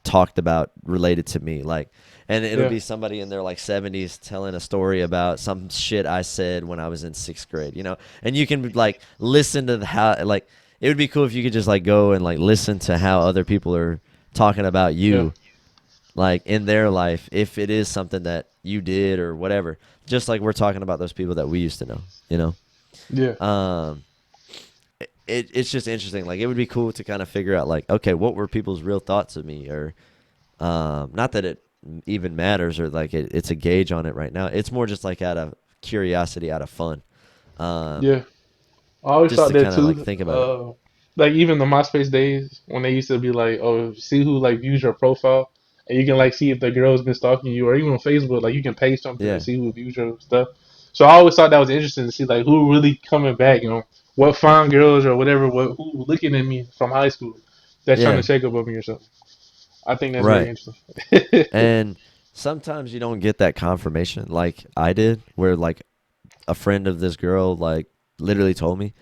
talked about related to me? Like, and it'll yeah, be somebody in their like 70s telling a story about some shit I said when I was in 6th grade, and you can like listen to how, like, it would be cool if you could just like go and like listen to how other people are talking about yeah, you, like in their life, if it is something that you did or whatever. Just like we're talking about those people that we used to know, yeah, um it's just interesting. Like it would be cool to kind of figure out, like, okay, what were people's real thoughts of me, or not that it even matters, or like it's a gauge on it right now. It's more just like out of curiosity, out of fun, um yeah. I always just thought to that kind of like too. think about it. Like even the MySpace days when they used to be like, oh, see who like views your profile, and you can like see if the girl's been stalking you, or even on Facebook, like you can pay something and Yeah, see who views your stuff. So I always thought that was interesting to see like who really coming back, what fine girls or whatever, who looking at me from high school that's trying to yeah, check up on me or something. I think that's very right. interesting. And sometimes you don't get that confirmation like I did, where like a friend of this girl like literally told me.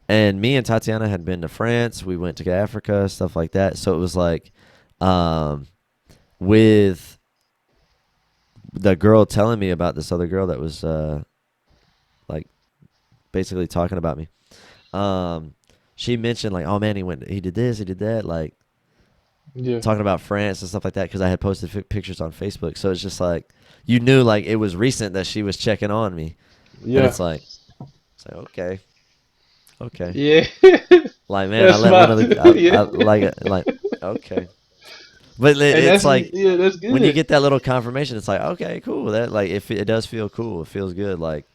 And me and Tatiana had been to France. We went to Africa, stuff like that. So it was like, um, with the girl telling me about this other girl that was like basically talking about me. Um, she mentioned like, oh man, he did this, he did that, like Yeah, talking about France and stuff like that, because I had posted pictures on Facebook. So it's just like you knew like it was recent that she was checking on me, and yeah, it's like okay, okay. yeah. Like, man, I That's let one my of the I yeah. like okay, but And it's that's like yeah, that's when you good. get that little confirmation, it's like okay, cool. That like if it does feel cool, it feels good. Like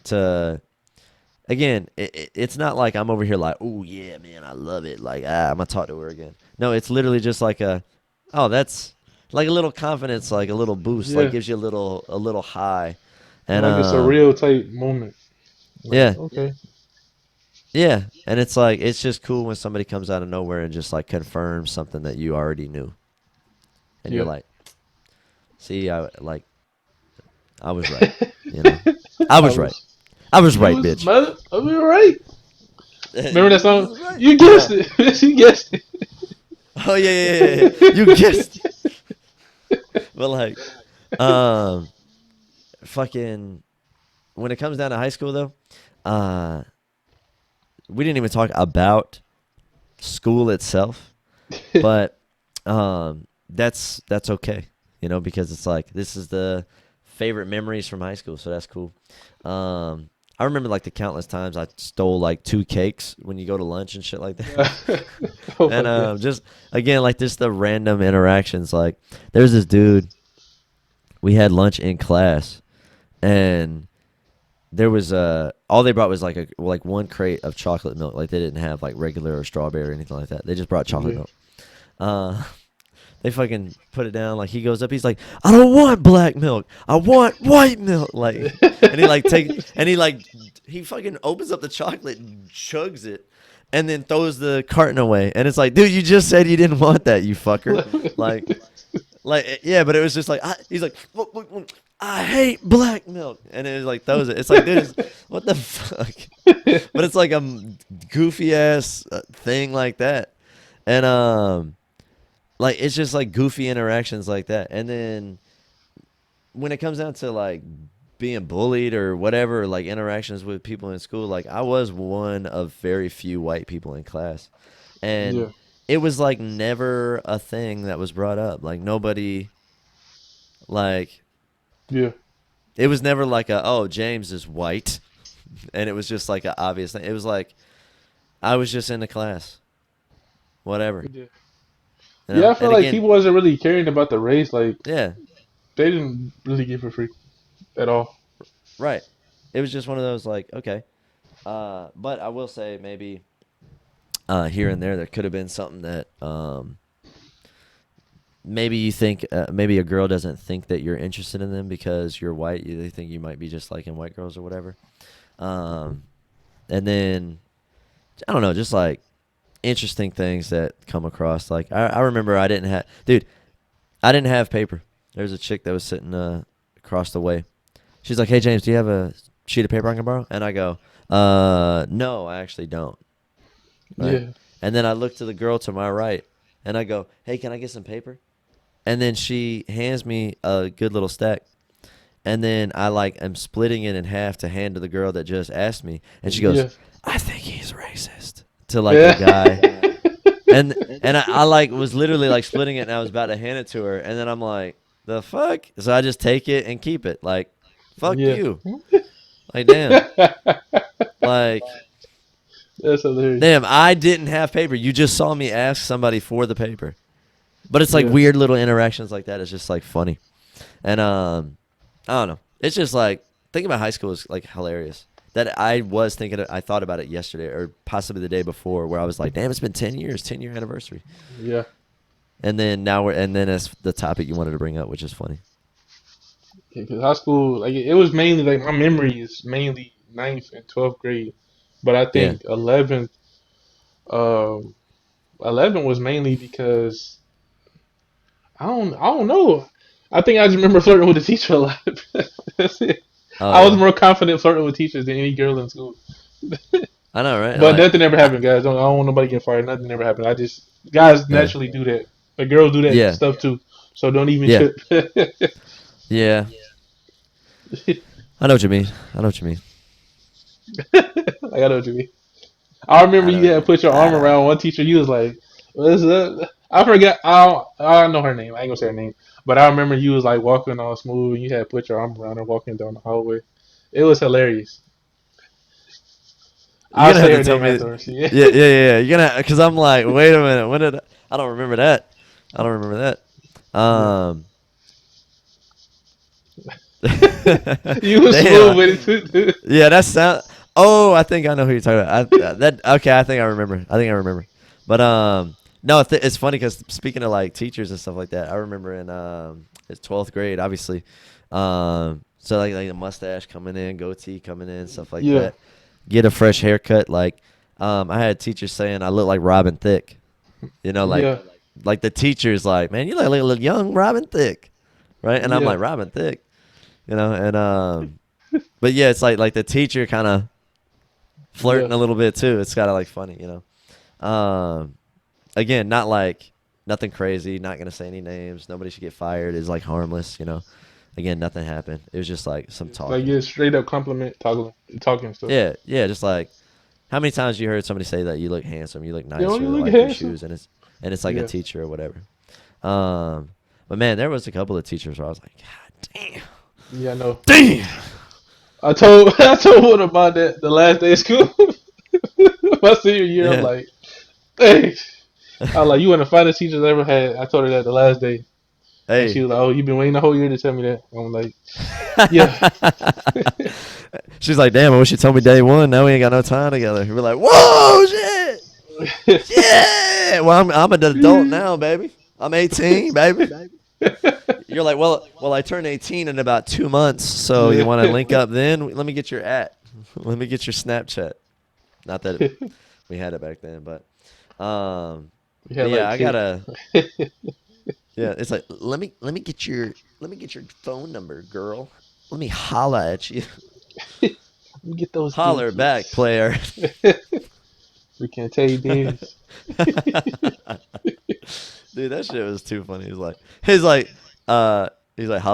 to again, it's not like I'm over here like, oh yeah, man, I love it. Like I'm gonna talk to her again. No, it's literally just like oh, that's like a little confidence, like a little boost, like Yeah, gives you a little high, and like a surreal type moment. Like yeah, okay, yeah, and it's like it's just cool when somebody comes out of nowhere and just like confirms something that you already knew, and you're yeah. like, see, I was right, you know, I I was right, was I was you right, was bitch. mother. I was right. Remember that You song? was right, You guessed yeah. it. you guessed Oh yeah, yeah, yeah, yeah. You guessed. it. But like, um, fucking when it comes down to high school though, uh, we didn't even talk about school itself, but that's okay, because it's like this is the favorite memories from high school, so that's cool. I remember like the countless times I stole like two cakes when you go to lunch and shit like that. oh my And god. just again like just the random interactions. Like there's this dude, we had lunch in class, and there was all they brought was like one crate of chocolate milk. Like they didn't have like regular or strawberry or anything like that. They just brought chocolate Yeah. milk. Uh, they fucking put it down. Like he goes up, he's like, I don't want black milk. I want white milk. Like, and he fucking opens up the chocolate and chugs it, and then throws the carton away. And it's like, dude, you just said you didn't want that, you fucker. Like, yeah, but it was just like he's like, "Look, I hate black milk," and it was like throws it. It's like, dude, what the fuck? But it's like a goofy ass thing like that, and like it's just like goofy interactions like that. And then when it comes down to like being bullied or whatever, like interactions with people in school, like I was one of very few white people in class, and yeah. it was like never a thing that was brought up. Like nobody like Yeah. it was never like oh, James is white, and it was just like an obvious thing. It was like I was just in the class, whatever, Yeah. you Yeah, know. I feel And like again, people wasn't really caring about the race. Like yeah, they didn't really give a freak at all. right. It was just one of those like okay, but I will say maybe here and there could have been something that maybe you think maybe a girl doesn't think that you're interested in them because you're white. They think you might be just liking white girls or whatever. Um, and then I don't know, just like interesting things that come across. Like I remember I didn't have paper. There was a chick that was sitting across the way. She's like, "Hey James, do you have a sheet of paper I can borrow?" And I go, no, I actually don't." Right. Yeah. And then I look to the girl to my right, and I go, "Hey, can I get some paper?" And then she hands me a good little stack. And then I like am splitting it in half to hand to the girl that just asked me, and she goes, Yeah. "I think he's racist," to like a Yeah. guy. And I like was literally like splitting it, and I was about to hand it to her, and then I'm like, "The fuck?" So I just take it and keep it. Like, fuck yeah. you. Like, damn. Like, That's hilarious. damn. I didn't have paper. You just saw me ask somebody for the paper. But it's like Yeah. weird little interactions like that. It's just like funny, and I don't know. It's just like thinking about high school is like hilarious. That I was thinking, I thought about it yesterday or possibly the day before, where I was like, "Damn, it's been 10 years, 10-year anniversary." Yeah. And then it's the topic you wanted to bring up, which is funny. Because high school, like it was mainly like my memory is mainly ninth and 12th grade, but I Yeah. think um, 11 was mainly because I don't know. I think I just remember flirting with the teacher a lot. That's it. Oh I was yeah. more confident flirting with teachers than any girl in school. I know, right? But Like, nothing ever I, happened, guys. I don't want nobody getting fired. Nothing ever happened. I just guys yeah, naturally do that. But girls do that yeah, stuff too. So don't even yeah, trip. yeah. I know what you mean. I know what you mean. I know what you mean. I remember I know you what you had mean. put your arm around one teacher. You was like, "What's up?" I forgot. I don't know her name. I ain't gonna say her name. But I remember you was like walking all smooth, and you had put your arm around her walking down the hallway. It was hilarious. you're I'll gonna have say to her tell name me. afterwards. Yeah. Yeah, yeah, yeah. You're gonna, because I'm like, wait a minute. When did I don't remember that. I don't remember that. Yeah. You was smooth Damn. with it too, dude. Yeah, that sound. Oh, I think I know who you're talking about. That okay? I think I remember. I think I remember. But no, it's funny because speaking of like teachers and stuff like that, I remember in it's 12th grade, obviously. So like a mustache coming in, goatee coming in, stuff like Yeah. that. Get a fresh haircut. Like, I had teachers saying I look like Robin Thicke. You know, Yeah. like the teachers like, man, you look like a little young Robin Thicke, right? And I'm Yeah. like Robin Thicke, and but yeah, it's like the teacher kind of Yeah. flirting a little bit too. It's kind of like funny, Again, not like nothing crazy. Not gonna say any names. Nobody should get fired. It's like harmless. Again, nothing happened. It was just like some Like, talking. yeah, straight up compliment talking stuff. Yeah, yeah, just like how many times you heard somebody say that you look handsome, you look Yo, nice, you or look like your handsome. shoes, and it's like a Yeah. teacher or whatever. Um, but man, there was a couple of teachers where I was like, God damn, Yeah, I know. damn. I told one about that the last day of school. My senior year, I'm Yeah. like, hey. I was like, you one of the finest teachers I ever had. I told her that the last day. And she Hey. was like, oh, you've been waiting the whole year to tell me that. I'm like, yeah. She's like, damn, I wish you told me day one. Now we ain't got no time together. We're like, whoa, shit. Yeah. Well, I'm an adult now, baby. I'm 18, baby. You're like, well, I turn 18 in about 2 months, so you Yeah. want to link up then? Let me get your at. Let me get your Snapchat. Not that we had it back then, but We but had yeah, like I two. gotta. Yeah, it's like let me get your phone number, girl. Let me holla at you. Let me get those Holler back, digits. player. We can't tell you this. Dude, that shit was too funny. He's like, holla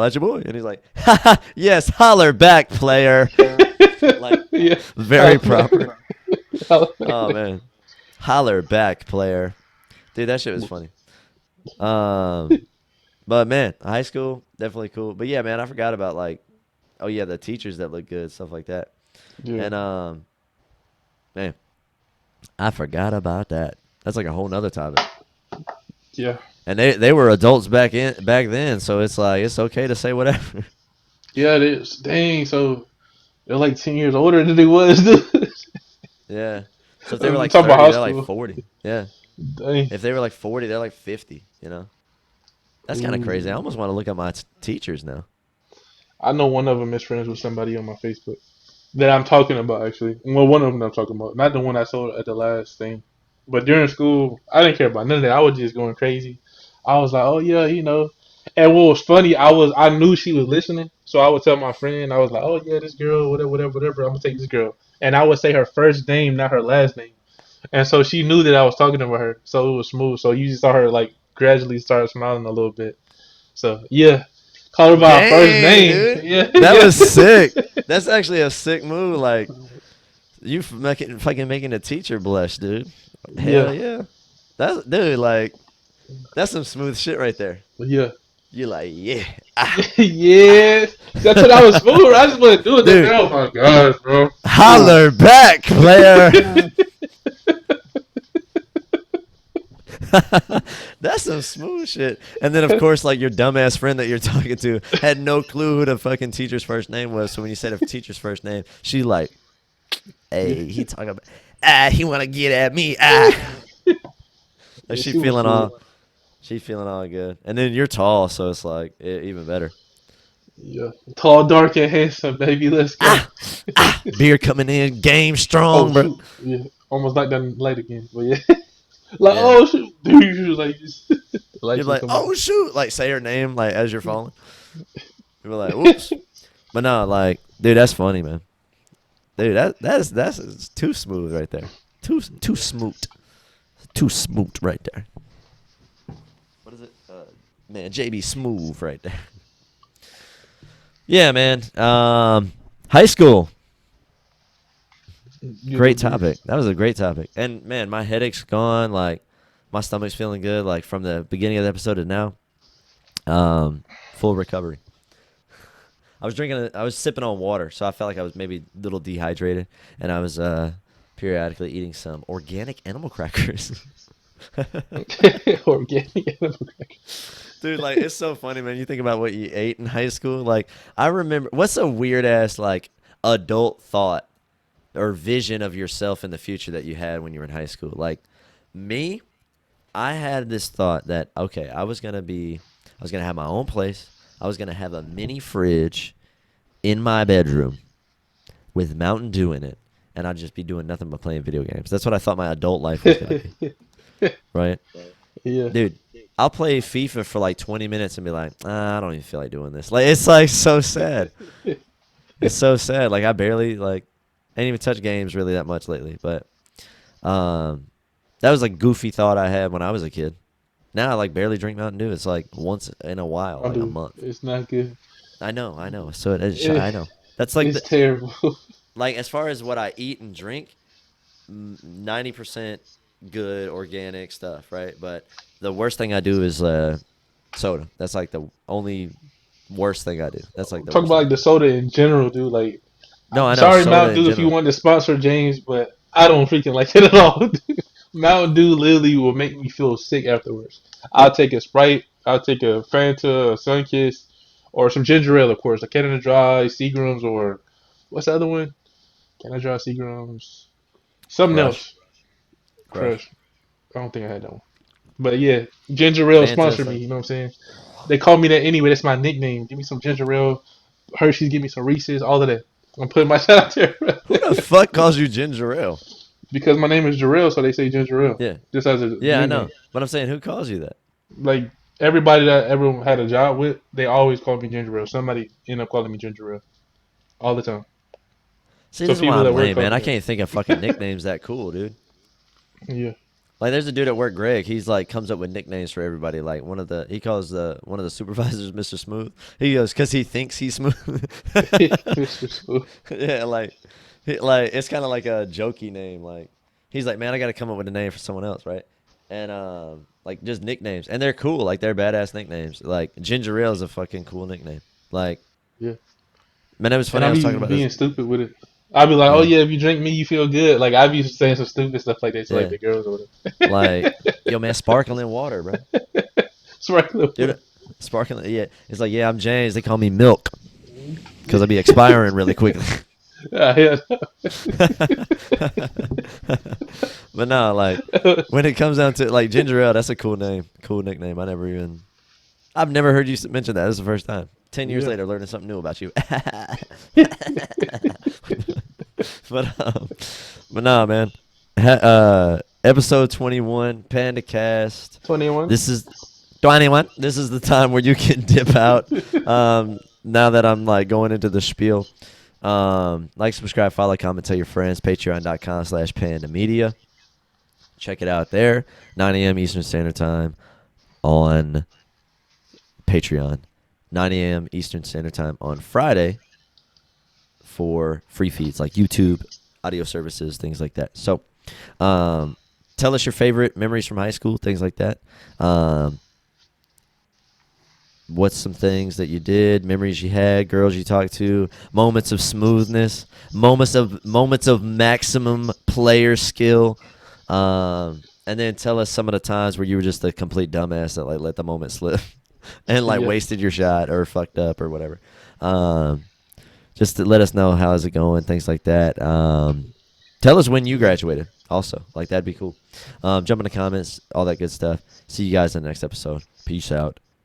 at your boy, and he's like, haha, yes, holler back, player. Like, Yeah. very proper. Oh man, holler back, player. Dude, that shit was funny. Um, but man, high school definitely cool. But yeah, man, I forgot about like, oh yeah, the teachers that look good, stuff like that. Yeah. And man, I forgot about that. That's like a whole nother topic. Yeah. And they were adults back then, so it's like it's okay to say whatever. Yeah, it is. Dang, so they're like 10 years older than they was, dude. Yeah. So if they were I'm like talking about 30, high they're like school. 40. Yeah. Dang. If they were like 40, they're like 50. That's kind of crazy. I Ooh. almost want to look at my teachers now. I know one of them is friends with somebody on my Facebook that I'm talking about, actually. Well, one of them I'm talking about. Not the one I saw at the last thing. But during school, I didn't care about none of that. I was just going crazy. I was like, oh, yeah, you know. And what was funny, I knew she was listening. So I would tell my friend, I was like, oh, yeah, this girl, whatever, whatever, whatever. I'm going to take this girl. And I would say her first name, not her last name. And so she knew that I was talking to her. So it was smooth. So you just saw her, like, gradually start smiling a little bit. So, yeah. Call her by her first Dang, name. dude. Yeah, That yeah. was sick. That's actually a sick move. Like, you fucking making a teacher blush, dude. Yeah, Hell yeah. That's, dude, like, that's some smooth shit right there. yeah. You like, yeah. Ah, ah. Yes. That's what I was smooth. I just want to do it. That Dude, girl. Oh my gosh, bro. Ooh. holler back, player. That's some smooth shit. And then, of course, like your dumbass friend that you're talking to had no clue who the fucking teacher's first name was. So when you said a teacher's first name, she like, hey, he talking about, he want to get at me. Like Yeah, she was cool. she feeling all good. And then you're tall, so it's like even better. Yeah. Tall, dark, and handsome, baby. Let's go. Ah, beer coming in, game Oh strong, bro. shoot. Yeah. Almost like that light again. But yeah. Like, Yeah. oh shoot. Dude, she was like just the You're lights would like, come on. oh shoot, like say her name like as you're falling. You're like, whoops. But no, like, dude, that's funny, man. Dude, that's too smooth right there. Too smooth. Too smooth right there. What is it? Man, JB Smooth right there. Yeah, man. High school. Give a Great brief. topic. That was a great topic. And man, my headache's gone. Like, my stomach's feeling good. Like from the beginning of the episode to now. Full recovery. I was sipping on water, so I felt like I was maybe a little dehydrated, and I was periodically eating some organic animal crackers. Organic animal Dude, like it's so funny, man. You think about what you ate in high school. Like I remember, what's a weird ass like adult thought or vision of yourself in the future that you had when you were in high school? Like me, I had this thought that okay, I was gonna have my own place. I was gonna have a mini fridge in my bedroom with Mountain Dew in it, and I'd just be doing nothing but playing video games. That's what I thought my adult life was gonna be, crackers. right? Yeah. Dude, I'll play FIFA for like 20 minutes and be like, I don't even feel like doing this. Like it's like so sad. It's so sad. Like I barely like ain't even touched games really that much lately. But that was like goofy thought I had when I was a kid. Now I like barely drink Mountain Dew. It's like once in a while, I like a do. month. It's not good. I know. So it is. Eh, I know. That's like It's terrible. like as far as what I eat and drink, 90% good organic stuff, right? But the worst thing I do is soda. That's like the only worst thing I do. That's like the Talk worst about thing. like the soda in general, dude. Like, No, I I'm know sorry, soda Mountain in Dew, if you general. want to sponsor James, but I don't freaking like it at all. Mountain Dew literally will make me feel sick afterwards. I'll take a Sprite, I'll take a Fanta, a Sunkist, or some ginger ale, of course, a Canada Dry, Seagrams, or what's the other one? Canada Dry, Seagrams, something Crush, else. crush, Crush. I don't think I had that one. But yeah, ginger ale Fanta, sponsor me. some. You know what I'm saying? They call me that anyway. That's my nickname. Give me some ginger ale. Hershey's, give me some Reese's. All of that. I'm putting my shit out there Who the fuck calls you ginger ale? because my name is Jarrell, so they say ginger ale Yeah, just as a yeah, I know. nickname. But I'm saying, who calls you that? Like everybody that ever had a job with, they always call me ginger ale. Somebody end up calling me ginger ale all the time. See, So this is why people I'm that work lame, call man. me I that. can't think of fucking nicknames that cool, dude. Yeah. Like, there's a dude at work, Greg. He's like comes up with nicknames for everybody. Like he calls one of the supervisors Mr. Smooth. He goes because he thinks he's smooth. Mr. Smooth. Yeah, like it's kind of like a jokey name. Like he's like, man, I got to come up with a name for someone else, right? And like just nicknames, and they're cool. Like they're badass nicknames. Like Ginger Ale is a fucking cool nickname. Like Yeah. man, it was And funny. I I was be talking about this. being stupid with it. I be like, oh Yeah, yeah, if you drink me, you feel good. Like I be saying some stupid stuff like that to like yeah. the girls or Like whatever. yo, man, sparkling water, bro. Sparkling water. Dude, sparkling. Yeah, it's like yeah, I'm James. They call me Milk because I be expiring really quickly. Yeah, But no, like yeah. when it comes down to like ginger ale, that's a cool nickname. I've never heard you mention that. This is the first time. 10 years Yeah. later, learning something new about you. but but no, man. Episode 21, Panda Cast. 21. This is 21. This is the time where you can dip out. Now that I'm like going into the spiel. Like, subscribe, follow, comment, tell your friends. Patreon.com/Panda Media. Check it out there. 9 a.m. Eastern Standard Time on Patreon. 9 a.m. Eastern Standard Time on Friday for free feeds like YouTube, audio services, things like that. So, tell us your favorite memories from high school, things like that. What's some things that you did, memories you had, girls you talked to, moments of smoothness, moments of maximum player skill, and then tell us some of the times where you were just a complete dumbass that like let the moment slip and like Yeah. wasted your shot or fucked up or whatever. Just to let us know how is it going, things like that. Tell us when you graduated, also, like that'd be cool. Jump in the comments, all that good stuff. See you guys in the next episode. Peace out.